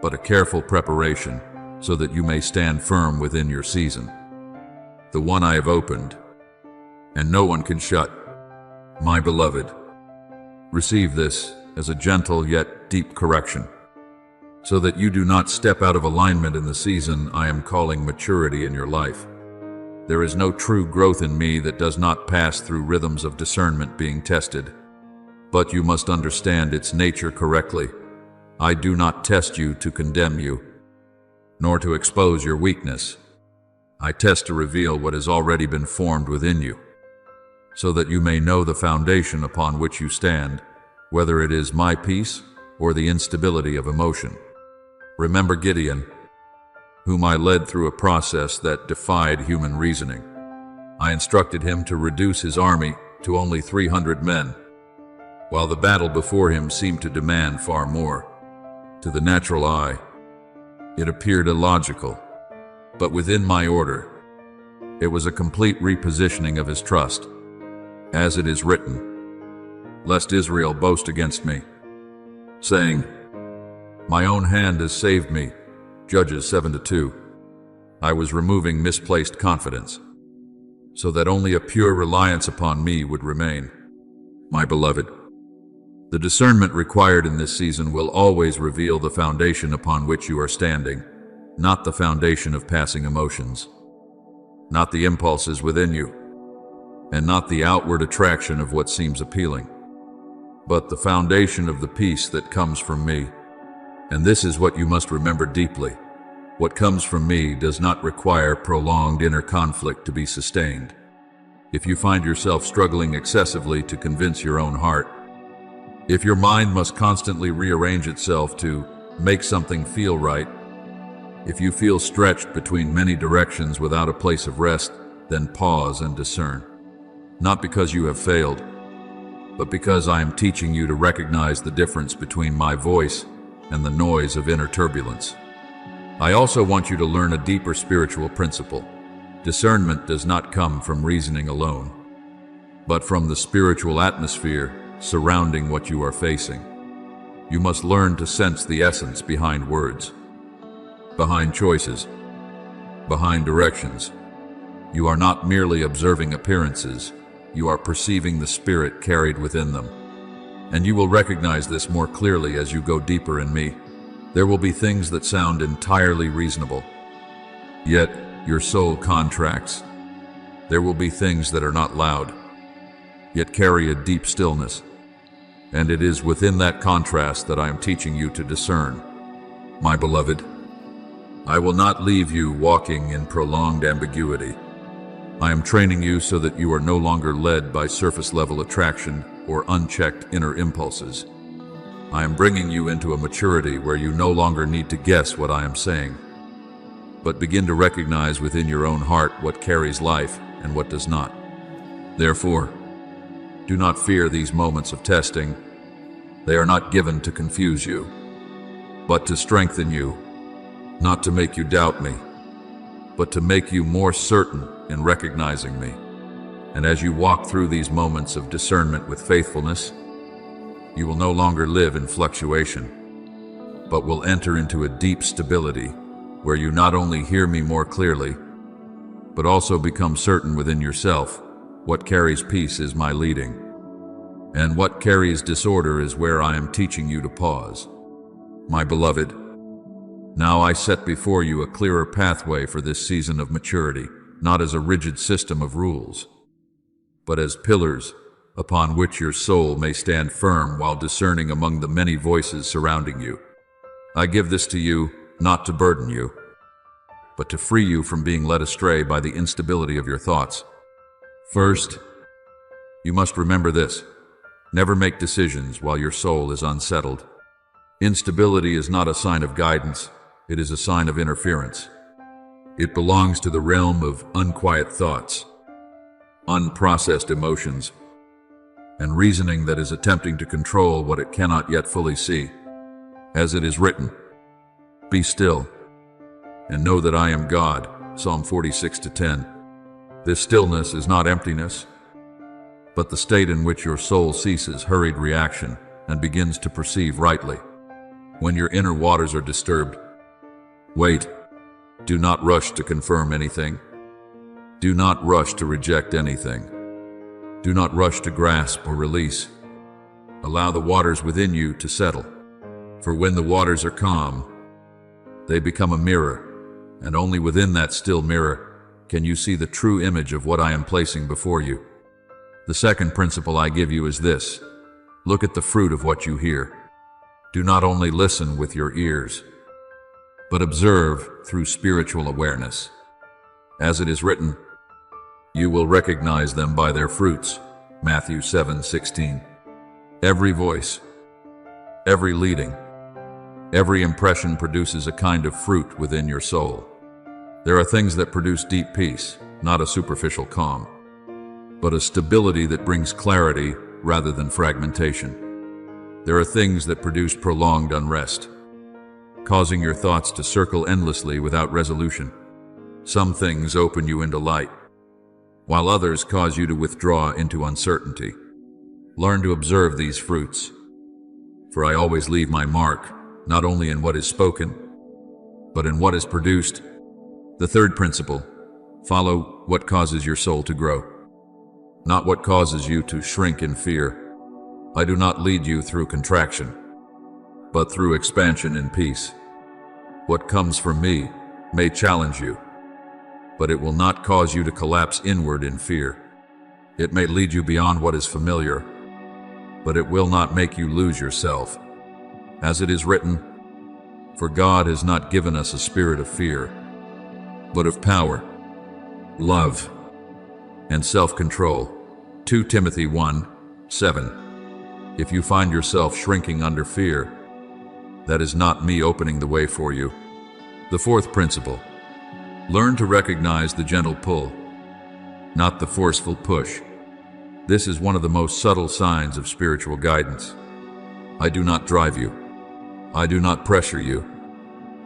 A: but a careful preparation so that you may stand firm within your season, the one I have opened, and no one can shut. My beloved, receive this as a gentle yet deep correction, so that you do not step out of alignment in the season I am calling maturity in your life. There is no true growth in me that does not pass through rhythms of discernment being tested, but you must understand its nature correctly. I do not test you to condemn you, nor to expose your weakness. I test to reveal what has already been formed within you, so that you may know the foundation upon which you stand, whether it is my peace or the instability of emotion. Remember Gideon, whom I led through a process that defied human reasoning. I instructed him to reduce his army to only 300 men, while the battle before him seemed to demand far more. To the natural eye, it appeared illogical, but within my order, it was a complete repositioning of his trust. As it is written, lest Israel boast against me, saying, my own hand has saved me. Judges 7-2. I was removing misplaced confidence, so that only a pure reliance upon me would remain. My beloved, the discernment required in this season will always reveal the foundation upon which you are standing, not the foundation of passing emotions, not the impulses within you, and not the outward attraction of what seems appealing, but the foundation of the peace that comes from me. And this is what you must remember deeply. What comes from me does not require prolonged inner conflict to be sustained. If you find yourself struggling excessively to convince your own heart, if your mind must constantly rearrange itself to make something feel right, If you feel stretched between many directions without a place of rest, then pause and discern. Not because you have failed, but because I am teaching you to recognize the difference between my voice and the noise of inner turbulence. I also want you to learn a deeper spiritual principle. Discernment does not come from reasoning alone, but from the spiritual atmosphere surrounding what you are facing. You must learn to sense the essence behind words, behind choices, behind directions. You are not merely observing appearances, you are perceiving the spirit carried within them. And you will recognize this more clearly as you go deeper in me. There will be things that sound entirely reasonable, yet your soul contracts. There will be things that are not loud, yet carry a deep stillness. And it is within that contrast that I am teaching you to discern. My beloved, I will not leave you walking in prolonged ambiguity. I am training you so that you are no longer led by surface-level attraction or unchecked inner impulses. I am bringing you into a maturity where you no longer need to guess what I am saying, but begin to recognize within your own heart what carries life and what does not. Therefore, do not fear these moments of testing. They are not given to confuse you, but to strengthen you, not to make you doubt me, but to make you more certain in recognizing me. And as you walk through these moments of discernment with faithfulness, you will no longer live in fluctuation, but will enter into a deep stability where you not only hear me more clearly, but also become certain within yourself what carries peace is my leading, and what carries disorder is where I am teaching you to pause. My beloved, now I set before you a clearer pathway for this season of maturity, not as a rigid system of rules, but as pillars upon which your soul may stand firm while discerning among the many voices surrounding you. I give this to you not to burden you, but to free you from being led astray by the instability of your thoughts. First, you must remember this: never make decisions while your soul is unsettled. Instability is not a sign of guidance, it is a sign of interference. It belongs to the realm of unquiet thoughts, unprocessed emotions, and reasoning that is attempting to control what it cannot yet fully see. As it is written, "Be still, and know that I am God," Psalm 46:10. This stillness is not emptiness, but the state in which your soul ceases hurried reaction and begins to perceive rightly. When your inner waters are disturbed, wait. Do not rush to confirm anything. Do not rush to reject anything. Do not rush to grasp or release. Allow the waters within you to settle. For when the waters are calm, they become a mirror, and only within that still mirror can you see the true image of what I am placing before you. The second principle I give you is this: look at the fruit of what you hear. Do not only listen with your ears, but observe through spiritual awareness. As it is written, "You will recognize them by their fruits," Matthew 7:16. Every voice, every leading, every impression produces a kind of fruit within your soul. There are things that produce deep peace, not a superficial calm, but a stability that brings clarity rather than fragmentation. There are things that produce prolonged unrest, causing your thoughts to circle endlessly without resolution. Some things open you into light, while others cause you to withdraw into uncertainty. Learn to observe these fruits, for I always leave my mark, not only in what is spoken, but in what is produced. The third principle: follow what causes your soul to grow, not what causes you to shrink in fear. I do not lead you through contraction, but through expansion in peace. What comes from me may challenge you, but it will not cause you to collapse inward in fear. It may lead you beyond what is familiar, but it will not make you lose yourself. As it is written, "For God has not given us a spirit of fear, but of power, love, and self-control." 2 Timothy 1:7. If you find yourself shrinking under fear, that is not me opening the way for you. The fourth principle: learn to recognize the gentle pull, not the forceful push. This is one of the most subtle signs of spiritual guidance. I do not drive you. I do not pressure you.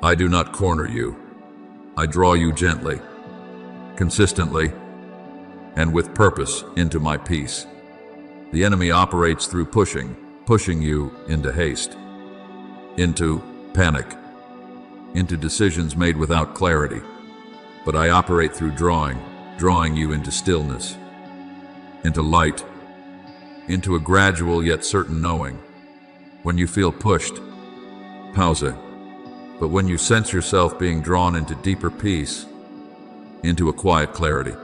A: I do not corner you. I draw you gently, consistently, and with purpose into my peace. The enemy operates through pushing you into haste, into panic, into decisions made without clarity. But I operate through drawing you into stillness, into light, into a gradual yet certain knowing. When you feel pushed, pause it. But when you sense yourself being drawn into deeper peace, into a quiet clarity,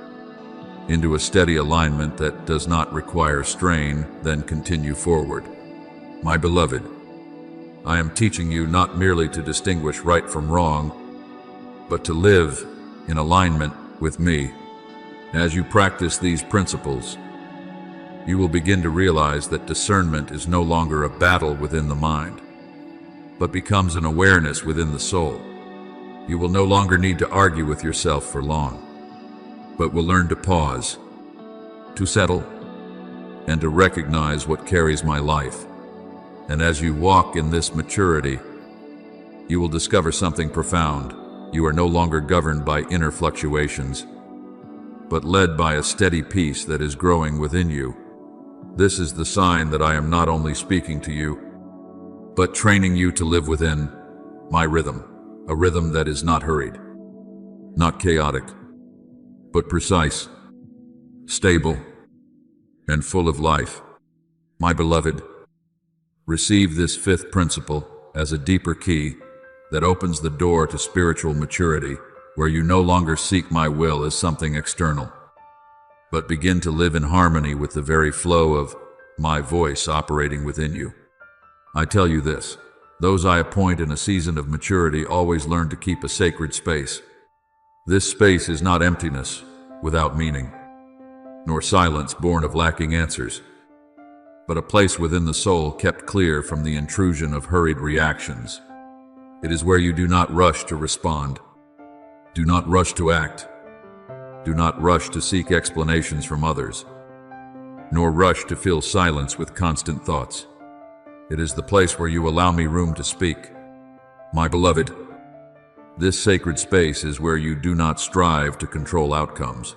A: into a steady alignment that does not require strain, then continue forward. My beloved, I am teaching you not merely to distinguish right from wrong, but to live in alignment with me. As you practice these principles, you will begin to realize that discernment is no longer a battle within the mind, but becomes an awareness within the soul. You will no longer need to argue with yourself for long, but will learn to pause, to settle, and to recognize what carries my life. And as you walk in this maturity, you will discover something profound. You are no longer governed by inner fluctuations, but led by a steady peace that is growing within you. This is the sign that I am not only speaking to you, but training you to live within my rhythm, a rhythm that is not hurried, not chaotic, but precise, stable, and full of life. My beloved, receive this fifth principle as a deeper key that opens the door to spiritual maturity, where you no longer seek my will as something external, but begin to live in harmony with the very flow of my voice operating within you. I tell you this, those I appoint in a season of maturity always learn to keep a sacred space. This space is not emptiness without meaning, nor silence born of lacking answers, but a place within the soul kept clear from the intrusion of hurried reactions. It is where you do not rush to respond, do not rush to act, do not rush to seek explanations from others, nor rush to fill silence with constant thoughts. It is the place where you allow me room to speak. My beloved, this sacred space is where you do not strive to control outcomes,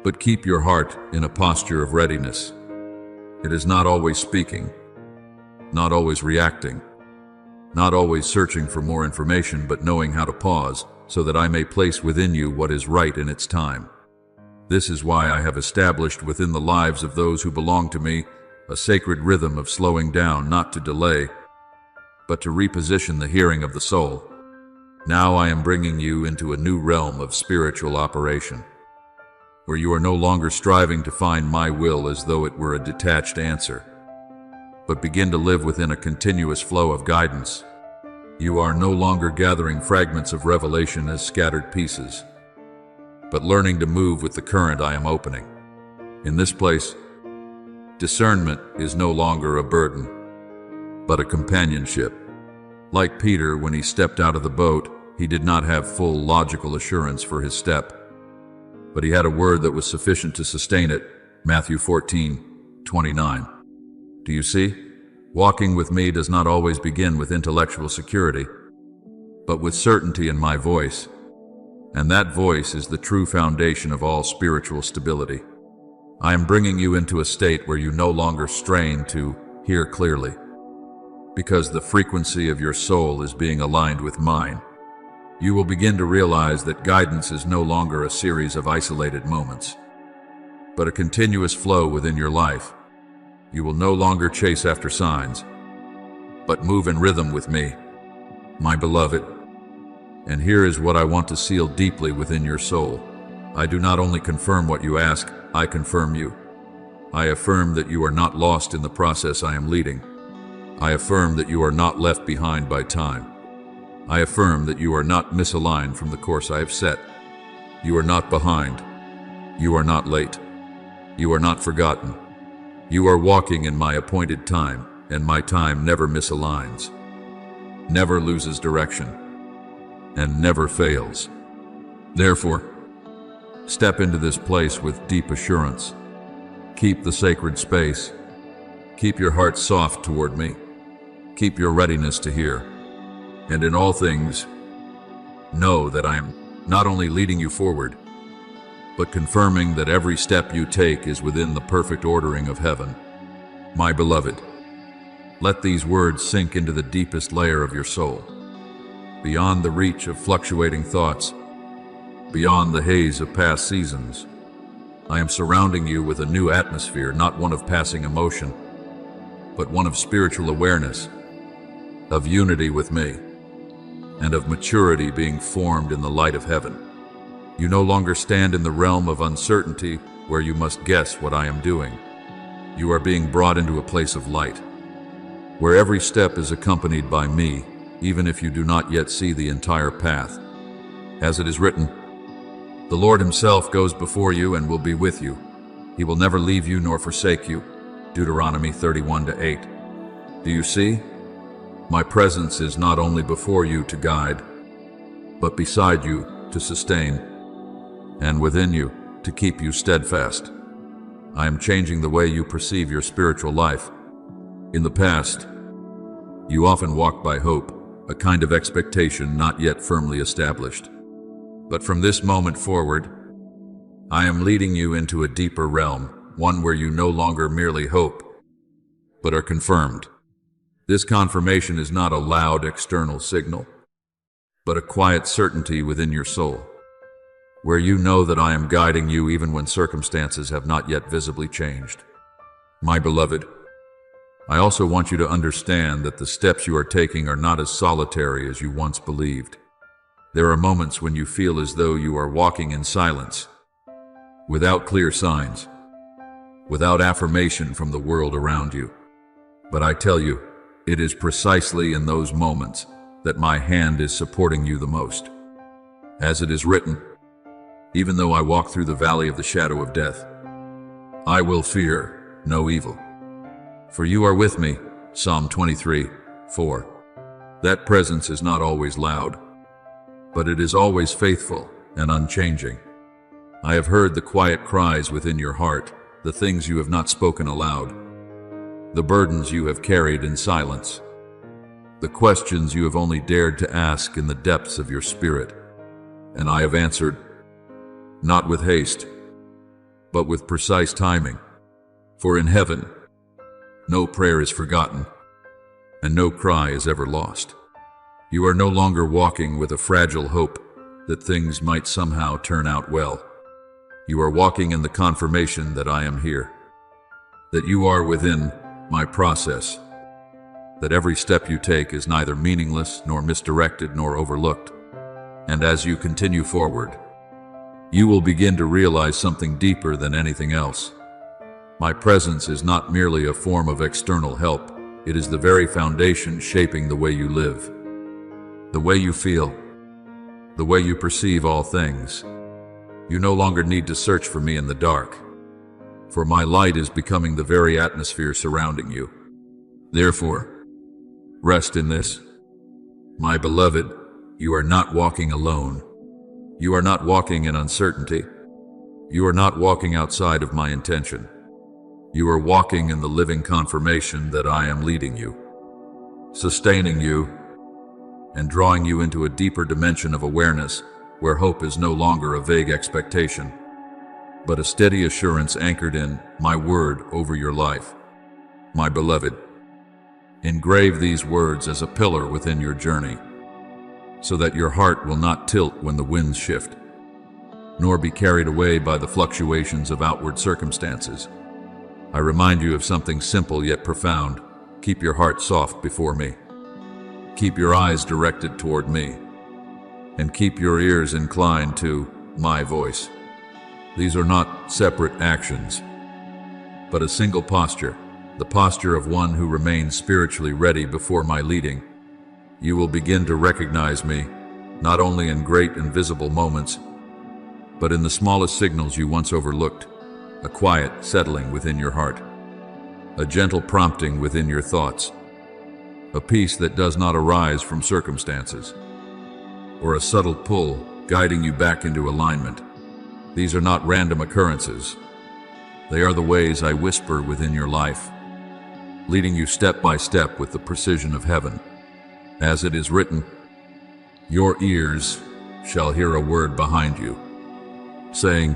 A: but keep your heart in a posture of readiness. It is not always speaking, not always reacting, not always searching for more information, but knowing how to pause so that I may place within you what is right in its time. This is why I have established within the lives of those who belong to me a sacred rhythm of slowing down, not to delay, but to reposition the hearing of the soul. Now I am bringing you into a new realm of spiritual operation, where you are no longer striving to find my will as though it were a detached answer, but begin to live within a continuous flow of guidance. You are no longer gathering fragments of revelation as scattered pieces, but learning to move with the current I am opening. In this place, discernment is no longer a burden, but a companionship. Like Peter, when he stepped out of the boat, he did not have full logical assurance for his step, but he had a word that was sufficient to sustain it. Matthew 14:29. Do you see? Walking with me does not always begin with intellectual security, but with certainty in my voice, and that voice is the true foundation of all spiritual stability. I am bringing you into a state where you no longer strain to hear clearly, because the frequency of your soul is being aligned with mine. You will begin to realize that guidance is no longer a series of isolated moments, but a continuous flow within your life. You will no longer chase after signs, but move in rhythm with me, my beloved. And here is what I want to seal deeply within your soul. I do not only confirm what you ask, I confirm you. I affirm that you are not lost in the process I am leading. I affirm that you are not left behind by time. I affirm that you are not misaligned from the course I have set. You are not behind. You are not late. You are not forgotten. You are walking in my appointed time, and my time never misaligns, never loses direction, and never fails. Therefore, step into this place with deep assurance. Keep the sacred space. Keep your heart soft toward me. Keep your readiness to hear. And in all things, know that I am not only leading you forward, but confirming that every step you take is within the perfect ordering of heaven. My beloved, let these words sink into the deepest layer of your soul, beyond the reach of fluctuating thoughts, beyond the haze of past seasons. I am surrounding you with a new atmosphere, not one of passing emotion, but one of spiritual awareness, of unity with me, and of maturity being formed in the light of heaven. You no longer stand in the realm of uncertainty where you must guess what I am doing. You are being brought into a place of light, where every step is accompanied by me, even if you do not yet see the entire path. As it is written, the Lord himself goes before you and will be with you. He will never leave you nor forsake you. Deuteronomy 31:8. Do you see? My presence is not only before you to guide, but beside you to sustain, and within you to keep you steadfast. I am changing the way you perceive your spiritual life. In the past, you often walked by hope, a kind of expectation not yet firmly established. But from this moment forward, I am leading you into a deeper realm, one where you no longer merely hope, but are confirmed. This confirmation is not a loud external signal, but a quiet certainty within your soul, where you know that I am guiding you even when circumstances have not yet visibly changed. My beloved, I also want you to understand that the steps you are taking are not as solitary as you once believed. There are moments when you feel as though you are walking in silence, without clear signs, without affirmation from the world around you. But I tell you, it is precisely in those moments that my hand is supporting you the most. As it is written, even though I walk through the valley of the shadow of death, I will fear no evil. For you are with me, Psalm 23:4. That presence is not always loud, but it is always faithful and unchanging. I have heard the quiet cries within your heart, the things you have not spoken aloud, the burdens you have carried in silence, the questions you have only dared to ask in the depths of your spirit. And I have answered, not with haste, but with precise timing. For in heaven, no prayer is forgotten, and no cry is ever lost. You are no longer walking with a fragile hope that things might somehow turn out well. You are walking in the confirmation that I am here, that you are within my process, that every step you take is neither meaningless nor misdirected nor overlooked. And as you continue forward, you will begin to realize something deeper than anything else. My presence is not merely a form of external help, it is the very foundation shaping the way you live, the way you feel, the way you perceive all things. You no longer need to search for me in the dark, for my light is becoming the very atmosphere surrounding you. Therefore, rest in this. My beloved, you are not walking alone. You are not walking in uncertainty. You are not walking outside of my intention. You are walking in the living confirmation that I am leading you, sustaining you, and drawing you into a deeper dimension of awareness where hope is no longer a vague expectation, but a steady assurance anchored in my word over your life. My beloved, engrave these words as a pillar within your journey, so that your heart will not tilt when the winds shift, nor be carried away by the fluctuations of outward circumstances. I remind you of something simple yet profound. Keep your heart soft before me. Keep your eyes directed toward me, and keep your ears inclined to my voice. These are not separate actions, but a single posture, the posture of one who remains spiritually ready before my leading. You will begin to recognize me, not only in great and visible moments, but in the smallest signals you once overlooked, a quiet settling within your heart, a gentle prompting within your thoughts, a peace that does not arise from circumstances, or a subtle pull guiding you back into alignment. These are not random occurrences. They are the ways I whisper within your life, leading you step by step with the precision of heaven. As it is written, your ears shall hear a word behind you, saying,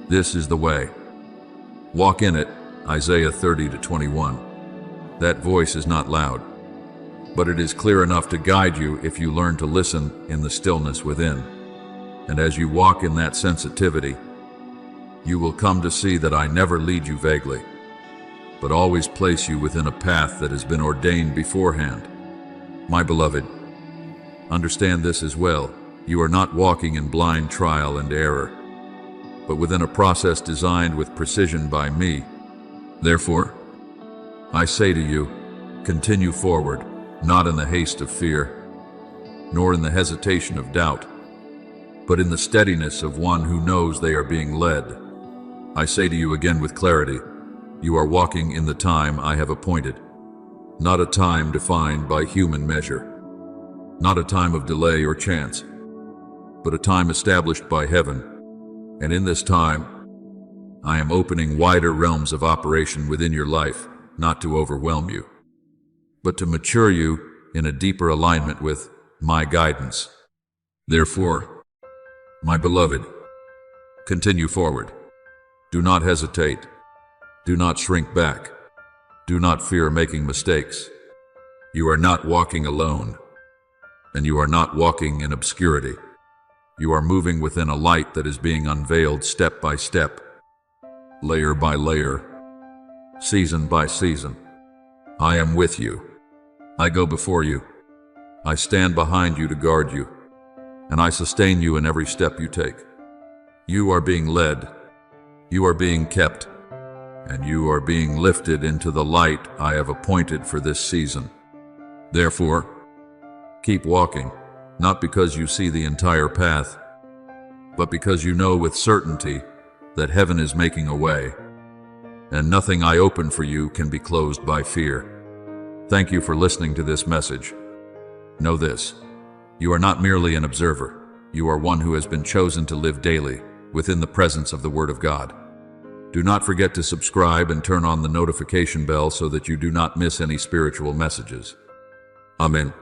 A: this is the way. Walk in it, Isaiah 30-21. That voice is not loud, but it is clear enough to guide you if you learn to listen in the stillness within. And as you walk in that sensitivity, you will come to see that I never lead you vaguely, but always place you within a path that has been ordained beforehand. My beloved, understand this as well. You are not walking in blind trial and error, but within a process designed with precision by me. Therefore, I say to you, continue forward, not in the haste of fear, nor in the hesitation of doubt, but in the steadiness of one who knows they are being led. I say to you again with clarity, you are walking in the time I have appointed, not a time defined by human measure, not a time of delay or chance, but a time established by heaven. And in this time, I am opening wider realms of operation within your life, not to overwhelm you, but to mature you in a deeper alignment with my guidance. Therefore, my beloved, continue forward. Do not hesitate. Do not shrink back. Do not fear making mistakes. You are not walking alone, and you are not walking in obscurity. You are moving within a light that is being unveiled step by step, layer by layer, season by season. I am with you. I go before you. I stand behind you to guard you, and I sustain you in every step you take. You are being led. You are being kept, and you are being lifted into the light I have appointed for this season. Therefore, keep walking, not because you see the entire path, but because you know with certainty that heaven is making a way, and nothing I open for you can be closed by fear. Thank you for listening to this message. Know this, you are not merely an observer. You are one who has been chosen to live daily within the presence of the Word of God. Do not forget to subscribe and turn on the notification bell so that you do not miss any spiritual messages. Amen.